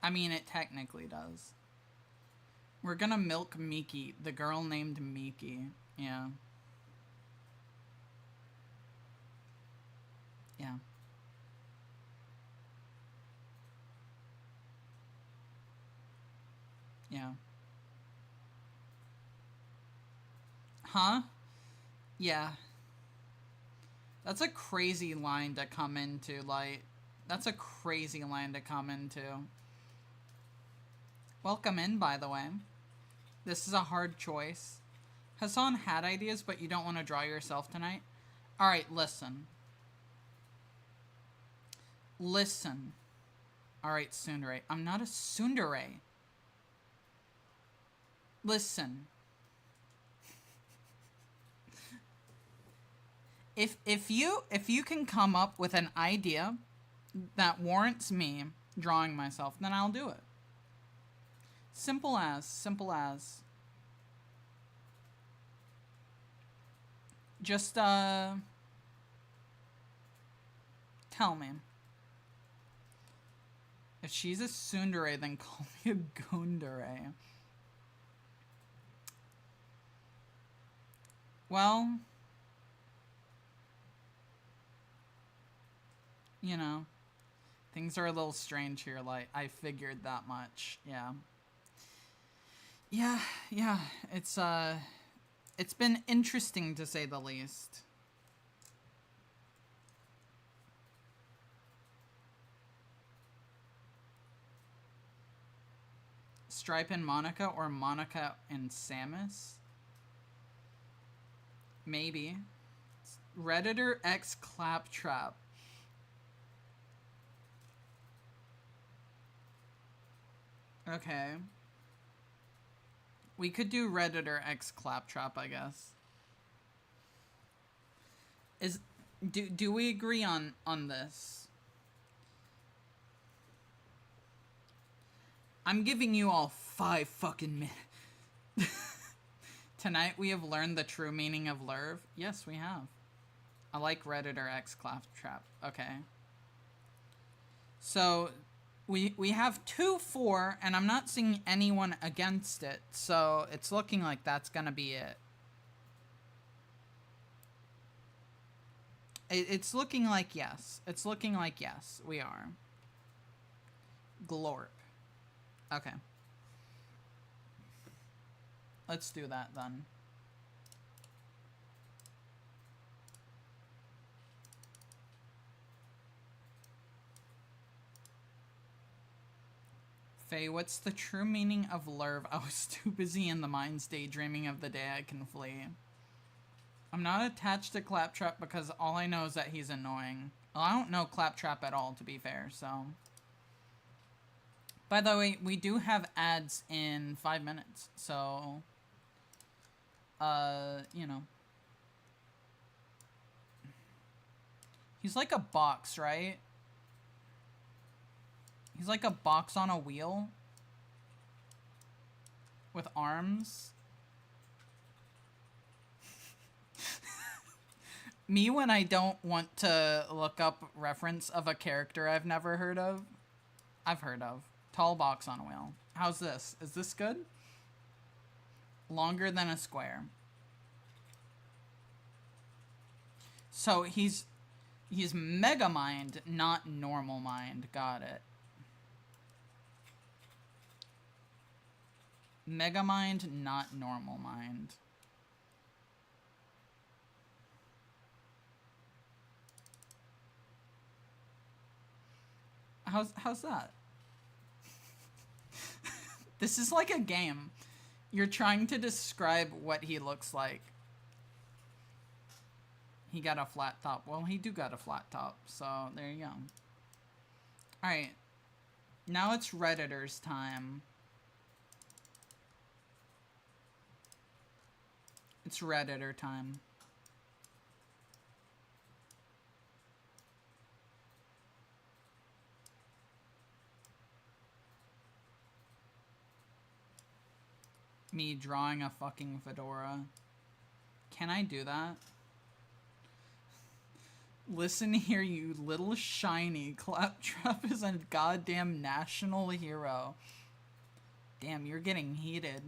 I mean, it technically does. We're gonna milk Miki, the girl named Miki. Yeah. Yeah. Yeah. Huh? Yeah. That's a crazy line to come into, like... That's a crazy line to come into. Welcome in, by the way. This is a hard choice. Hassan had ideas, but you don't want to draw yourself tonight? Alright, listen. Listen. Alright, tsundere. I'm not a tsundere. Listen. If you can come up with an idea that warrants me drawing myself, then I'll do it. Simple as, simple as. Just tell me. If she's a tsundere, then call me a gundere. Well, you know, things are a little strange here. Like, I figured that much. Yeah. Yeah. It's been interesting to say the least. Stripe and Monica, or Monica and Samus? Maybe. Redditor X Claptrap. Okay. We could do Redditor X Claptrap, I guess. Do we agree on this? I'm giving you all 5 fucking minutes. Tonight we have learned the true meaning of Lurve. Yes, we have. I like Redditor X Claptrap. Okay. So we have 2-4, and I'm not seeing anyone against it, so it's looking like that's gonna be it. It's looking like yes. It's looking like yes, we are. Glorp. Okay. Let's do that then. Faye, what's the true meaning of Lurve? I was too busy in the mines daydreaming of the day I can flee. I'm not attached to Claptrap because all I know is that he's annoying. Well, I don't know Claptrap at all, to be fair, so... By the way, we do have ads in 5 minutes, so... you know. He's like a box, right? He's like a box on a wheel. With arms. Me when I don't want to look up reference of a character I've never heard of. I've heard of. Tall box on a wheel. How's this? Is this good? Longer than a square. So he's Mega Mind, not Normal Mind. Got it. Mega Mind, not Normal Mind. How's that? This is like a game. You're trying to describe what he looks like. He got a flat top. Well, he do got a flat top, so there you go. Alright. Now it's Redditor's time. It's Redditor time. Me drawing a fucking fedora. Can I do that? Listen here, you little shiny. Claptrap is a goddamn national hero. Damn, you're getting heated.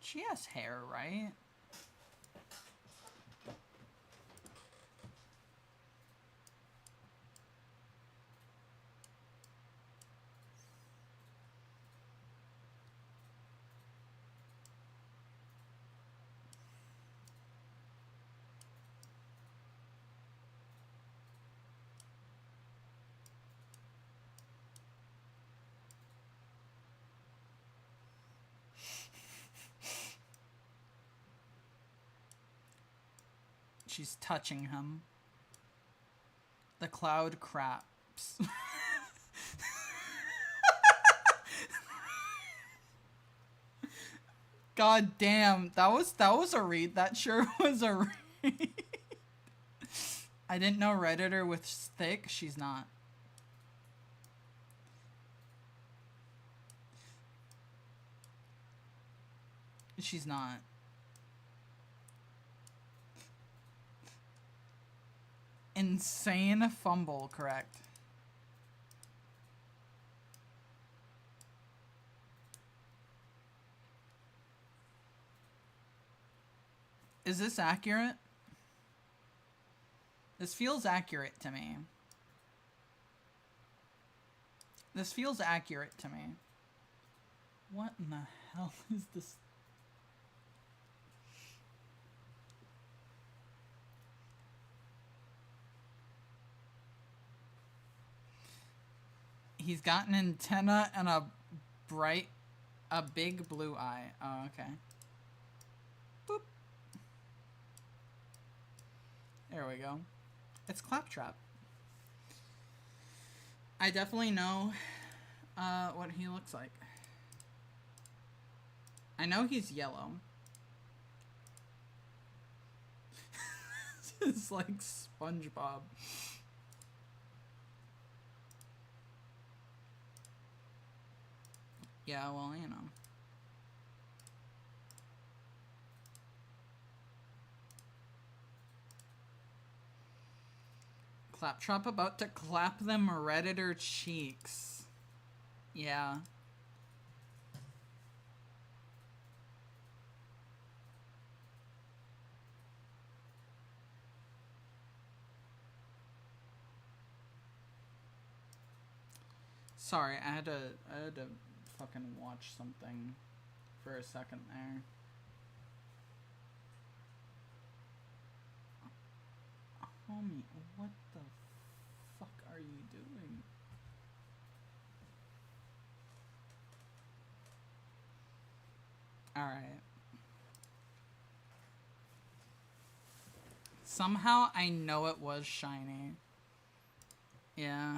She has hair, right? She's touching him. The cloud craps. God damn, that was a read. That sure was a read. I didn't know Redditor was thick. She's not. She's not. Insane fumble, correct. Is this accurate? This feels accurate to me. This feels accurate to me. What in the hell is this? He's got an antenna and a big blue eye. Oh, okay. Boop. There we go. It's Claptrap. I definitely know what he looks like. I know he's yellow. It's like SpongeBob. Yeah, well, you know. Claptrap about to clap them Redditor cheeks. Yeah. Sorry, I had to fucking watch something for a second there. Homie, what the fuck are you doing? Alright. Somehow I know it was shiny. Yeah.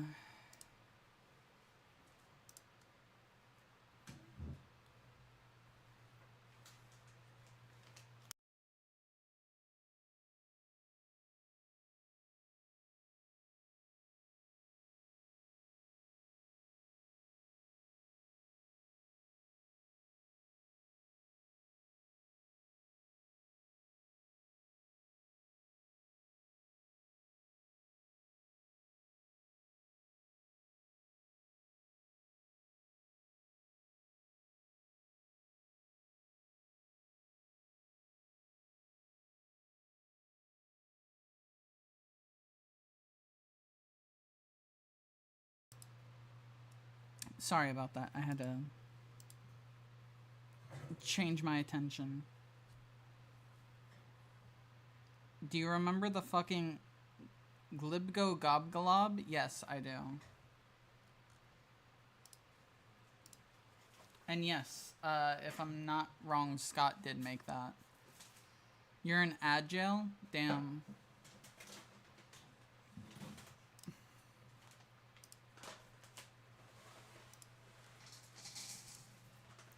Sorry about that. I had to change my attention. Do you remember the fucking Glibgo Gobgalob? Yes, I do. And yes, if I'm not wrong, Scott did make that. You're in ad jail? Damn.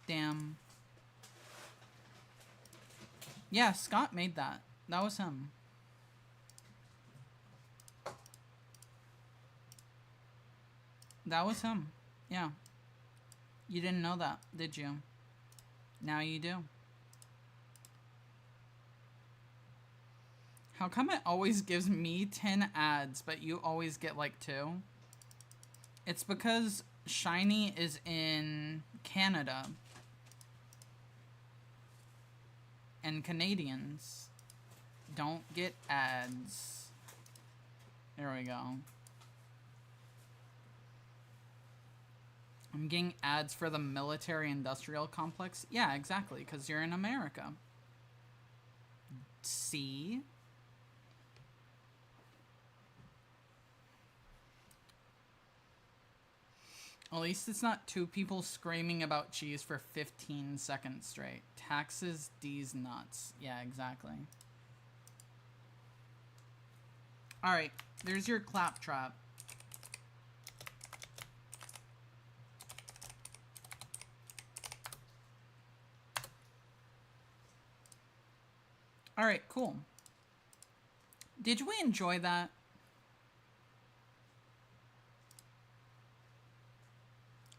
Damn. Yeah, Scott made that. That was him. That was him. Yeah. You didn't know that, did you? Now you do. How come it always gives me 10 ads, but you always get like 2? It's because Shiny is in Canada. And Canadians don't get ads. There we go. I'm getting ads for the military-industrial complex. Yeah, exactly, because you're in America. See? At least it's not 2 people screaming about cheese for 15 seconds straight. Taxes, D's nuts. Yeah, exactly. Alright, there's your claptrap. Alright, cool. Did we enjoy that?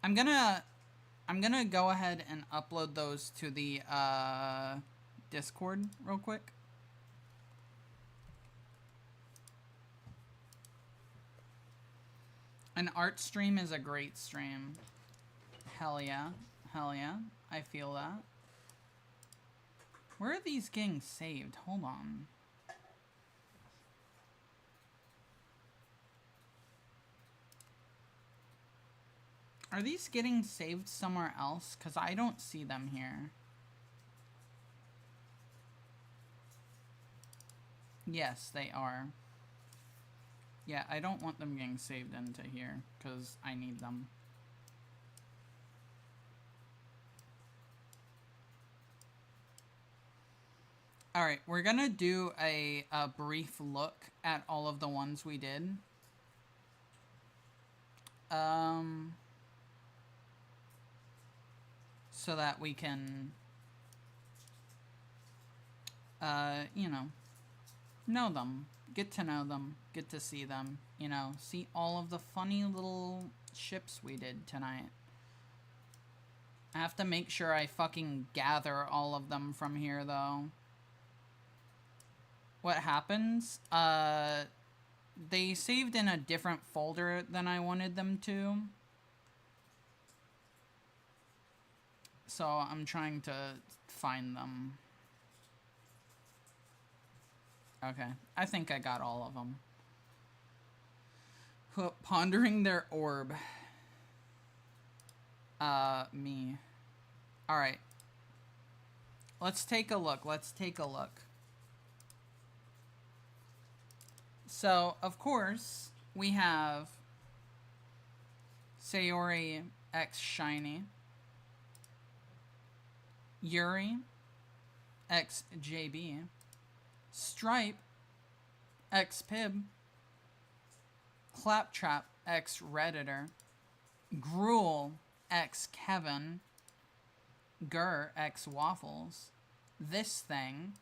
I'm gonna go ahead and upload those to the Discord real quick. An art stream is a great stream. Hell yeah. Hell yeah. I feel that. Where are these getting saved? Hold on. Are these getting saved somewhere else? Because I don't see them here. Yes, they are. Yeah, I don't want them getting saved into here because I need them. Alright, we're gonna do a brief look at all of the ones we did. So that we can, you know them. Get to know them. Get to see them. You know, see all of the funny little ships we did tonight. I have to make sure I fucking gather all of them from here, though. What happens? They saved in a different folder than I wanted them to. So I'm trying to find them. Okay, I think I got all of them. Pondering their orb. Me. Alright. Let's take a look. Let's take a look. So, of course, we have Sayori X Shiny, Yuri X JB, Stripe X Pib, Claptrap X Redditor, Gruel X Kevin, Gur X Waffles, This Thing,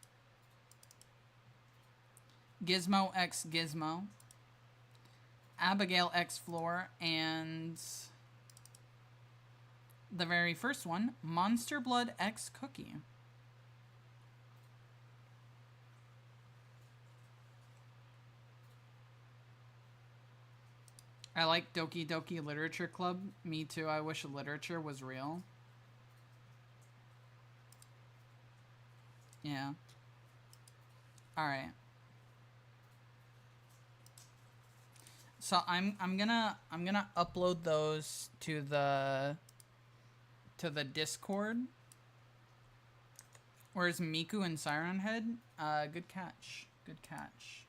Gizmo X Gizmo, Abigail X Floor, and the very first one, Monster Blood X Cookie. I like Doki Doki Literature Club. Me too. I wish literature was real. Yeah. Alright. So I'm gonna upload those to the Discord. Where's Miku and Siren Head? Good catch. Good catch.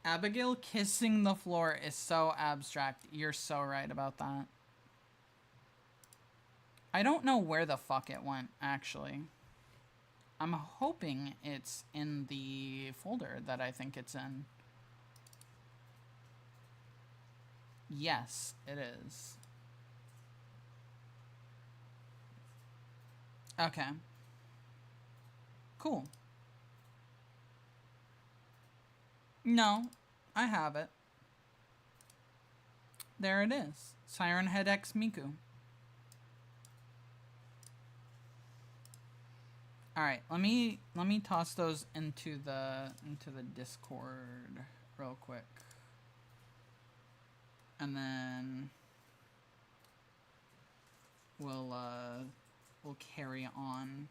Abigail kissing the floor is so abstract. You're so right about that. I don't know where the fuck it went, actually. I'm hoping it's in the folder that I think it's in. Yes, it is. Okay. Cool. No, I have it. There it is. Siren Head X Miku. Alright, let me toss those into the Discord real quick. And then we'll carry on.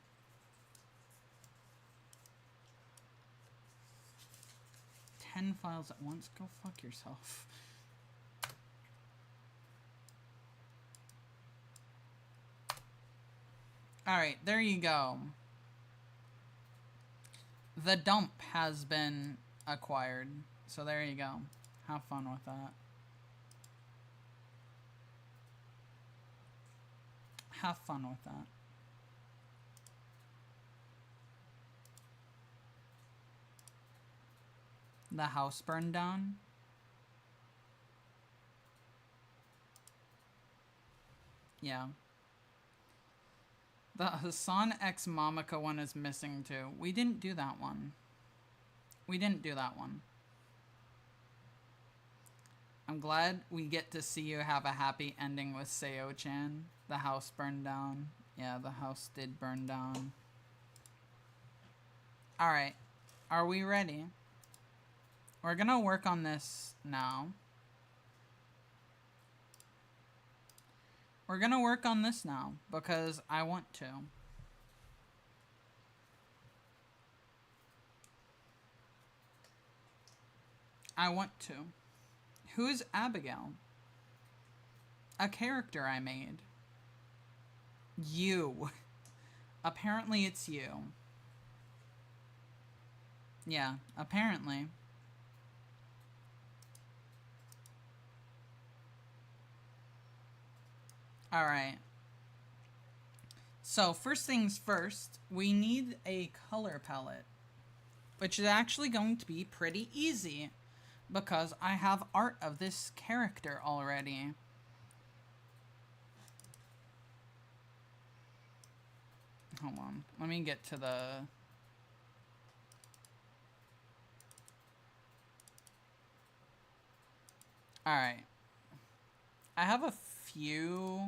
Ten files at once? Go fuck yourself. Alright, there you go. The dump has been acquired. So there you go. Have fun with that. Have fun with that. the house burned down. Yeah. The Hassan X Mamaka one is missing too. We didn't do that one. We didn't do that one. I'm glad we get to see you have a happy ending with Seo-chan. The house burned down. Yeah, the house did burn down. Alright. Are we ready? We're gonna work on this now. We're gonna work on this now because I want to. I want to. Who's Abigail? A character I made. You. Apparently it's you. Yeah, apparently. Alright. So, first things first, we need a color palette. Which is actually going to be pretty easy. Because I have art of this character already. Hold on. Let me get to the... Alright. I have a few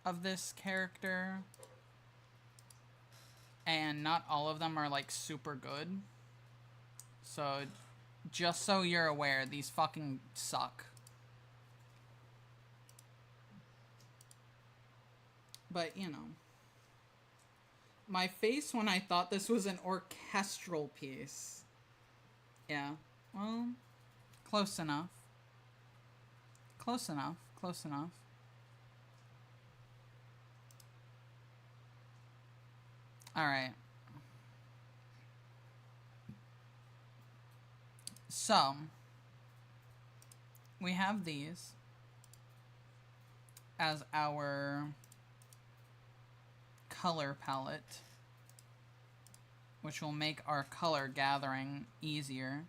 of this character. And not all of them are, like, super good. So, just so you're aware, these fucking suck. But, you know. My face when I thought this was an orchestral piece. Yeah. Well, close enough. Close enough. Close enough. Alright. So, we have these as our color palette, which will make our color gathering easier.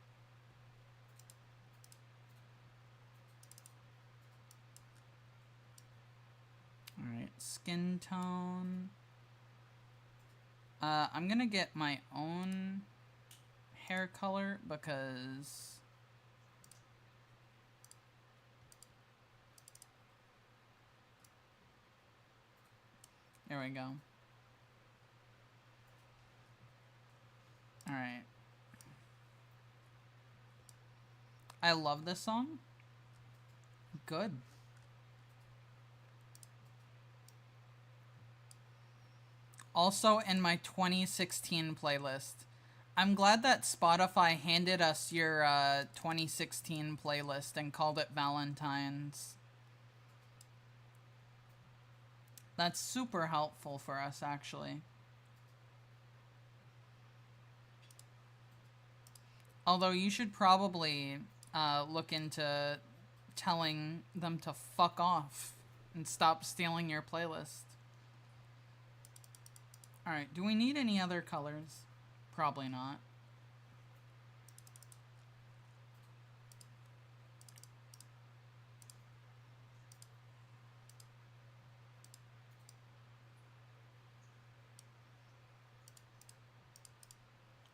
Alright, skin tone. I'm gonna get my own hair color because there we go. Alright. I love this song. Good. Also in my 2016 playlist. I'm glad that Spotify handed us your 2016 playlist and called it Valentine's. That's super helpful for us, actually. Although you should probably look into telling them to fuck off and stop stealing your playlist. Alright, do we need any other colors? Probably not.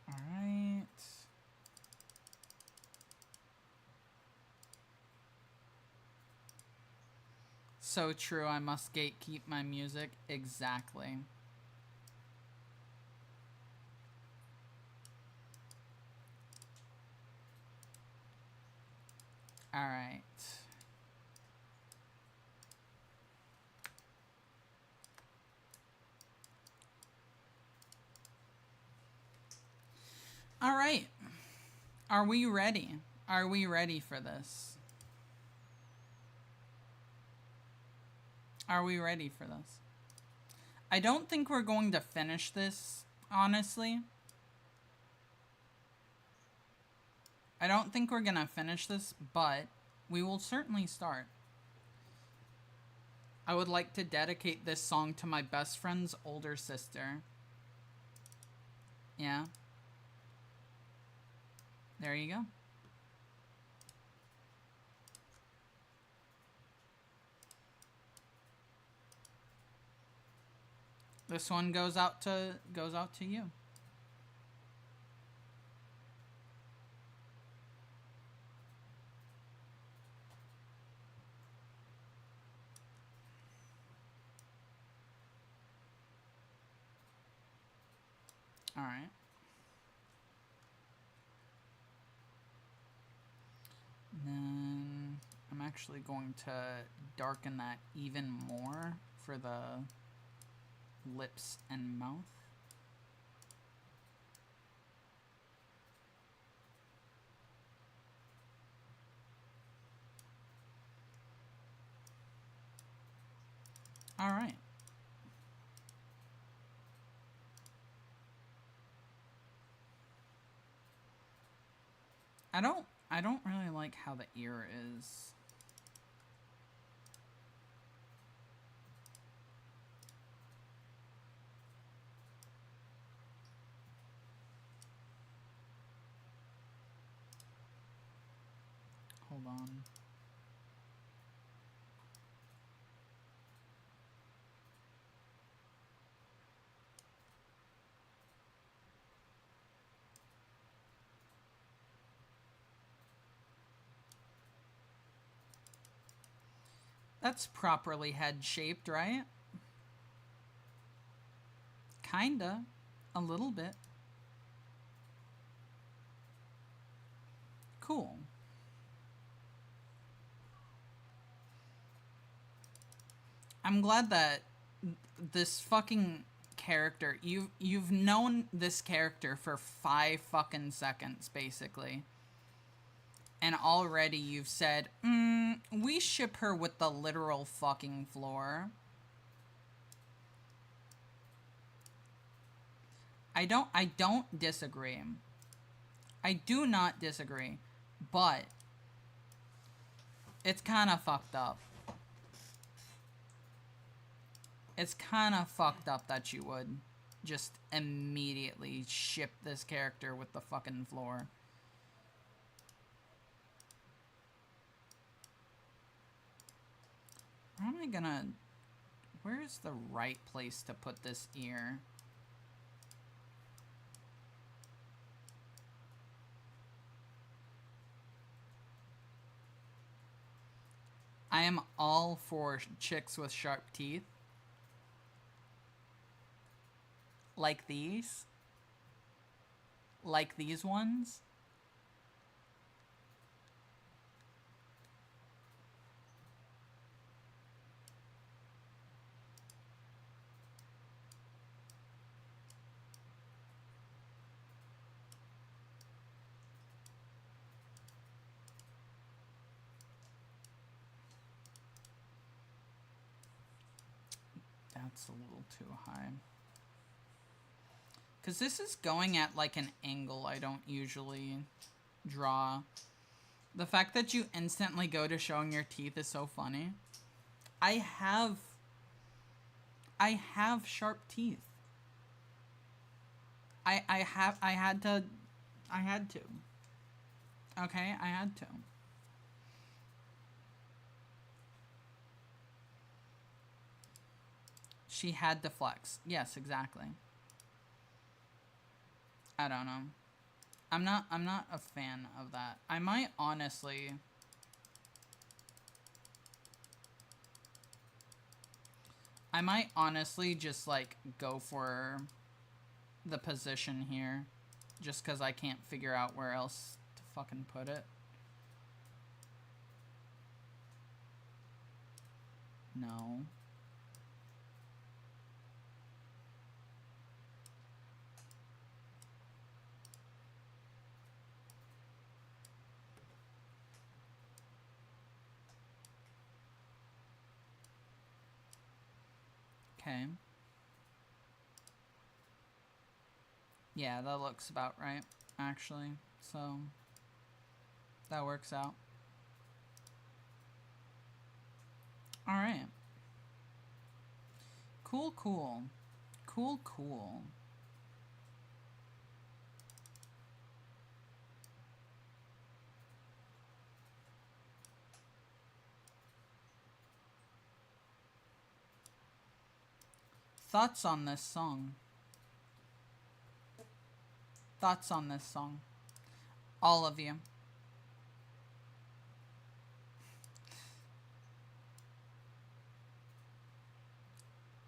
Alright. So true, I must gatekeep my music. Exactly. Alright. Alright. Are we ready? Are we ready for this? Are we ready for this? I don't think we're going to finish this, honestly. I don't think we're gonna finish this, but we will certainly start. I would like to dedicate this song to my best friend's older sister. Yeah. There you go. This one goes out to you. All right. Then I'm actually going to darken that even more for the lips and mouth. All right. I don't really like how the ear is. Hold on. That's properly head-shaped, right? Kinda. A little bit. Cool. I'm glad that this fucking character, you've known this character for 5 fucking seconds, basically. And already you've said, we ship her with the literal fucking floor. I don't disagree. I do not disagree. But it's kind of fucked up. It's kind of fucked up that you would just immediately ship this character with the fucking floor. How am I gonna... Where's the right place to put this ear? I am all for chicks with sharp teeth. Like these. Like these ones. That's a little too high. Because this is going at like an angle I don't usually draw. The fact that you instantly go to showing your teeth is so funny. I have sharp teeth. I had to. Okay, I had to. She had to flex. Yes, exactly. I don't know. I'm not a fan of that. I might honestly just like go for the position here just cuz I can't figure out where else to fucking put it. No. Okay. Yeah, that looks about right, actually. So, that works out. Alright. Cool, cool. Cool, cool. Thoughts on this song? Thoughts on this song? All of you.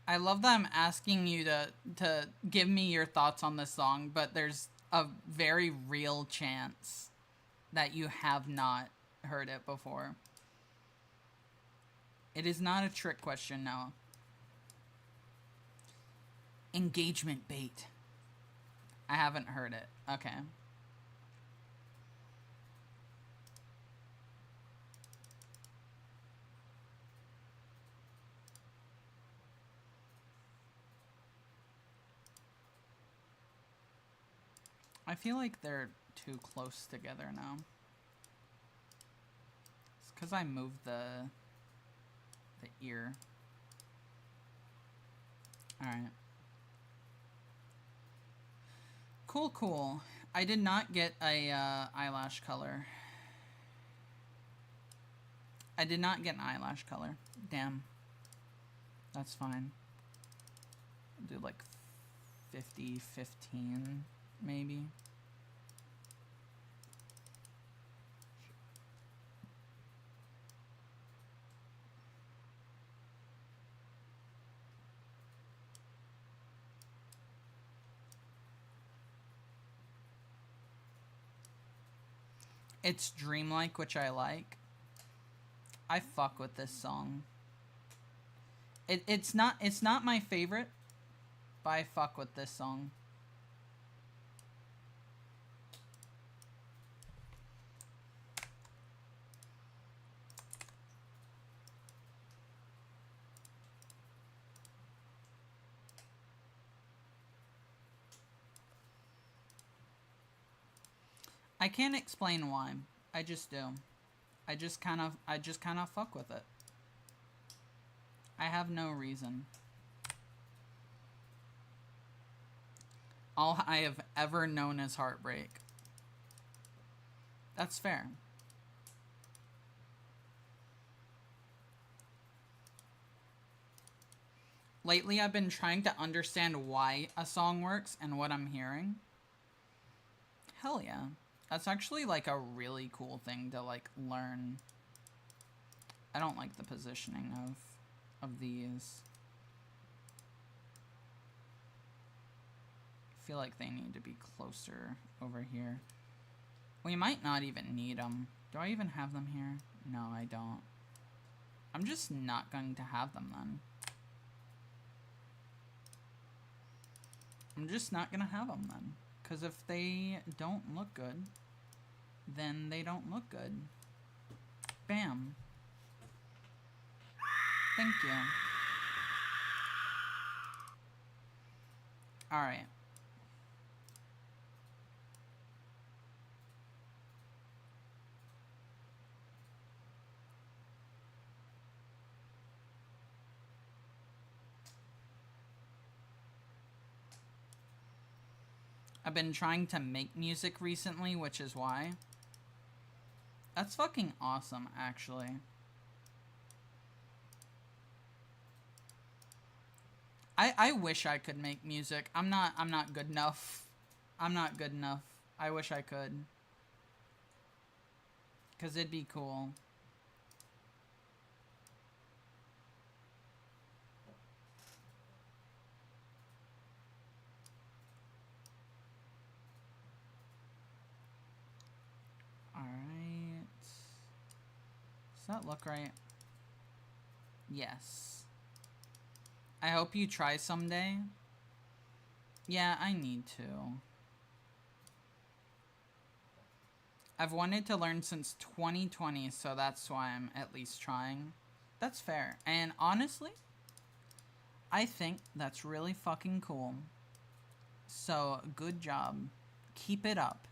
I love that I'm asking you to give me your thoughts on this song, but there's a very real chance that you have not heard it before. It is not a trick question, Noah. Engagement bait. I haven't heard it. Okay. I feel like they're too close together now. It's because I moved the ear. Alright. Cool, cool. I did not get a eyelash color. I did not get an eyelash color. Damn. That's fine. I'll do like 50-15, maybe. It's dreamlike, which I like. I fuck with this song. It's not my favorite, but I fuck with this song. I can't explain why. I just do. I just kind of fuck with it. I have no reason. All I have ever known is heartbreak. That's fair. Lately, I've been trying to understand why a song works and what I'm hearing. Hell yeah. That's actually, like, a really cool thing to, like, learn. I don't like the positioning of these. I feel like they need to be closer over here. We might not even need them. Do I even have them here? No, I don't. I'm just not going to have them then. I'm just not going to have them then. Because if they don't look good, then they don't look good. Bam. Thank you. Alright. I've been trying to make music recently, which is why. That's fucking awesome, actually. I wish I could make music. I'm not good enough. I'm not good enough. I wish I could. 'Cause it'd be cool. Alright. Does that look right? Yes. I hope you try someday. Yeah, I need to. I've wanted to learn since 2020, so that's why I'm at least trying. That's fair. And honestly, I think that's really fucking cool. So, good job. Keep it up.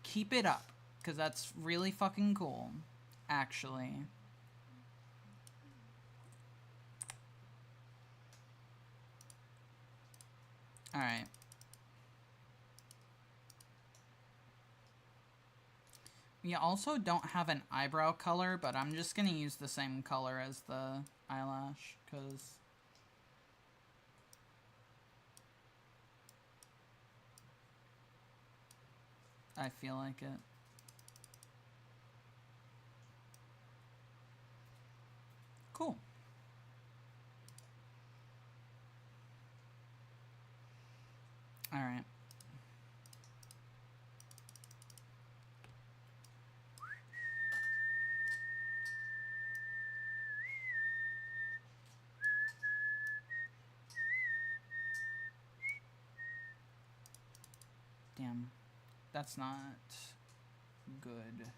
Keep it up, because that's really fucking cool, actually. Alright. We also don't have an eyebrow color, but I'm just gonna use the same color as the eyelash, because I feel like it. Cool. All right. Damn. That's not good.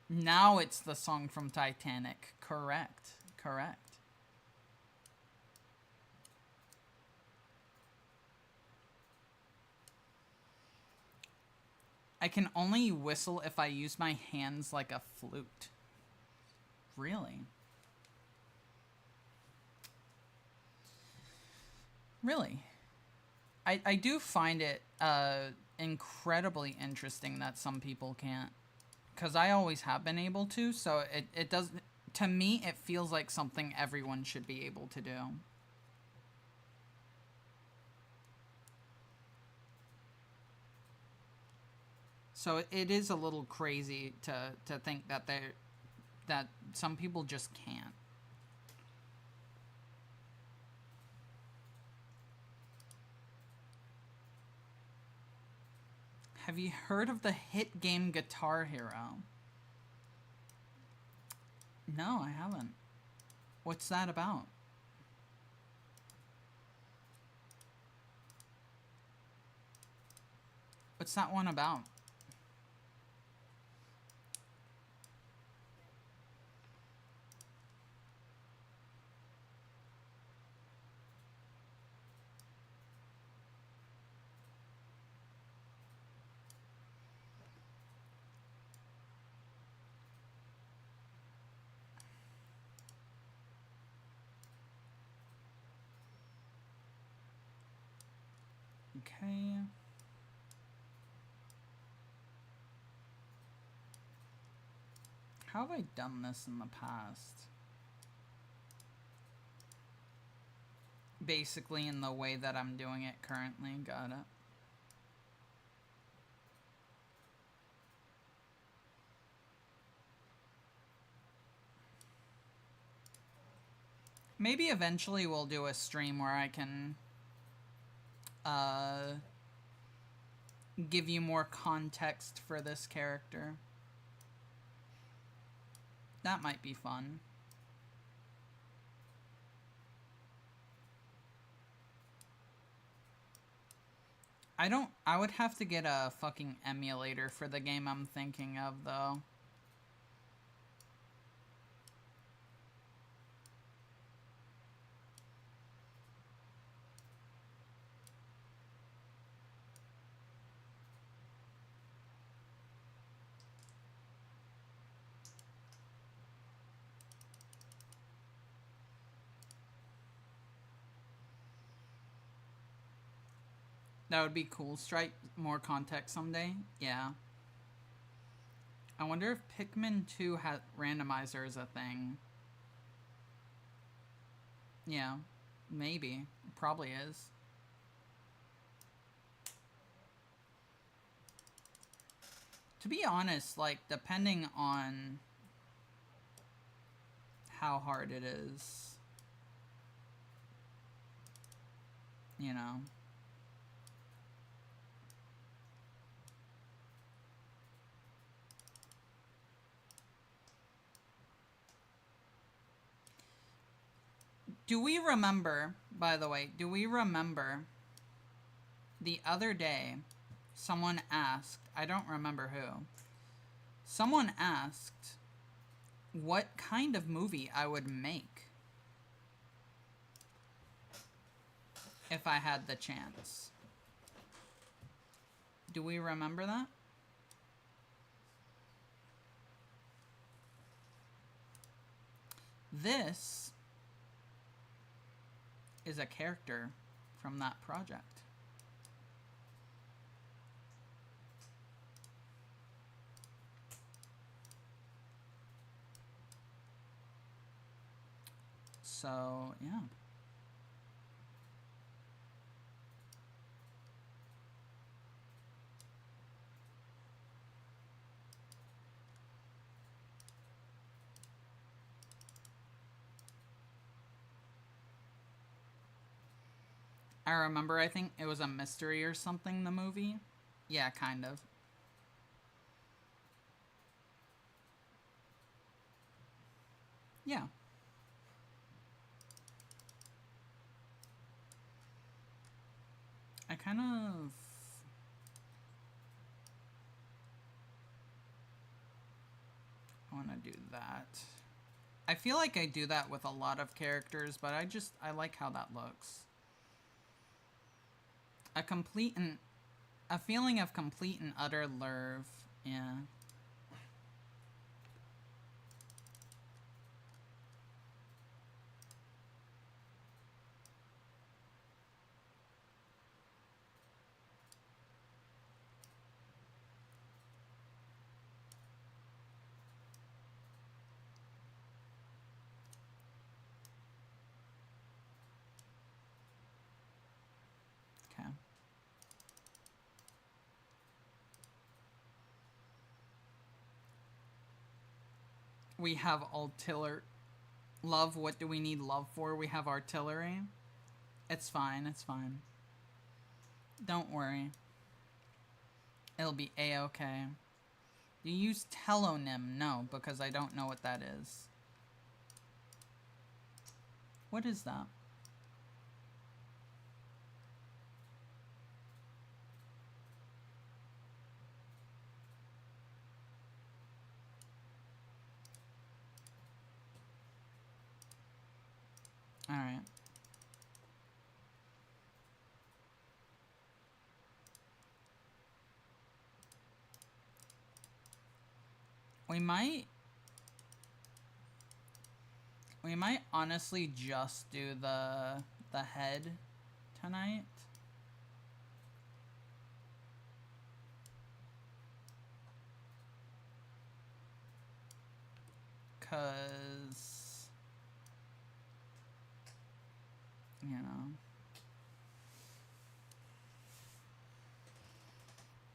Now it's the song from Titanic. Correct. Correct. I can only whistle if I use my hands like a flute. Really? Really? I do find it incredibly interesting that some people can't. Because I always have been able to, so it does... To me, it feels like something everyone should be able to do. So it is a little crazy to think that that some people just can't. Have you heard of the hit game Guitar Hero? No, I haven't. What's that about? What's that one about? Okay. How have I done this in the past? Basically in the way that I'm doing it currently. Got it. Maybe eventually we'll do a stream where I can give you more context for this character. That might be fun. I would have to get a fucking emulator for the game I'm thinking of, though. That would be cool. Stripe more context someday. Yeah. I wonder if Pikmin 2 randomizer is a thing. Yeah. Maybe. It probably is. To be honest, like, depending on how hard it is, you know. Do we remember, by the way, do we remember the other day someone asked, I don't remember who, someone asked what kind of movie I would make if I had the chance. Do we remember that? This is a character from that project. So, yeah. I remember, I think it was a mystery or something, the movie. Yeah, kind of. Yeah. I kind of... I want to do that. I feel like I do that with a lot of characters, but I like how that looks. A feeling of complete and utter Lurve. Yeah. Okay. We have artillery. Love, what do we need love for? We have artillery. It's fine, it's fine. Don't worry. It'll be a-okay. You use telonym? No, because I don't know what that is. What is that? Alright. We might honestly just do the head tonight. Cause, you know,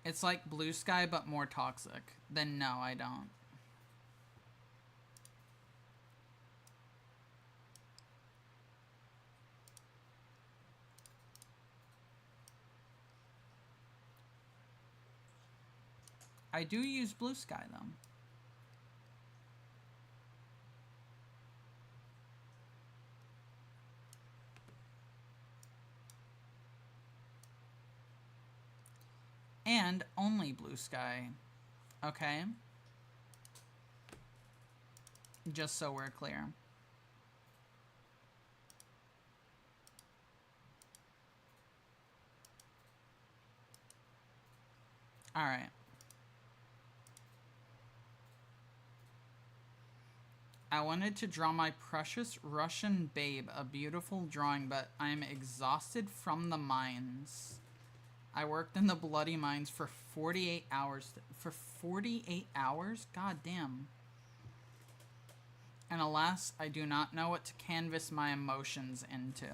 it's like Blue Sky but more toxic. Then no, I don't. I do use Blue Sky though. And only Blue Sky. Okay? Just so we're clear. Alright. I wanted to draw my precious Russian babe, a beautiful drawing, but I'm exhausted from the mines. I worked in the bloody mines for 48 hours. For 48 hours? God damn. And alas, I do not know what to canvas my emotions into.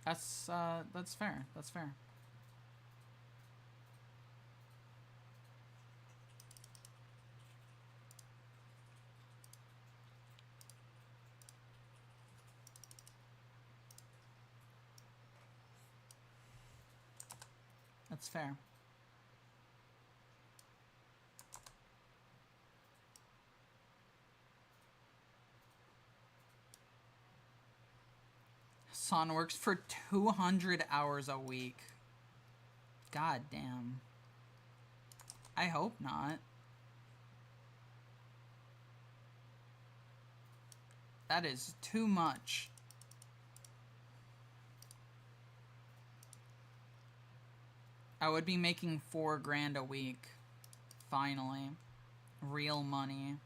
That's fair. That's fair. That's fair. Son works for 200 hours a week. God damn. I hope not. That is too much. I would be making $4 grand a week. Finally. Real money.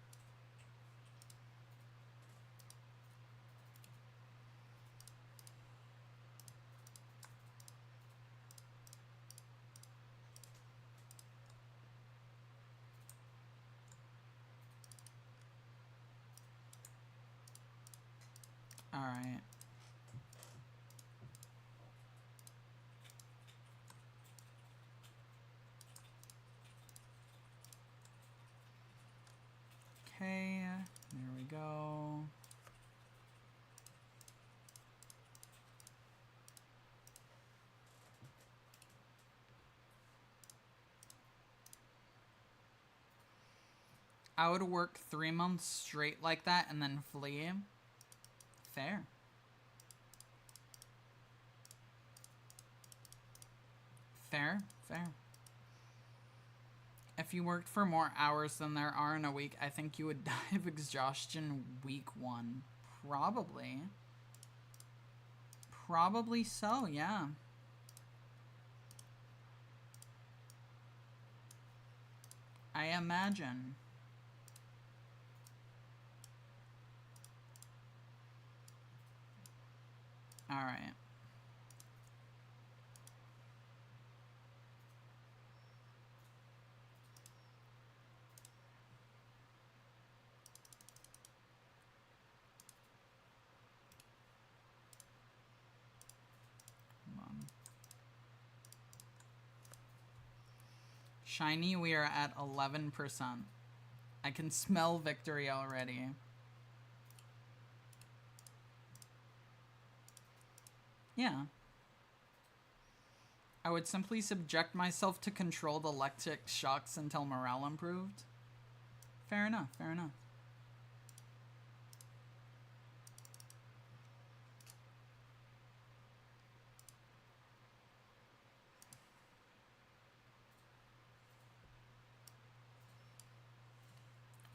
Alright. Okay, there we go. I would work 3 months straight like that and then flee. Fair. Fair, fair. If you worked for more hours than there are in a week, I think you would die of exhaustion week 1. Probably. Probably so, yeah. I imagine. Alright. Shiny, we are at 11%. I can smell victory already. Yeah. I would simply subject myself to controlled electric shocks until morale improved. Fair enough, fair enough.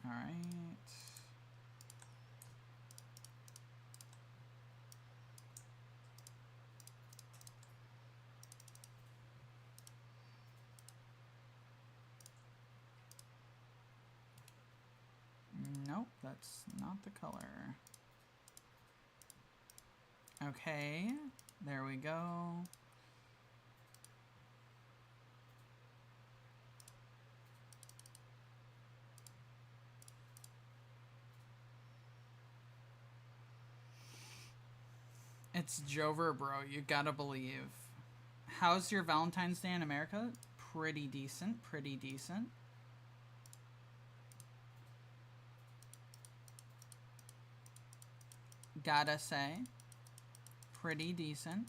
All right. Nope, that's not the color. Okay, there we go. It's Jover, bro. You gotta believe. How's your Valentine's Day in America? Pretty decent, pretty decent. Gotta say. Pretty decent.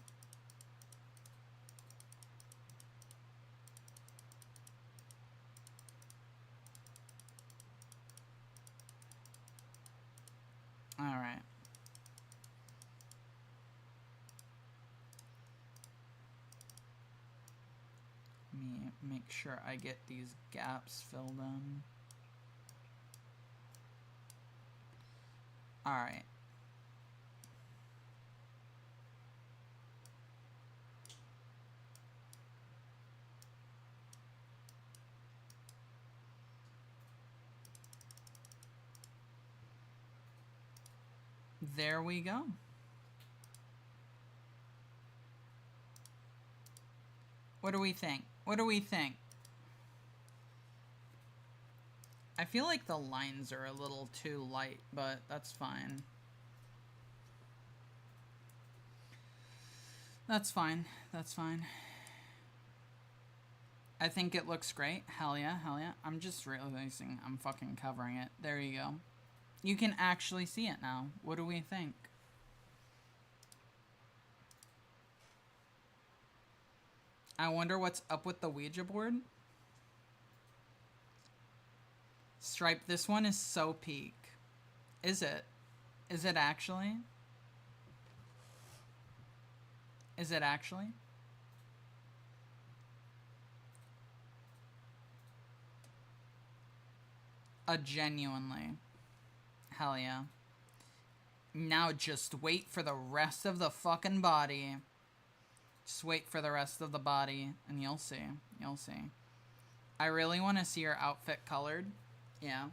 All right. Let me make sure I get these gaps filled in. All right. There we go. What do we think? What do we think? I feel like the lines are a little too light, but that's fine. That's fine. That's fine. I think it looks great. Hell yeah, hell yeah. I'm just realizing I'm fucking covering it. There you go. You can actually see it now. What do we think? I wonder what's up with the Ouija board. Stripe, this one is so peak. Is it? Is it actually? Is it actually? Genuinely. Hell yeah. Now just wait for the rest of the fucking body. Just wait for the rest of the body and you'll see. You'll see. I really want to see your outfit colored. Yeah.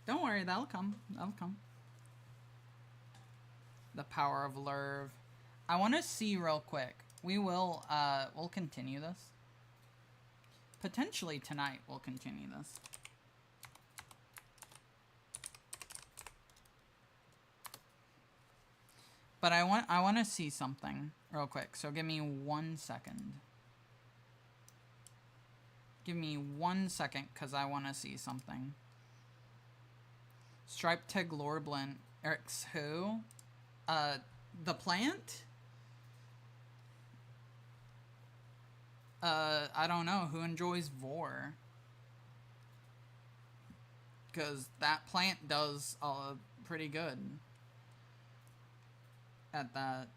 Don't worry, that'll come. That'll come. The power of Lurve. I want to see real quick. We'll continue this. Potentially tonight we'll continue this. But I want to see something real quick. So give me 1 second. Give me 1 second, because I want to see something. StripeTehGremlin. Eric's who? The plant? I don't know. Who enjoys vor? Because that plant does pretty good at that.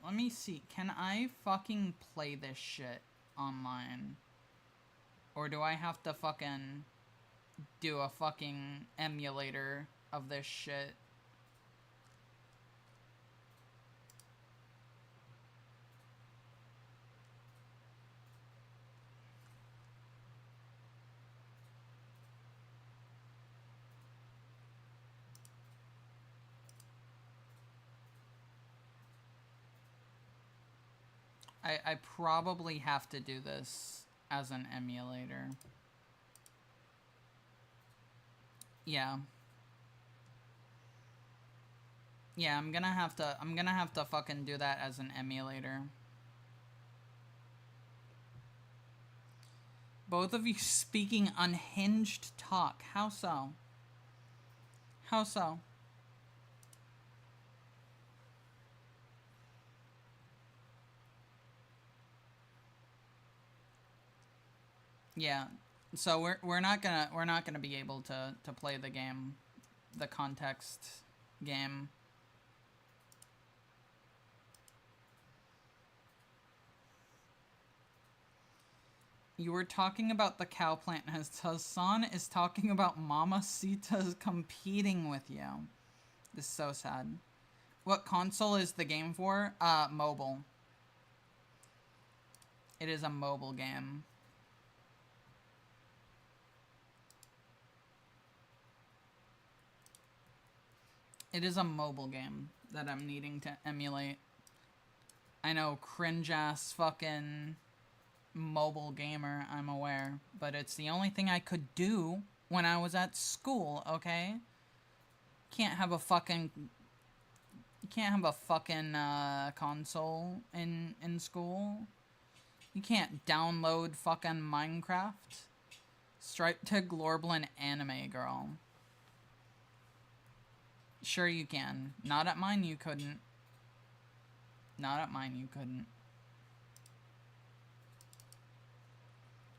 Let me see. Can I fucking play this shit online? Or do I have to fucking do a fucking emulator of this shit? I probably have to do this as an emulator. Yeah. Yeah, I'm gonna have to fucking do that as an emulator. Both of you speaking unhinged talk. How so? How so? Yeah. So we're not gonna be able to play the game, the context game. You were talking about the cow plant, and Hassan is talking about Mama Sita's competing with you. This is so sad. What console is the game for? Mobile. It is a mobile game. It is a mobile game that I'm needing to emulate. I know, cringe-ass fucking mobile gamer, I'm aware. But it's the only thing I could do when I was at school, okay? Can't have a fucking... You can't have a fucking console in school. You can't download fucking Minecraft. StripeTehGremlin anime girl. Sure you can. Not at mine you couldn't. Not at mine you couldn't.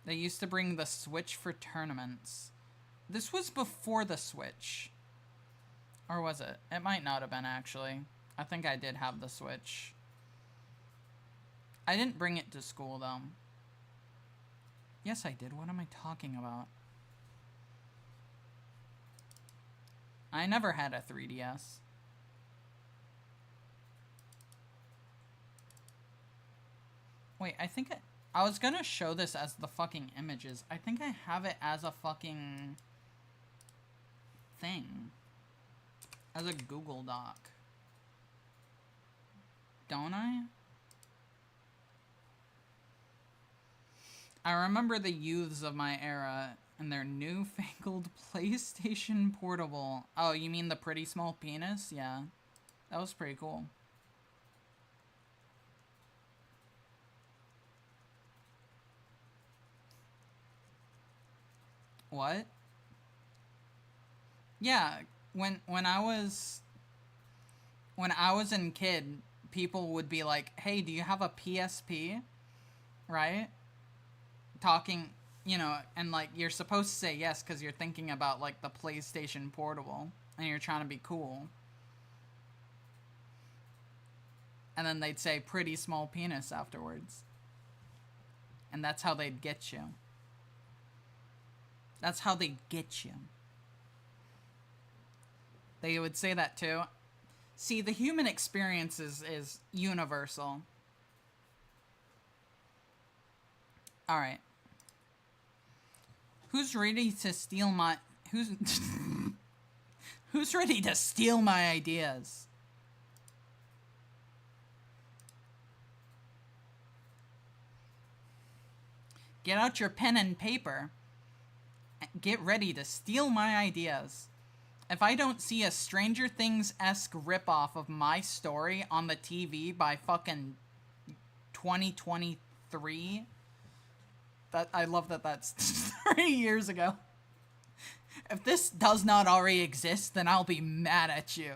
They used to bring the Switch for tournaments. This was before the Switch. Or was it? It might not have been, actually. I think I did have the Switch. I didn't bring it to school, though. Yes, I did. What am I talking about? I never had a 3DS. Wait, I think I was gonna show this as the fucking images. I think I have it as a fucking thing. As a Google Doc. Don't I? I remember the youths of my era and their newfangled PlayStation Portable. Oh, you mean the pretty small penis? Yeah. That was pretty cool. What? Yeah, when I was in kid, people would be like, "Hey, do you have a PSP?" Right? Talking, you know, and like you're supposed to say yes because you're thinking about like the PlayStation Portable and you're trying to be cool. And then they'd say pretty small penis afterwards. And that's how they'd get you. That's how they'd get you. They would say that too. See, the human experience is universal. Alright. Who's ready to steal my... Who's ready to steal my ideas? Get out your pen and paper. Get ready to steal my ideas. If I don't see a Stranger Things-esque ripoff of my story on the TV by fucking 2023, I love that that's 3 years ago. If this does not already exist, then I'll be mad at you.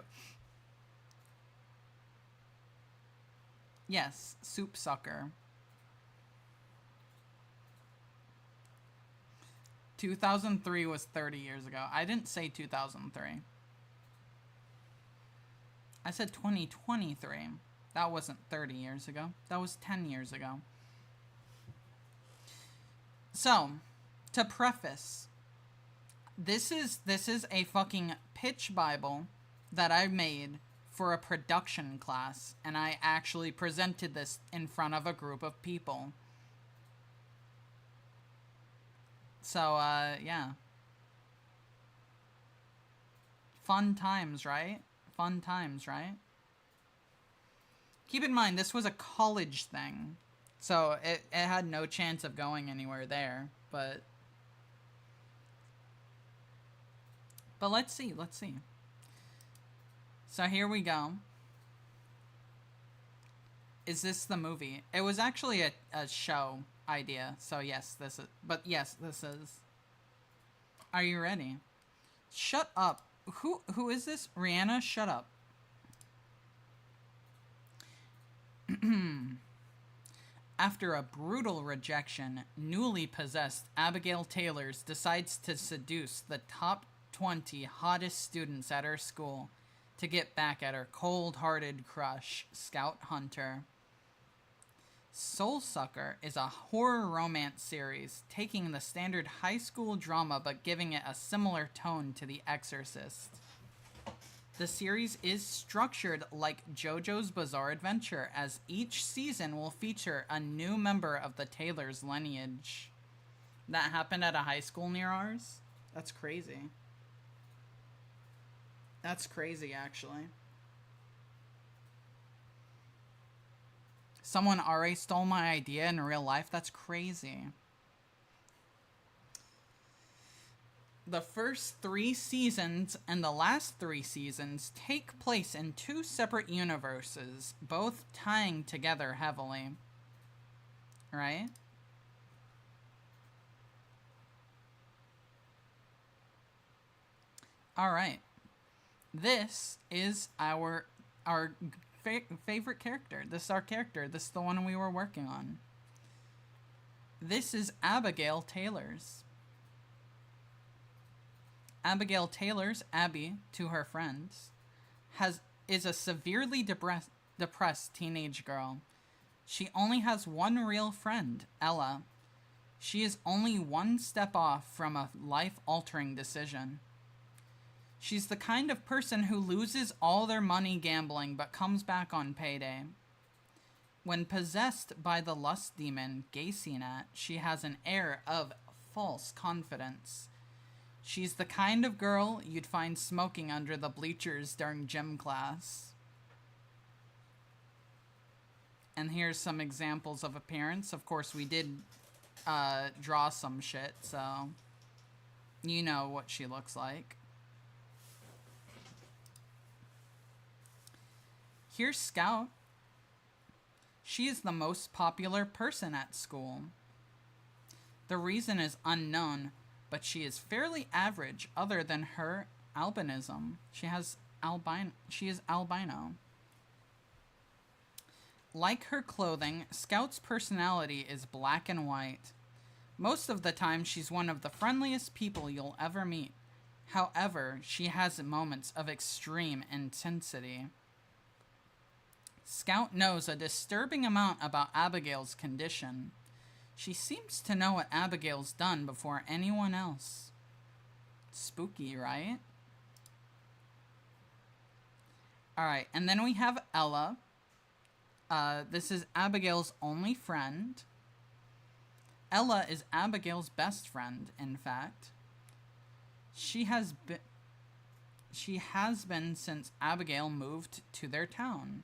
Yes, Soup Sucker. 2003 was 30 years ago. I didn't say 2003. I said 2023. That wasn't 30 years ago. That was 10 years ago. So, to preface, this is a fucking pitch Bible that I made for a production class, and I actually presented this in front of a group of people. So, yeah. Fun times, right? Fun times, right? Keep in mind, this was a college thing. So, it had no chance of going anywhere there. But let's see, let's see. So, here we go. Is this the movie? It was actually a show idea, so yes, this is, but yes, this is. Are you ready? Shut up. Who is this? Rihanna, shut up. After a brutal rejection, newly possessed Abigail Taylors decides to seduce the top 20 hottest students at her school to get back at her cold-hearted crush, Scout Hunter. Soul Sucker is a horror romance series taking the standard high school drama but giving it a similar tone to The Exorcist. The series is structured like JoJo's Bizarre Adventure, as each season will feature a new member of the Taylor's lineage. That happened at a high school near ours? That's crazy. That's crazy, actually. Someone already stole my idea in real life? That's crazy. The first 3 seasons and the last 3 seasons take place in 2 separate universes, both tying together heavily. Right? Alright. This is our favorite character. This is our character. This is the one we were working on. This is Abigail Taylor's. Abigail Taylor's, Abby to her friends, is a severely depressed teenage girl. She only has one real friend, Ella. She is only one step off from a life-altering decision. She's the kind of person who loses all their money gambling but comes back on payday. When possessed by the lust demon, Gacinat, she has an air of false confidence. She's the kind of girl you'd find smoking under the bleachers during gym class. And here's some examples of appearance. Of course, we did draw some shit, so you know what she looks like. Here's Scout. She is the most popular person at school. The reason is unknown, but she is fairly average other than her albinism. She is albino. Like her clothing, Scout's personality is black and white. Most of the time, she's one of the friendliest people you'll ever meet. However, she has moments of extreme intensity. Scout knows a disturbing amount about Abigail's condition. She seems to know what Abigail's done before anyone else. Spooky, right? Alright, and then we have Ella. This is Abigail's only friend. Ella is Abigail's best friend, in fact. She has been since Abigail moved to their town.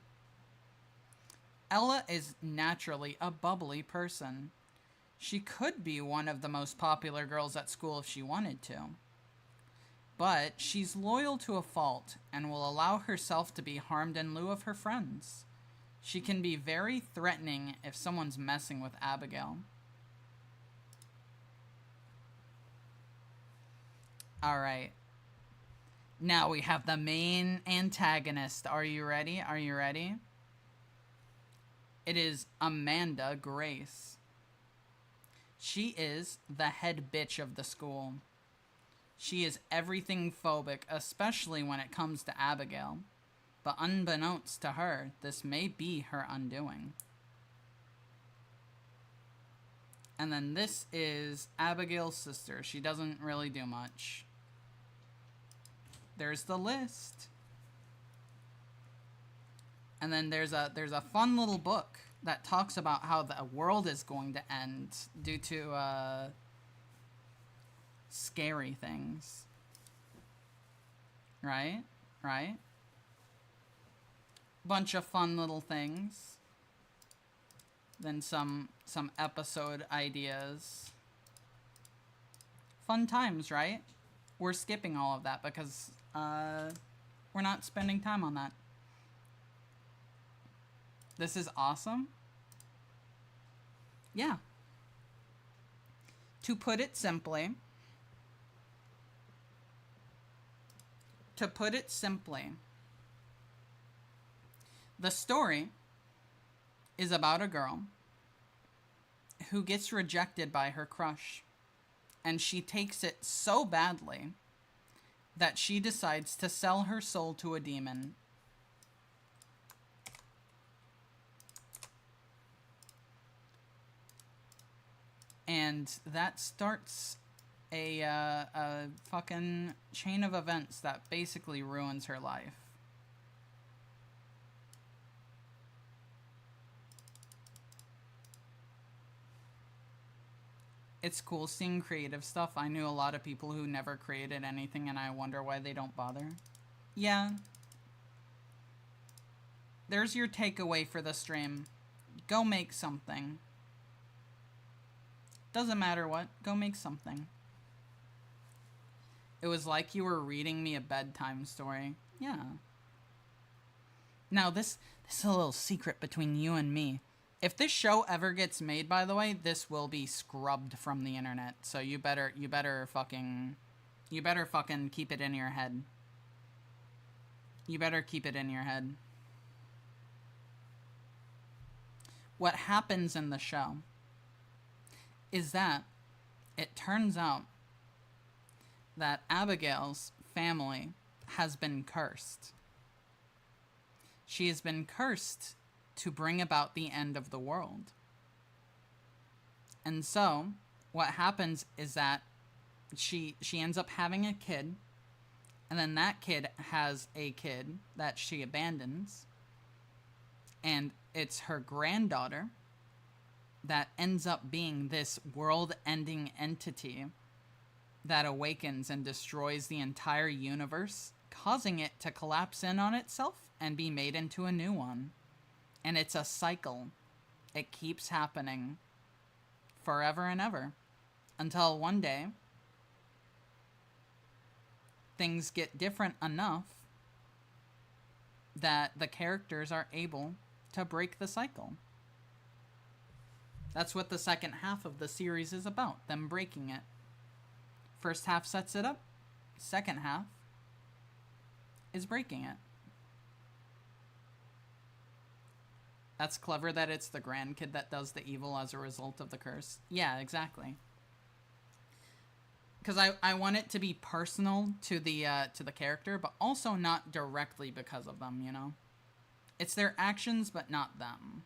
Ella is naturally a bubbly person. She could be one of the most popular girls at school if she wanted to. But she's loyal to a fault and will allow herself to be harmed in lieu of her friends. She can be very threatening if someone's messing with Abigail. Alright. Now we have the main antagonist. Are you ready? Are you ready? It is Amanda Grace. She is the head bitch of the school. She is everything phobic, especially when it comes to Abigail. But unbeknownst to her, this may be her undoing. And then this is Abigail's sister. She doesn't really do much. There's the list. And then there's a fun little book that talks about how the world is going to end due to scary things. Right? Right? Bunch of fun little things. Then some episode ideas. Fun times, right? We're skipping all of that because we're not spending time on that. This is awesome. Yeah. To put it simply, the story is about a girl who gets rejected by her crush, and she takes it so badly that she decides to sell her soul to a demon. And that starts a fucking chain of events that basically ruins her life. It's cool seeing creative stuff. I knew a lot of people who never created anything, and I wonder why they don't bother. Yeah. There's your takeaway for the stream. Go make something. Doesn't matter what. Go make something. It was like you were reading me a bedtime story. Yeah. Now, this is a little secret between you and me. If this show ever gets made, by the way, this will be scrubbed from the internet. So you better fucking keep it in your head. You better keep it in your head. What happens in the show is that it turns out that Abigail's family has been cursed. She has been cursed to bring about the end of the world. And so, what happens is that she ends up having a kid, and then that kid has a kid that she abandons, and it's her granddaughter that ends up being this world-ending entity that awakens and destroys the entire universe, causing it to collapse in on itself and be made into a new one. And it's a cycle. It keeps happening forever and ever until one day things get different enough that the characters are able to break the cycle. That's what the second half of the series is about, them breaking it. First half sets it up, second half is breaking it. That's clever that it's the grandkid that does the evil as a result of the curse. Yeah, exactly. Because I want it to be personal to the character, but also not directly because of them, you know? It's their actions, but not them.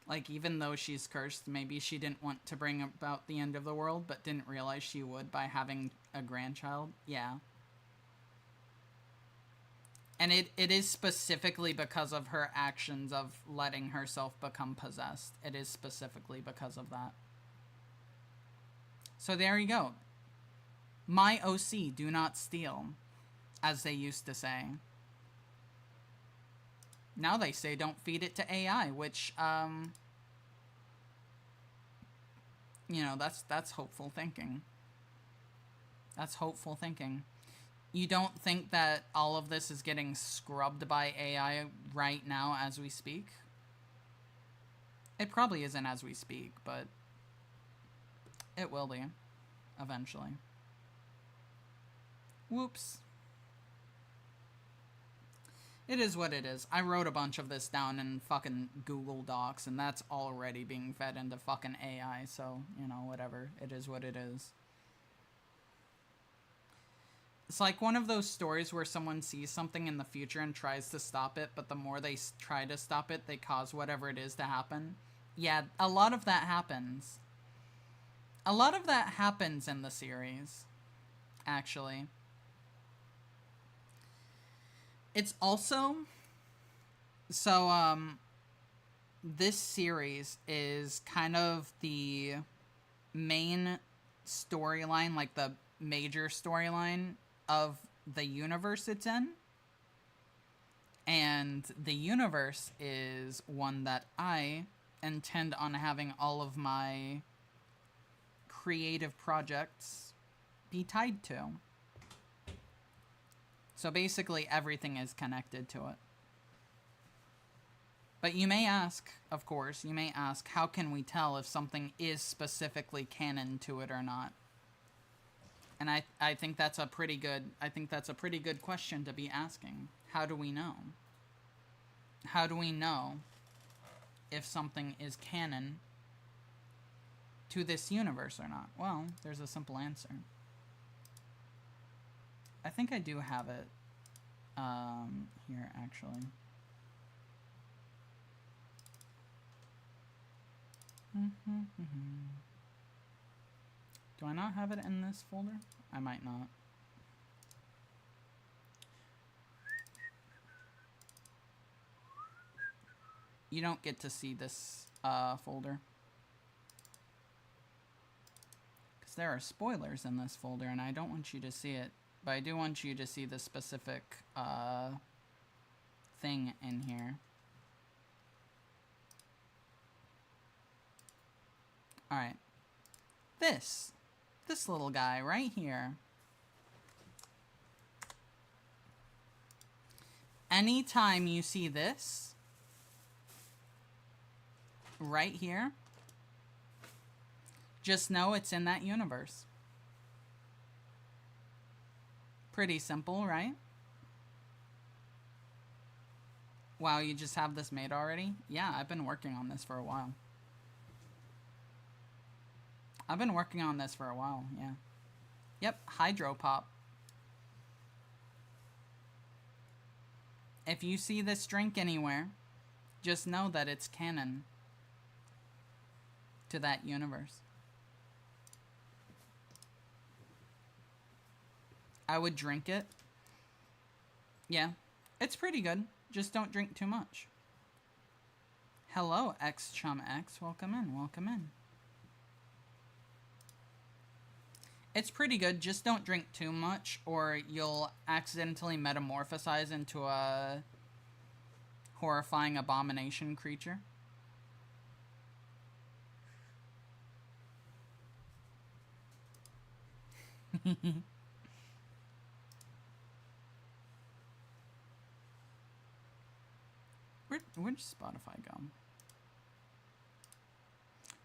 Like, even though she's cursed, maybe she didn't want to bring about the end of the world, but didn't realize she would by having a grandchild. Yeah. And it is specifically because of her actions of letting herself become possessed. It is specifically because of that. So there you go. My OC, do not steal, as they used to say. Now they say don't feed it to AI, which, you know, that's hopeful thinking. That's hopeful thinking. You don't think that all of this is getting scrubbed by AI right now as we speak? It probably isn't as we speak, but it will be eventually. Whoops. It is what it is. I wrote a bunch of this down in fucking Google Docs, and that's already being fed into fucking AI, so, you know, whatever. It is what it is. It's like one of those stories where someone sees something in the future and tries to stop it, but the more they try to stop it, they cause whatever it is to happen. Yeah, a lot of that happens. A lot of that happens in the series, actually. It's also... So, this series is kind of the main storyline, like the major storyline of the universe it's in. And the universe is one that I intend on having all of my creative projects be tied to. So basically everything is connected to it. But you may ask, of course, you may ask, how can we tell if something is specifically canon to it or not? And I think that's a pretty good, question to be asking. How do we know? How do we know if something is canon to this universe or not? Well, there's a simple answer. I think I do have it here, actually. Do I not have it in this folder? I might not. You don't get to see this folder. Because there are spoilers in this folder, and I don't want you to see it. But I do want you to see the specific thing in here. Alright. This little guy right here. Anytime you see this, right here, just know it's in that universe. Pretty simple, right? Wow, you just have this made already? Yeah, I've been working on this for a while. Yeah. Yep, Hydropop. If you see this drink anywhere, just know that it's canon to that universe. I would drink it. Yeah, it's pretty good. Just don't drink too much. Hello, XChumX. Welcome in, welcome in. It's pretty good, just don't drink too much or you'll accidentally metamorphosize into a horrifying abomination creature. Where'd Spotify go?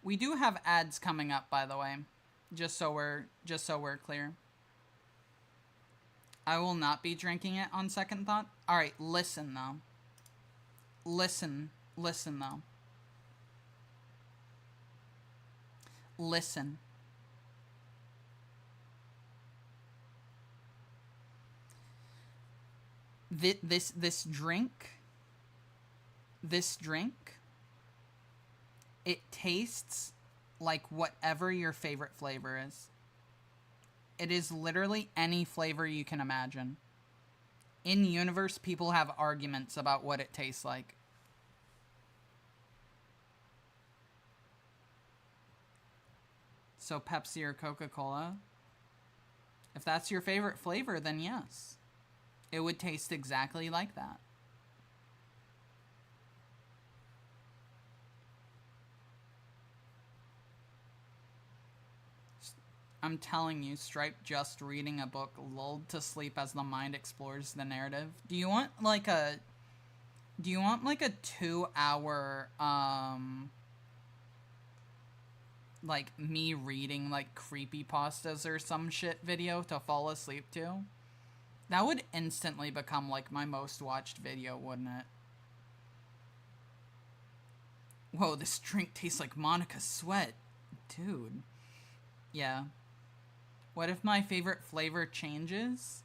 We do have ads coming up, by the way. Just so we're clear. I will not be drinking it on second thought. Alright, listen though. Listen though. Listen. This drink, it tastes like whatever your favorite flavor is. It is literally any flavor you can imagine. In universe, people have arguments about what it tastes like. So Pepsi or Coca-Cola, if that's your favorite flavor, then yes. It would taste exactly like that. I'm telling you, Stripe just reading a book lulled to sleep as the mind explores the narrative. Do you want like a 2-hour like me reading like creepypastas or some shit video to fall asleep to? That would instantly become like my most watched video, wouldn't it? Whoa, this drink tastes like Monica's sweat. Dude. Yeah. What if my favorite flavor changes?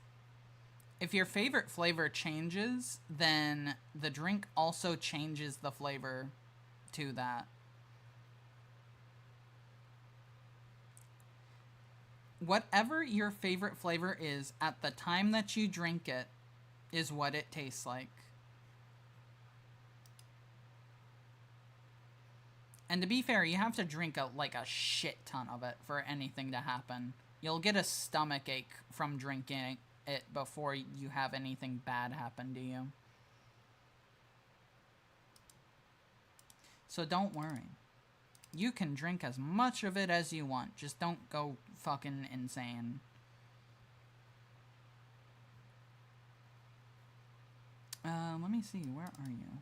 If your favorite flavor changes, then the drink also changes the flavor to that. Whatever your favorite flavor is at the time that you drink it is what it tastes like. And to be fair, you have to drink like a shit ton of it for anything to happen. You'll get a stomach ache from drinking it before you have anything bad happen to you. So don't worry. You can drink as much of it as you want. Just don't go fucking insane. Let me see. Where are you?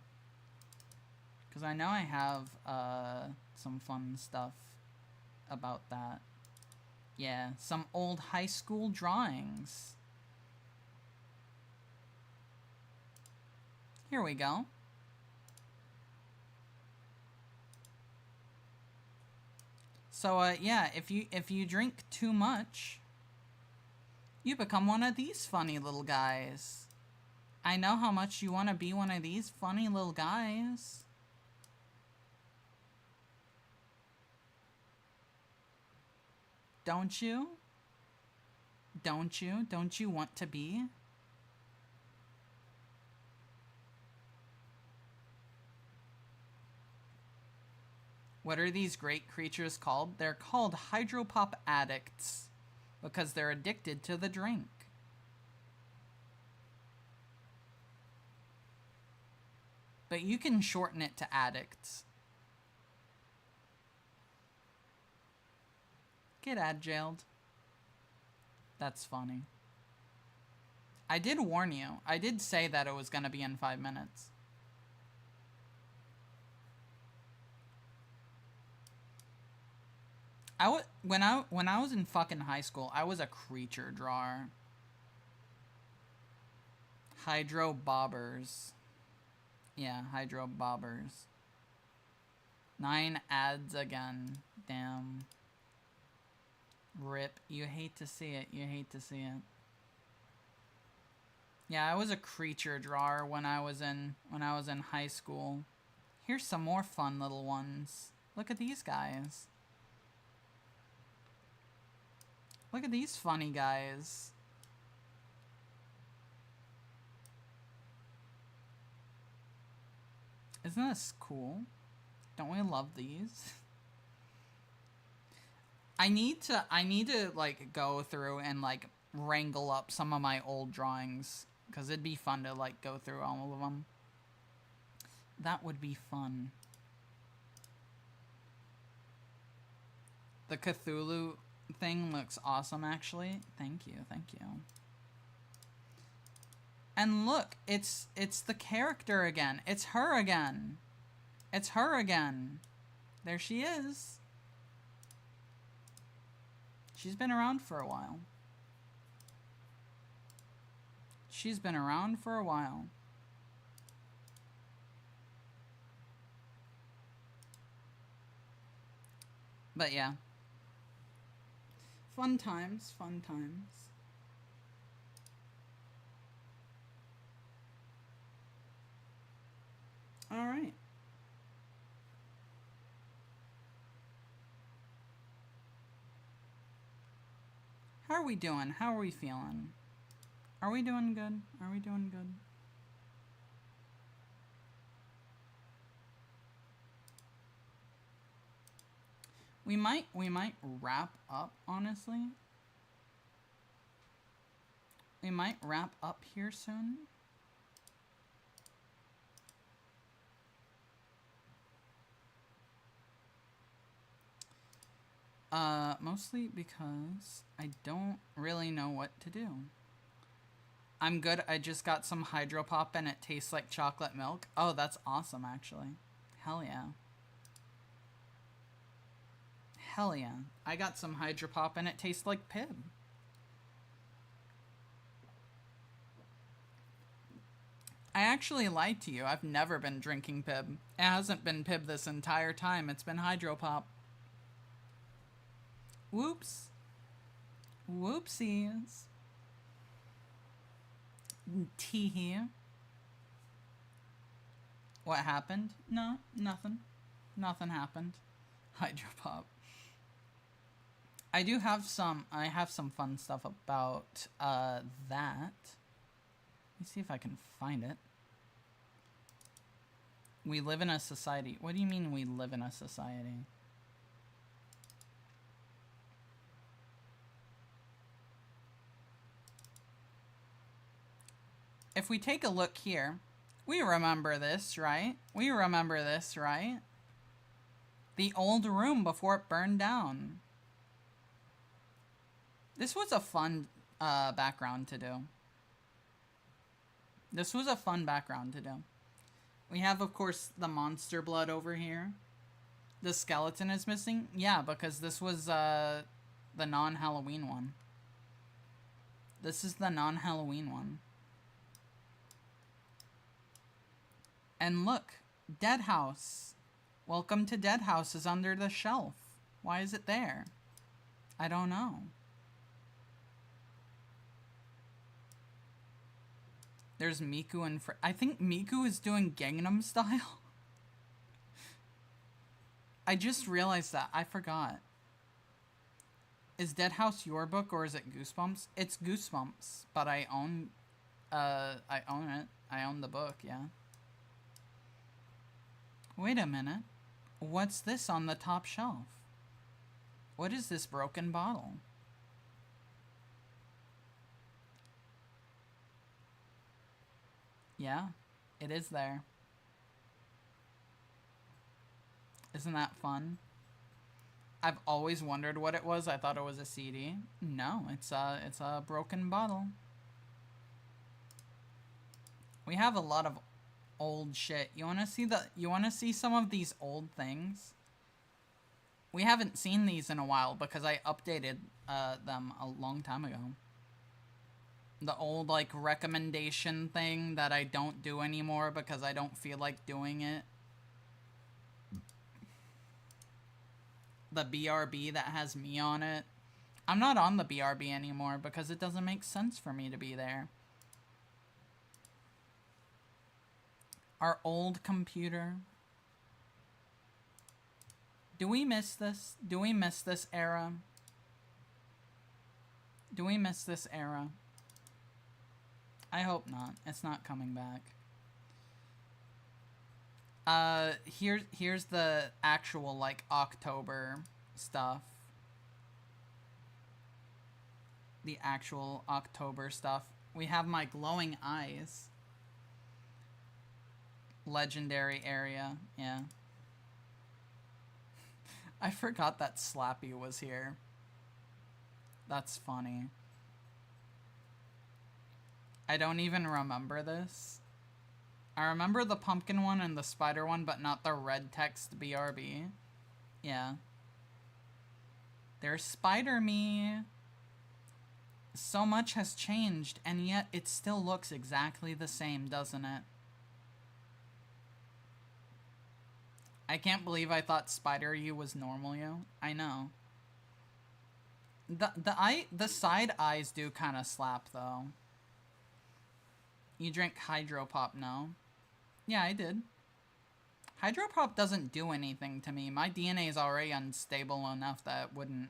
Because I know I have some fun stuff about that. Yeah, some old high school drawings. Here we go. So yeah, if you drink too much, you become one of these funny little guys. I know how much you want to be one of these funny little guys. Don't you? Don't you? Don't you want to be? What are these great creatures called? They're called hydropop addicts because they're addicted to the drink. But you can shorten it to addicts. Get ad-jailed. That's funny. I did warn you. I did say that it was going to be in 5 minutes. When I was in fucking high school, I was a creature drawer. Hydro bobbers. Yeah, hydro bobbers. 9 ads again. Damn. Rip. You hate to see it. You hate to see it. Yeah, I was a creature drawer when I was in high school. Here's some more fun little ones. Look at these guys. Look at these funny guys. Isn't this cool? Don't we love these? I need to like go through and like wrangle up some of my old drawings because it'd be fun to like go through all of them. That would be fun. The Cthulhu thing looks awesome, actually. Thank you, thank you. And look, it's the character again. It's her again. It's her again. There she is. She's been around for a while. She's been around for a while. But yeah. Fun times, fun times. All right. How are we doing? How are we feeling? Are we doing good? Are we doing good? We might wrap up, honestly. We might wrap up here soon. Mostly because I don't really know what to do. I'm good. I just got some Hydro Pop and it tastes like chocolate milk. Oh, that's awesome, actually. Hell yeah. Hell yeah. I got some Hydro Pop and it tastes like Pib. I actually lied to you. I've never been drinking Pib. It hasn't been Pib this entire time. It's been Hydro Pop. Whoops. Whoopsies. Tee. What happened? No, nothing. Nothing happened. Hydro Pop. I have some fun stuff about that. Let me see if I can find it. We live in a society. What do you mean we live in a society? If we take a look here, we remember this, right? We remember this, right? The old room before it burned down. This was a fun background to do. This was a fun background to do. We have, of course, the monster blood over here. The skeleton is missing. Yeah, because this was the non-Halloween one. This is the non-Halloween one. And look, Dead House. Welcome to Dead House is under the shelf. Why is it there? I don't know. There's Miku and I think Miku is doing Gangnam Style. I just realized that. I forgot. Is Dead House your book or is it Goosebumps? It's Goosebumps, but I own it. I own the book, yeah. Wait a minute. What's this on the top shelf? What is this broken bottle? Yeah, it is there. Isn't that fun? I've always wondered what it was. I thought it was a CD. No, it's a broken bottle. We have a lot of old shit. You wanna see some of these old things? We haven't seen these in a while because I updated them a long time ago. The old, like, recommendation thing that I don't do anymore because I don't feel like doing it. The BRB that has me on it. I'm not on the BRB anymore because it doesn't make sense for me to be there. Our old computer. Do we miss this? Do we miss this era? Do we miss this era? I hope not. It's not coming back. Here's the actual, like, October stuff. The actual October stuff. We have my glowing eyes. Legendary area, yeah. I forgot that Slappy was here. That's funny. I don't even remember this. I remember the pumpkin one and the spider one, but not the red text BRB. Yeah. There's Spider-Me. So much has changed, and yet it still looks exactly the same, doesn't it? I can't believe I thought Spider-You was normal you. I know. The side eyes do kind of slap, though. You drink Hydro Pop, no? Yeah, I did. Hydro Pop doesn't do anything to me. My DNA is already unstable enough that it wouldn't.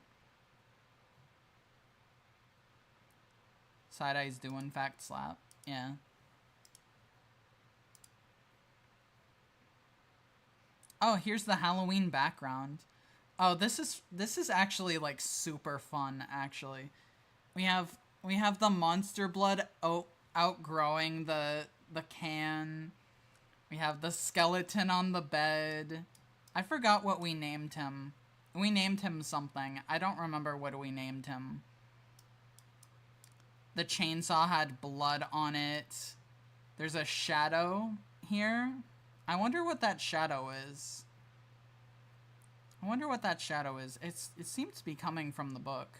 Side eyes do in fact slap. Yeah. Oh, here's the Halloween background. Oh, this is actually, like, super fun, actually. We have the monster blood outgrowing the can. We have the skeleton on the bed. I forgot what we named him. We named him something. I don't remember what we named him. The chainsaw had blood on it. There's a shadow here. I wonder what that shadow is. I wonder what that shadow is. It seems to be coming from the book.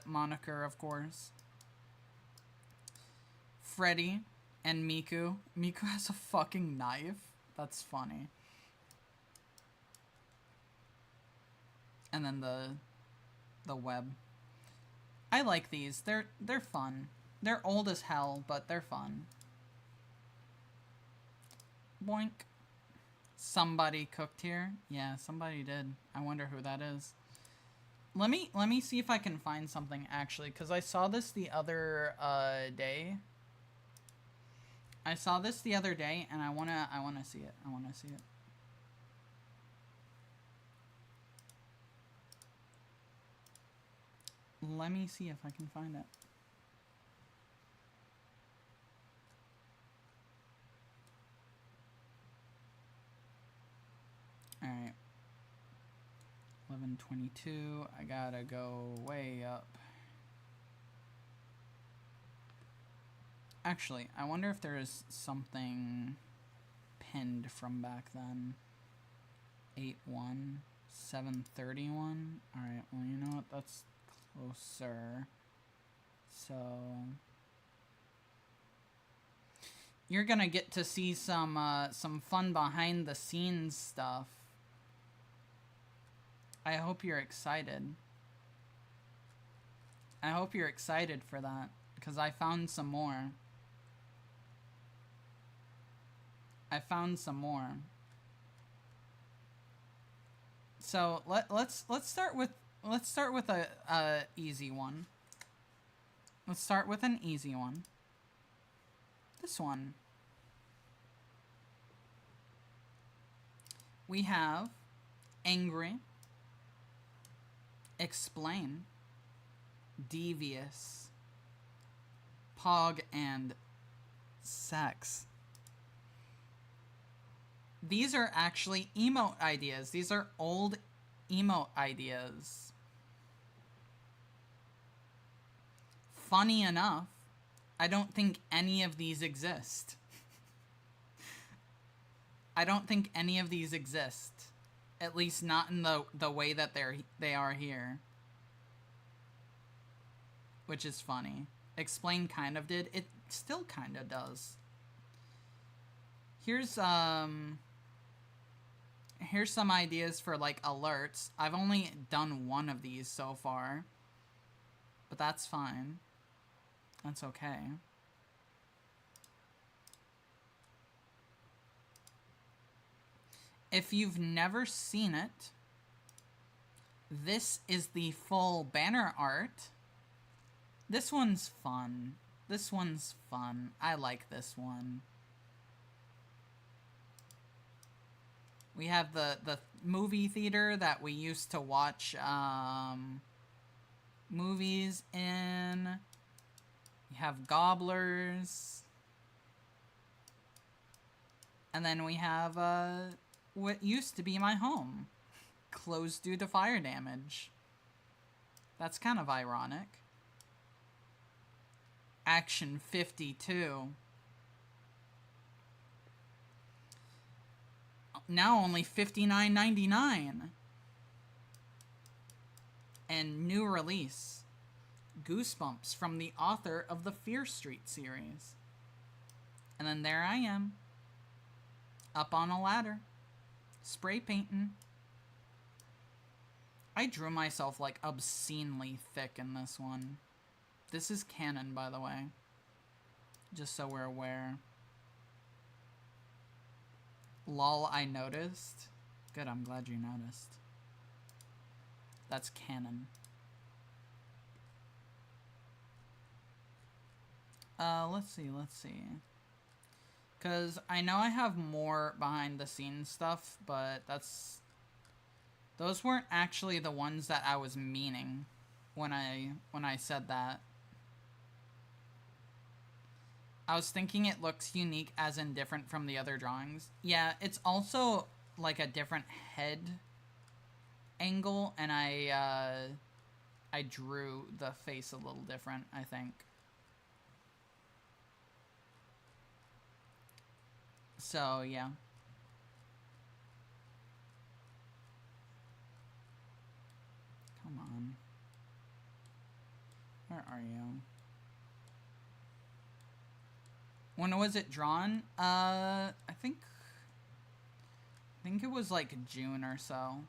Moniker, of course. Freddy and Miku. Miku has a fucking knife. That's funny. And then the web. I like these. They're fun. They're old as hell, but they're fun. Boink. Somebody cooked here. Yeah, somebody did. I wonder who that is. Let me see if I can find something actually, because I saw this the other day. I saw this the other day, and I wanna see it. I wanna see it. Let me see if I can find it. Alright. 11:22. I gotta go way up. Actually, I wonder if there is something pinned from back then. 8-1. 7:31. Alright, well, you know what? That's closer. So you're gonna get to see some fun behind the scenes stuff. I hope you're excited. I hope you're excited for that, because I found some more. I found some more. So let's start with a easy one. Let's start with an easy one. This one. We have angry, explain, devious, pog, and sex. These are actually emote ideas. These are old emote ideas. Funny enough, I don't think any of these exist. I don't think any of these exist. At least not in the way that they are here. Which is funny. Explain kind of did. It still kind of does. Here's some ideas for like alerts. I've only done one of these so far. But that's fine. That's okay. If you've never seen it, this is the full banner art. This one's fun. This one's fun. I like this one. We have the movie theater that we used to watch movies in. We have gobblers. And then we have what used to be my home. Closed due to fire damage. That's kind of ironic. Action 52. Now only $59.99. And new release. Goosebumps from the author of the Fear Street series. And then there I am. Up on a ladder. Spray painting. I drew myself like obscenely thick in this one. This is canon, by the way. Just so we're aware. Lol, I noticed. Good, I'm glad you noticed. That's canon. Let's see. Because I know I have more behind the scenes stuff, but those weren't actually the ones that I was meaning when I said that. I was thinking it looks unique as in different from the other drawings. Yeah, it's also like a different head angle, and I drew the face a little different, I think. So, yeah. Come on. Where are you? When was it drawn? I think it was like June or so.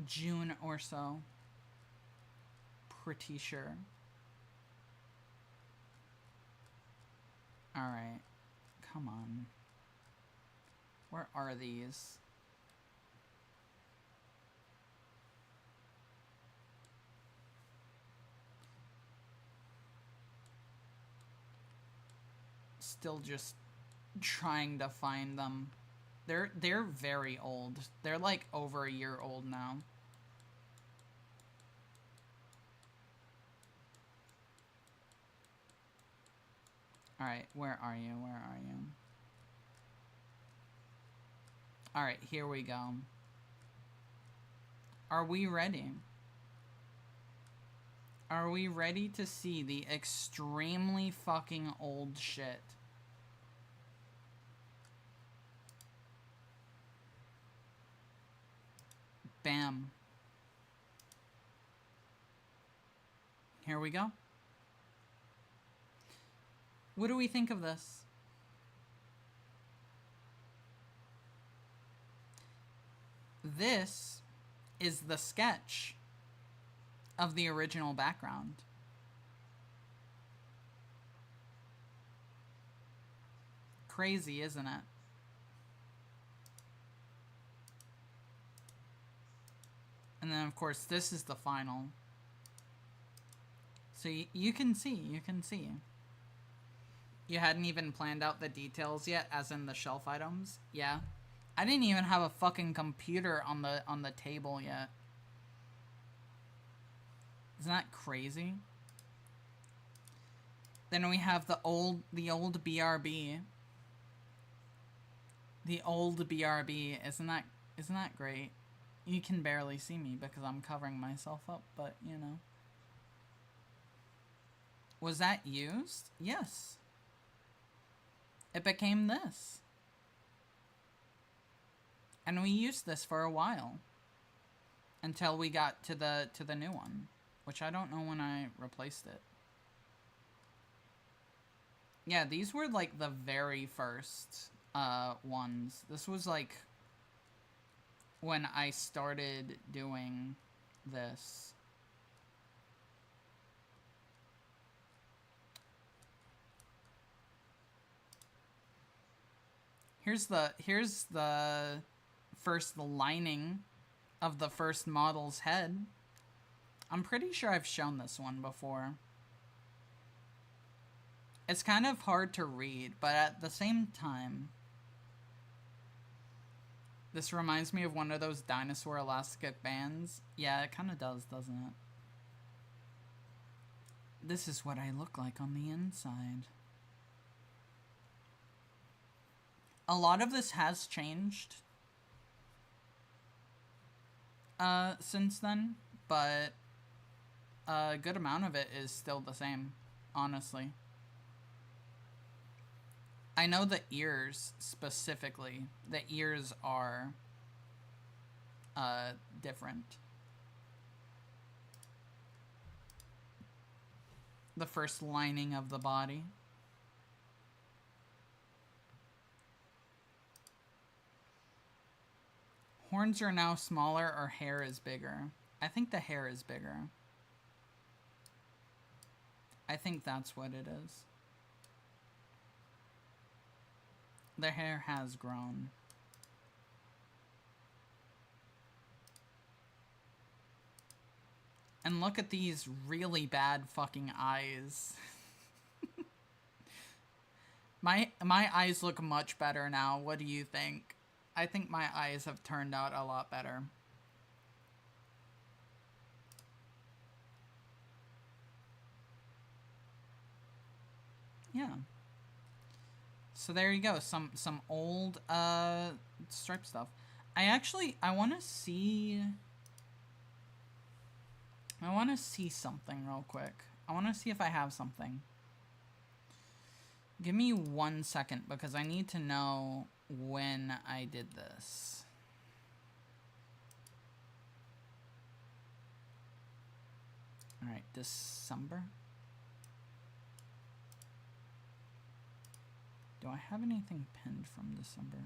June or so. Pretty sure. Alright. Come on. Where are these? Still just trying to find them. They're very old. They're like over a year old now. Alright, where are you? Where are you? Alright, here we go. Are we ready? Are we ready to see the extremely fucking old shit? Bam. Here we go. What do we think of this? This is the sketch of the original background. Crazy, isn't it? And then, of course, this is the final. So you can see, you can see. You hadn't even planned out the details yet, as in the shelf items? Yeah. I didn't even have a fucking computer on the table yet. Isn't that crazy? Then we have the old BRB. The old BRB. Isn't that great? You can barely see me because I'm covering myself up, but you know. Was that used? Yes. It became this. And we used this for a while. Until we got to the new one. Which I don't know when I replaced it. Yeah, these were like the very first ones. This was like when I started doing this. Here's the first lining of the first model's head. I'm pretty sure I've shown this one before. It's kind of hard to read, but at the same time, this reminds me of one of those dinosaur elastic bands. Yeah, it kind of does, doesn't it? This is what I look like on the inside. A lot of this has changed since then, but a good amount of it is still the same, honestly. I know the ears, specifically. The ears are different. The first lining of the body. Horns are now smaller or hair is bigger? I think the hair is bigger. I think that's what it is. The hair has grown. And look at these really bad fucking eyes. My eyes look much better now. What do you think? I think my eyes have turned out a lot better. Yeah. So there you go. Some old stripe stuff. I want to see something real quick. I want to see if I have something. Give me 1 second because I need to know when I did this. All right, December. Do I have anything pinned from December?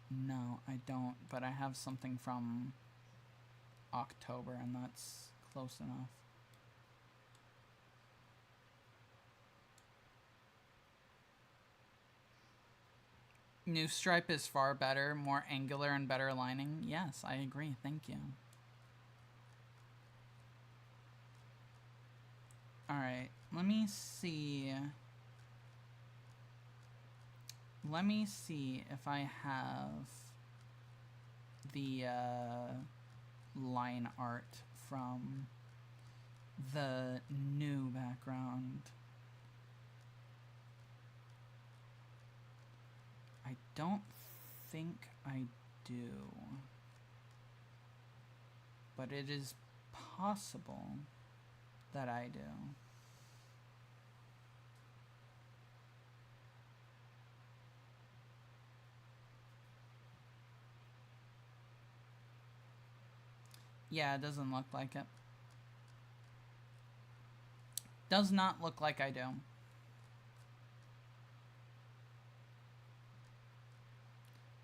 No, I don't, but I have something from October, and that's close enough. New stripe is far better, more angular and better lining. Yes, I agree. Thank you. Alright, let me see. Let me see if I have the line art from the new background. I don't think I do, but it is possible that I do. Yeah, it doesn't look like it. Does not look like I do.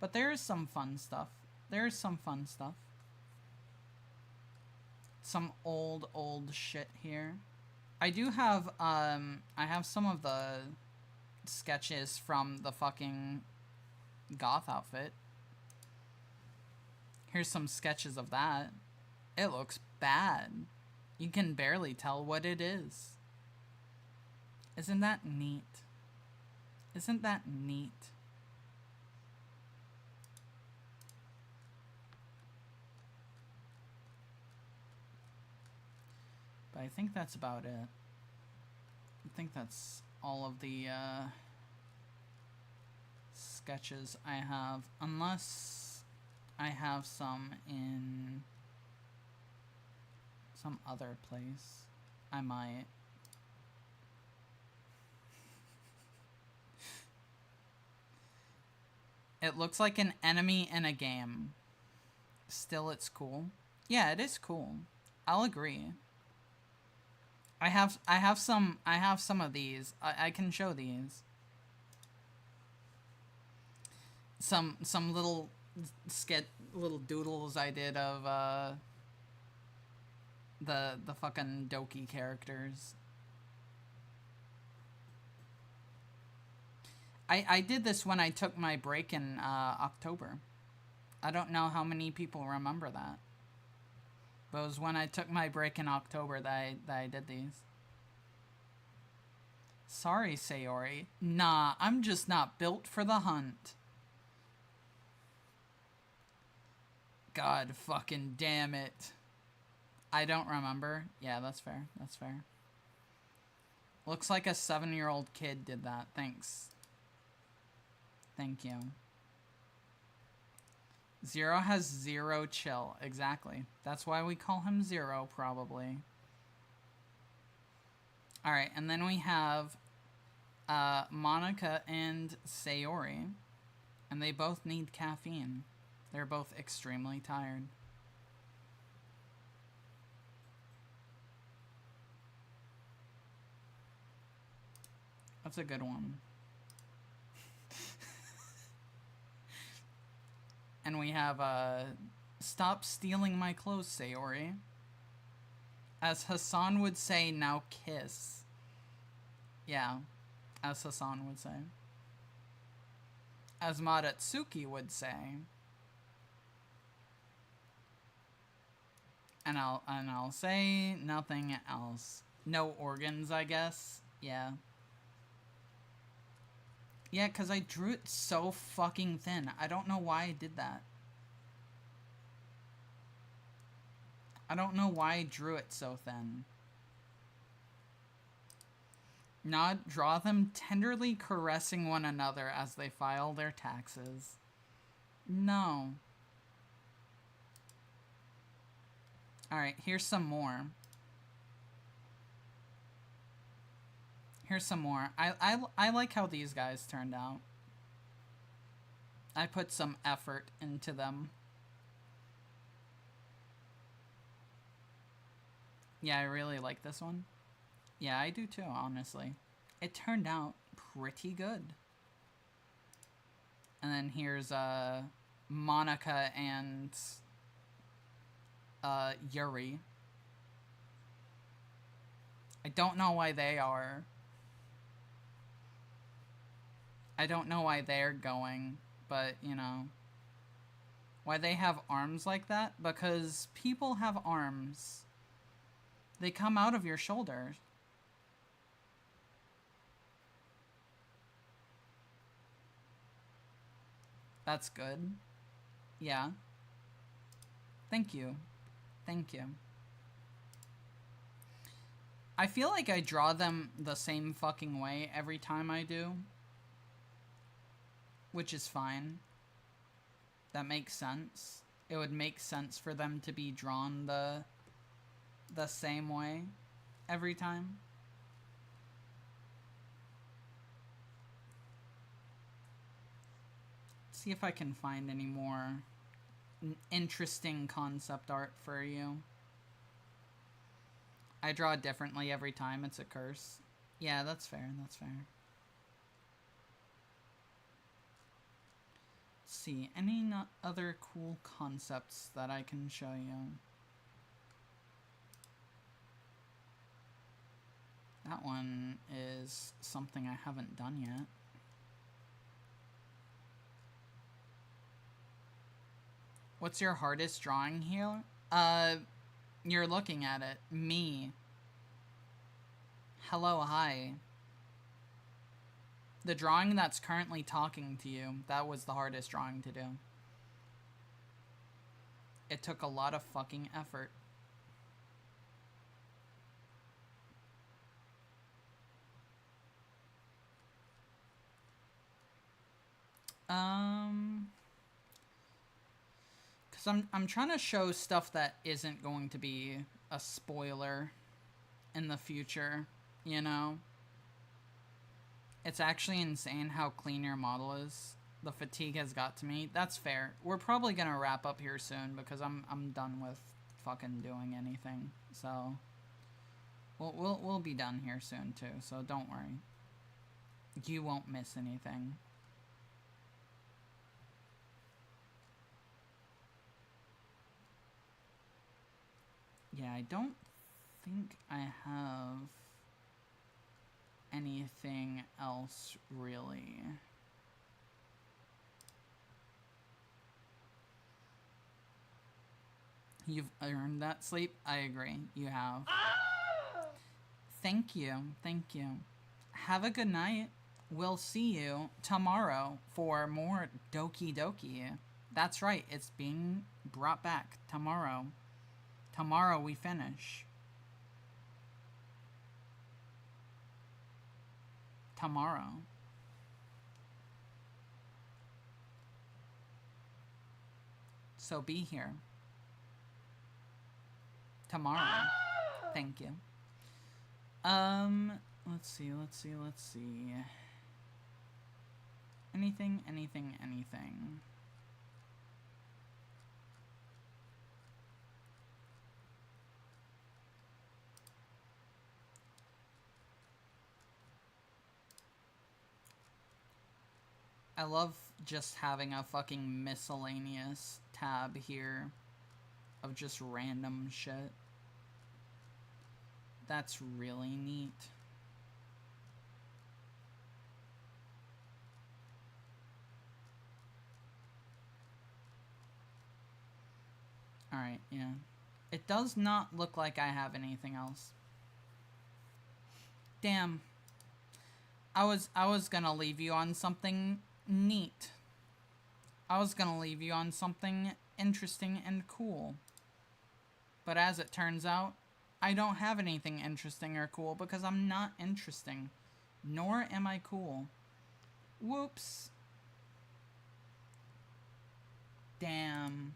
But there is some fun stuff. There is some fun stuff. Some old shit here. I do have, I have some of the sketches from the fucking goth outfit. Here's some sketches of that. It looks bad. You can barely tell what it is. Isn't that neat? Isn't that neat? But I think that's about it. I think that's all of the sketches I have, unless I have some in some other place. I might. It looks like an enemy in a game. Still, it's cool. Yeah, it is cool. I'll agree. I have some of these. I can show these. Some little little doodles I did of the fucking Doki characters. I did this when I took my break in October. I don't know how many people remember that. But it was when I took my break in October that I did these. Sorry, Sayori. Nah, I'm just not built for the hunt. God fucking damn it. I don't remember. Yeah, that's fair. That's fair. Looks like a 7-year-old kid did that. Thanks. Thank you. Zero has zero chill. Exactly. That's why we call him Zero, probably. Alright, and then we have Monica and Sayori. And they both need caffeine. They're both extremely tired. That's a good one. And we have, stop stealing my clothes, Sayori. As Hassan would say, now kiss. Yeah, as Hassan would say. As Madatsuki would say. And I'll say nothing else. No organs, I guess. Yeah. Yeah, because I drew it so fucking thin. I don't know why I did that. I don't know why I drew it so thin. Not draw them tenderly caressing one another as they file their taxes. No. Alright, here's some more. Here's some more. I like how these guys turned out. I put some effort into them. Yeah, I really like this one. Yeah, I do too, honestly. It turned out pretty good. And then here's Monica and Yuri. I don't know why they are. I don't know why they're going, but, you know. Why they have arms like that? Because people have arms. They come out of your shoulders. That's good. Yeah. Thank you. Thank you. I feel like I draw them the same fucking way every time I do. Which is fine. That makes sense. It would make sense for them to be drawn the same way every time. See if I can find any more interesting concept art for you. I draw differently every time. It's a curse. Yeah, that's fair. That's fair. Let's see. Any other cool concepts that I can show you? That one is something I haven't done yet. What's your hardest drawing here? You're looking at it. Me. Hello, hi. The drawing that's currently talking to you, that was the hardest drawing to do. It took a lot of fucking effort. Because I'm trying to show stuff that isn't going to be a spoiler in the future, you know? It's actually insane how clean your model is. The fatigue has got to me. That's fair. We're probably gonna wrap up here soon because I'm done with fucking doing anything. So we'll be done here soon too, so don't worry. You won't miss anything. Yeah, I don't think I have anything else really. You've earned that sleep? I agree. You have. Thank you. Thank you. Have a good night. We'll see you tomorrow for more Doki Doki. That's right. It's being brought back tomorrow. Tomorrow we finish. Tomorrow. So be here. Tomorrow. Thank you. Let's see. Anything. I love just having a fucking miscellaneous tab here of just random shit. That's really neat. Alright, yeah. It does not look like I have anything else. Damn. I was gonna leave you on something neat. I was gonna leave you on something interesting and cool. But as it turns out, I don't have anything interesting or cool because I'm not interesting. Nor am I cool. Whoops. Damn.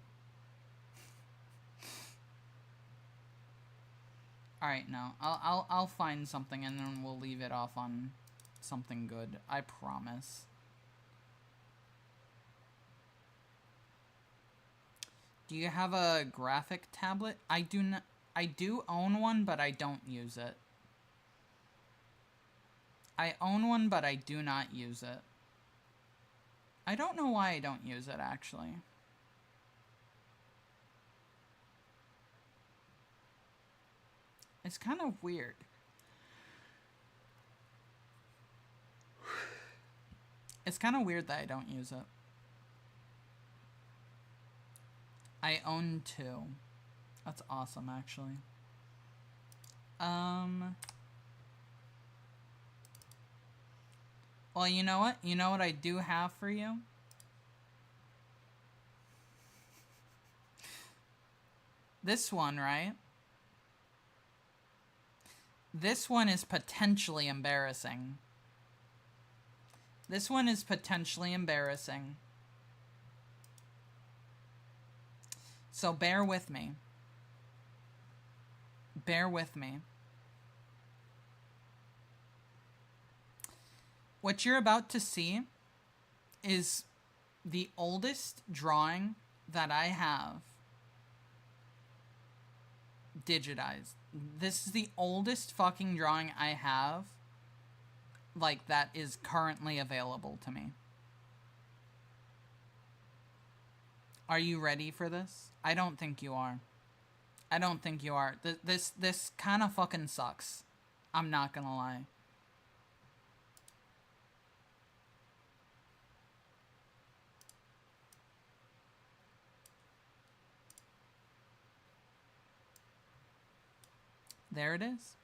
Alright, no. I'll find something and then we'll leave it off on something good. I promise. Do you have a graphic tablet? I do own one, but I don't use it. I own one, but I do not use it. I don't know why I don't use it, actually. It's kind of weird. It's kind of weird that I don't use it. I own 2. That's awesome, actually. Well, you know what? You know what I do have for you? This one, right? This one is potentially embarrassing. This one is potentially embarrassing. So bear with me. Bear with me. What you're about to see is the oldest drawing that I have digitized. This is the oldest fucking drawing I have, like, that is currently available to me. Are you ready for this? I don't think you are. I don't think you are. This kind of fucking sucks. I'm not gonna lie. There it is.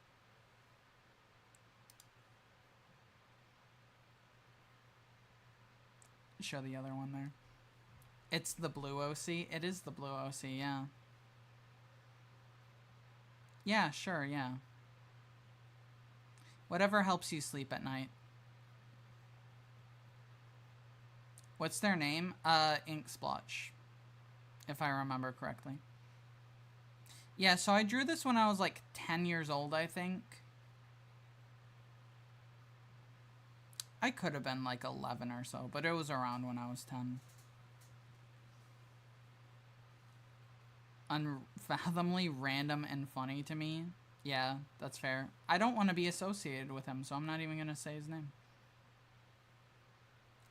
Show the other one there. It's the blue OC. It is the blue OC, yeah. Yeah, sure, yeah. Whatever helps you sleep at night. What's their name? Ink Splotch, if I remember correctly. Yeah, so I drew this when I was like 10 years old, I think. I could have been like 11 or so, but it was around when I was 10. Unfathomably random and funny to me. Yeah, that's fair. I don't want to be associated with him, so I'm not even going to say his name.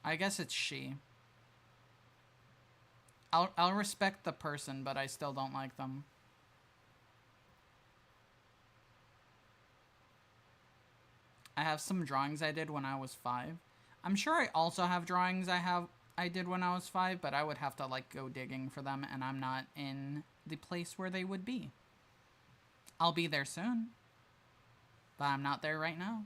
I guess it's she. I'll respect the person, but I still don't like them. I have some drawings I did when I was 5. I'm sure I also have drawings I did when I was 5, but I would have to like go digging for them, and I'm not in the place where they would be. I'll be there soon, but I'm not there right now.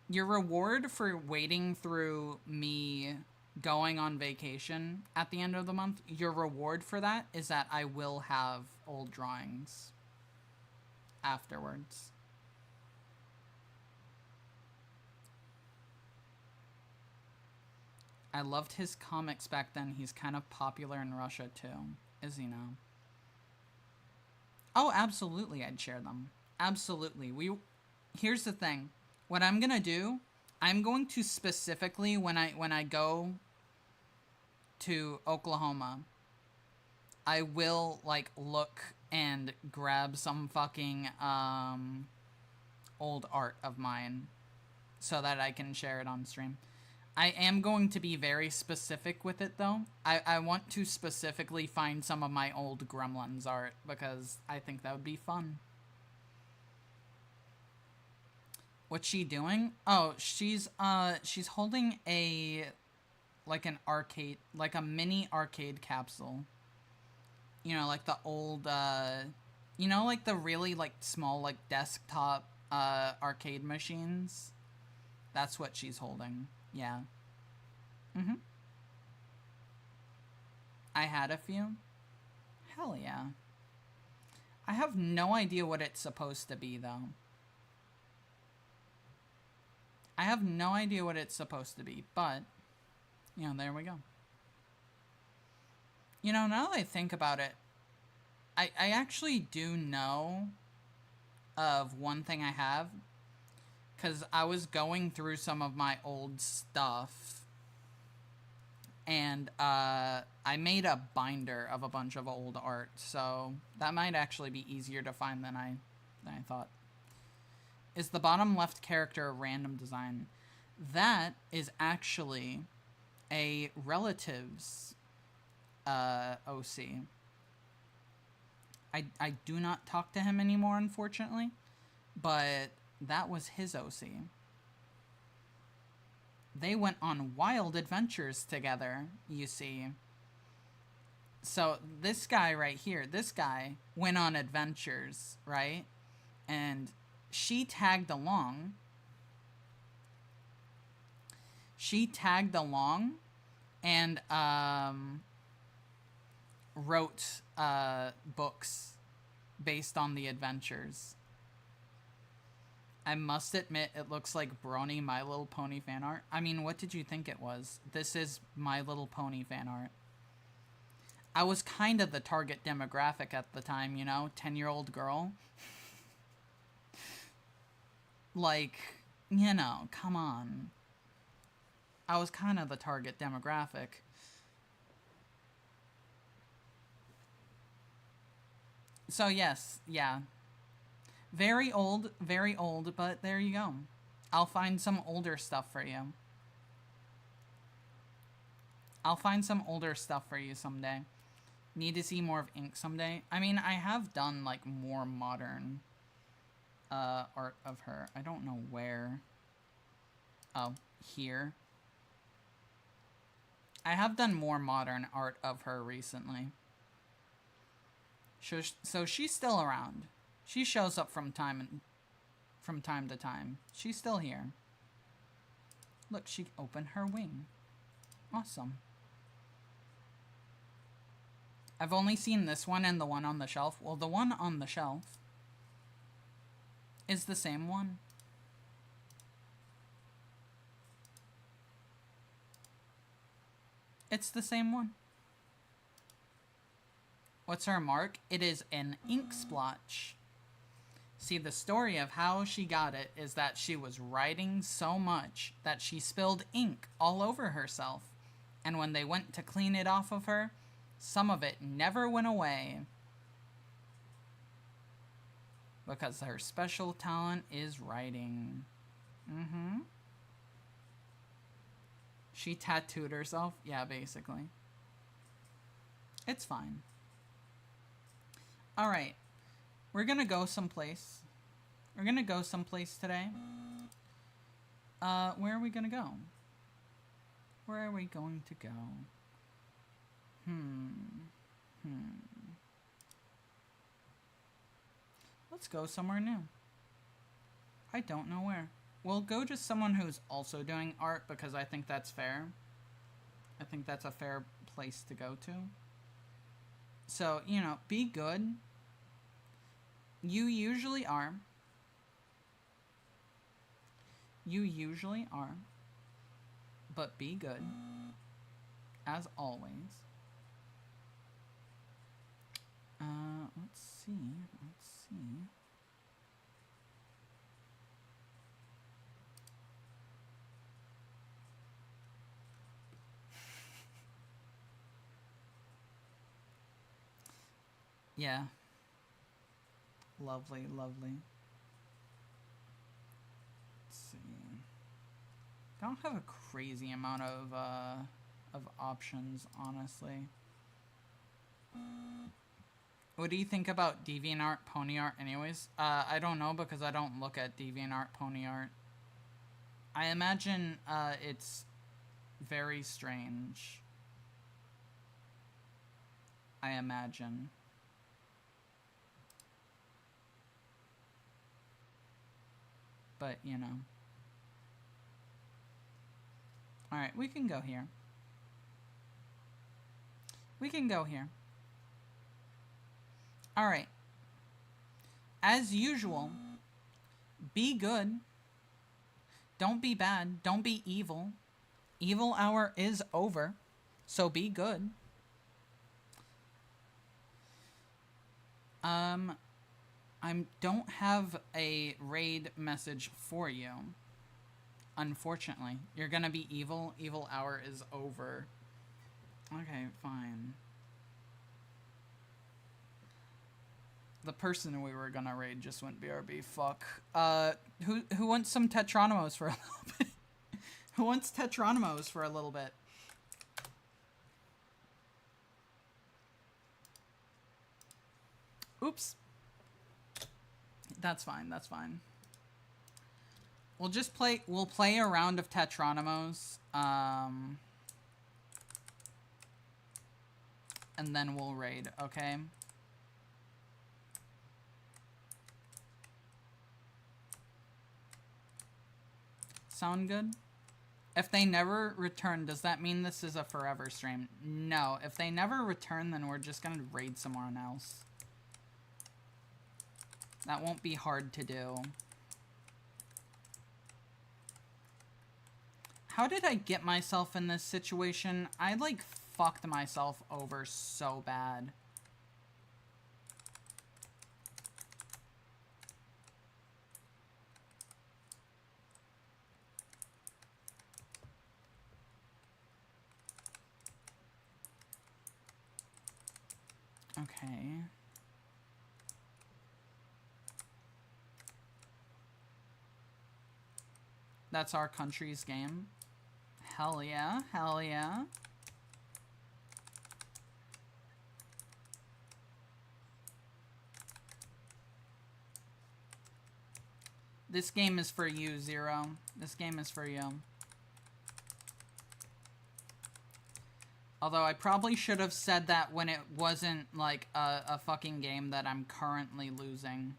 Your reward for waiting through me going on vacation at the end of the month, your reward for that is that I will have old drawings afterwards. I loved his comics back then. He's kind of popular in Russia too. Is he now? Oh, absolutely, I'd share them. Absolutely. Here's the thing. What I'm gonna do, I'm going to specifically, when I go to Oklahoma, I will like look and grab some fucking old art of mine so that I can share it on stream. I am going to be very specific with it, though. I want to specifically find some of my old Gremlins art, because I think that would be fun. What's she doing? Oh, she's holding like an arcade, like a mini arcade capsule. You know, like the old, you know, like the really, like, small, like, desktop, arcade machines? That's what she's holding. Yeah. Mm-hmm. I had a few. Hell yeah. I have no idea what it's supposed to be, though. have no idea what it's supposed to be, but, you know, there we go. You know, now that I think about it, I actually do know of one thing I have, because I was going through some of my old stuff, and I made a binder of a bunch of old art, so that might actually be easier to find than I thought. Is the bottom left character a random design? That is actually a relative's OC. I do not talk to him anymore, unfortunately, but that was his OC. They went on wild adventures together, you see. So this guy right here, this guy went on adventures, right? And she tagged along. She tagged along and wrote books based on the adventures. I must admit, it looks like Brony My Little Pony fan art. I mean, what did you think it was? This is My Little Pony fan art. I was kind of the target demographic at the time, you know? 10-year-old girl. Like, you know, come on. I was kind of the target demographic. So yes, yeah. Very old, but there you go. I'll find some older stuff for you. I'll find some older stuff for you someday. Need to see more of ink someday. I mean, I have done, like, more modern art of her. I don't know where. Oh, here. I have done more modern art of her recently. So she's still around. She shows up from time to time. She's still here. Look, she opened her wing. Awesome. I've only seen this one and the one on the shelf. Well, the one on the shelf is the same one. It's the same one. What's her mark? It is an ink splotch. See, the story of how she got it is that she was writing so much that she spilled ink all over herself. And when they went to clean it off of her, some of it never went away. Because her special talent is writing. She tattooed herself? Yeah, basically. It's fine. Alright. We're gonna go someplace. We're gonna go someplace today. Where are we gonna go? Where are we going to go? Let's go somewhere new. I don't know where. We'll go to someone who's also doing art because I think that's fair. I think that's a fair place to go to. So, you know, be good. You usually are. You usually are. But be good. As always. Let's see. Yeah. Lovely. Let's see. Don't have a crazy amount of options, honestly. What do you think about DeviantArt pony art anyways? I don't know because I don't look at DeviantArt pony art. I imagine it's very strange. I imagine. But, you know. Alright, we can go here. We can go here. Alright. As usual, be good. Don't be bad. Don't be evil. Evil hour is over. So be good. I don't have a raid message for you. Unfortunately. You're gonna be evil. Evil hour is over. Okay, fine. The person we were gonna raid just went BRB. Fuck. Who wants some Tetronymos for a little bit? Who wants Tetronymos for a little bit? Oops. That's fine, that's fine. We'll play a round of Tetronymos, and then we'll raid, okay? Sound good? If they never return, does that mean this is a forever stream? No, if they never return, then we're just gonna raid someone else. That won't be hard to do. How did I get myself in this situation? I, like, fucked myself over so bad. Okay. That's our country's game. Hell yeah, hell yeah. This game is for you, Zero. This game is for you. Although I probably should have said that when it wasn't, like, a fucking game that I'm currently losing.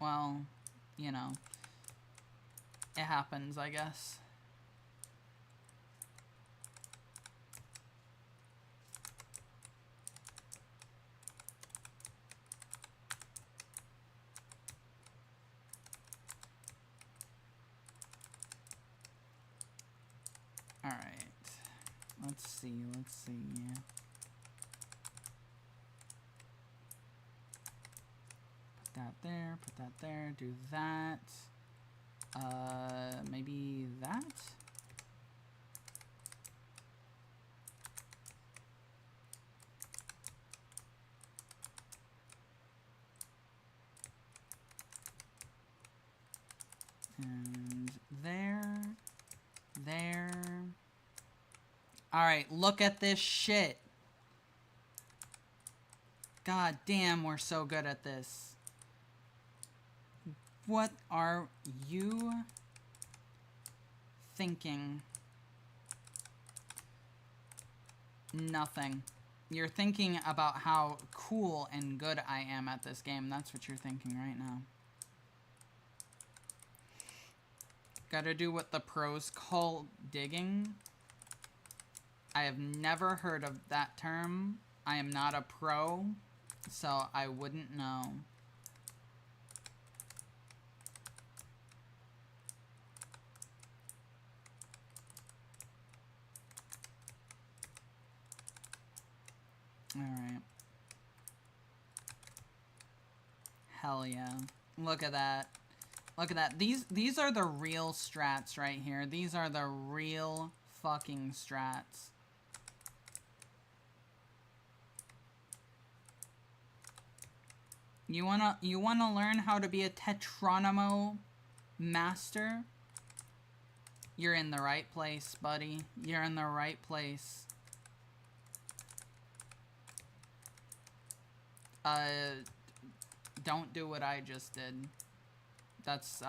Well, you know. It happens, I guess. Alright. Let's see, let's see. Put that there, do that. Maybe that? And there. Alright, look at this shit. God damn, we're so good at this. What are you thinking? Nothing. You're thinking about how cool and good I am at this game. That's what you're thinking right now. Gotta do what the pros call digging. I have never heard of that term. I am not a pro, so I wouldn't know. Alright. Hell yeah. Look at that. Look at that. These are the real strats right here. These are the real fucking strats. You wanna learn how to be a Tetronymo master? You're in the right place, buddy. You're in the right place. Don't do what I just did. That's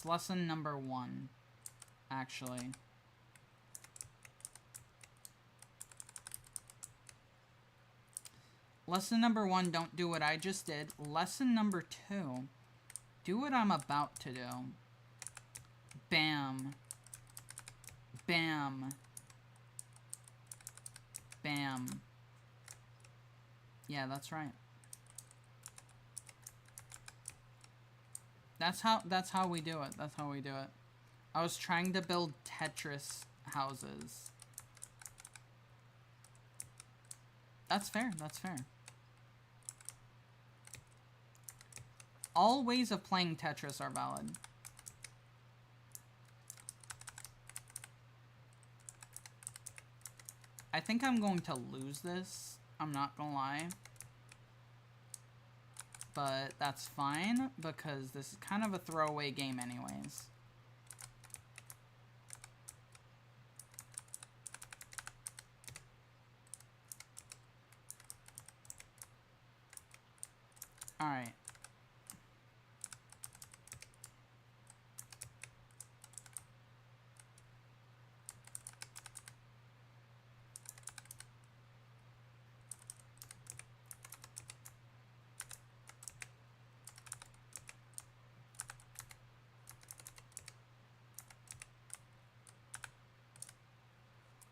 lesson number 1, actually. Lesson number 1, don't do what I just did. Lesson number 2, do what I'm about to do. Bam. Bam. Bam. Yeah, that's right. That's how we do it. That's how we do it. I was trying to build Tetris houses. That's fair. That's fair. All ways of playing Tetris are valid. I think I'm going to lose this. I'm not gonna lie. But that's fine, because this is kind of a throwaway game anyways. Alright.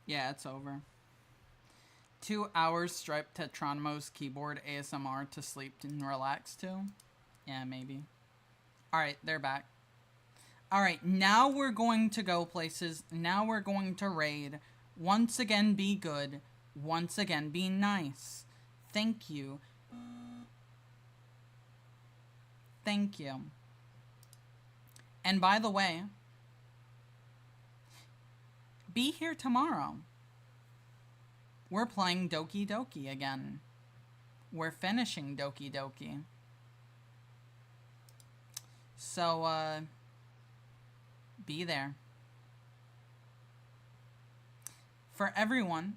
Yeah, it's over. 2 hours StripeTehGremlin's keyboard ASMR to sleep and relax to? Yeah, maybe. Alright, they're back. Alright, now we're going to go places. Now we're going to raid. Once again, be good. Once again, be nice. Thank you. Thank you. And by the way, be here tomorrow. We're playing Doki Doki again. We're finishing Doki Doki. So, be there. For everyone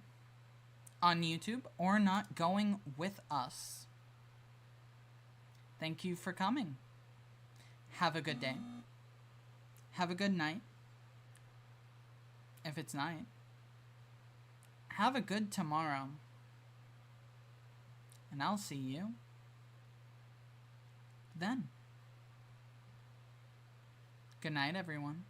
on YouTube or not going with us, thank you for coming. Have a good day. Have a good night. If it's night. Have a good tomorrow. And I'll see you then. Good night, everyone.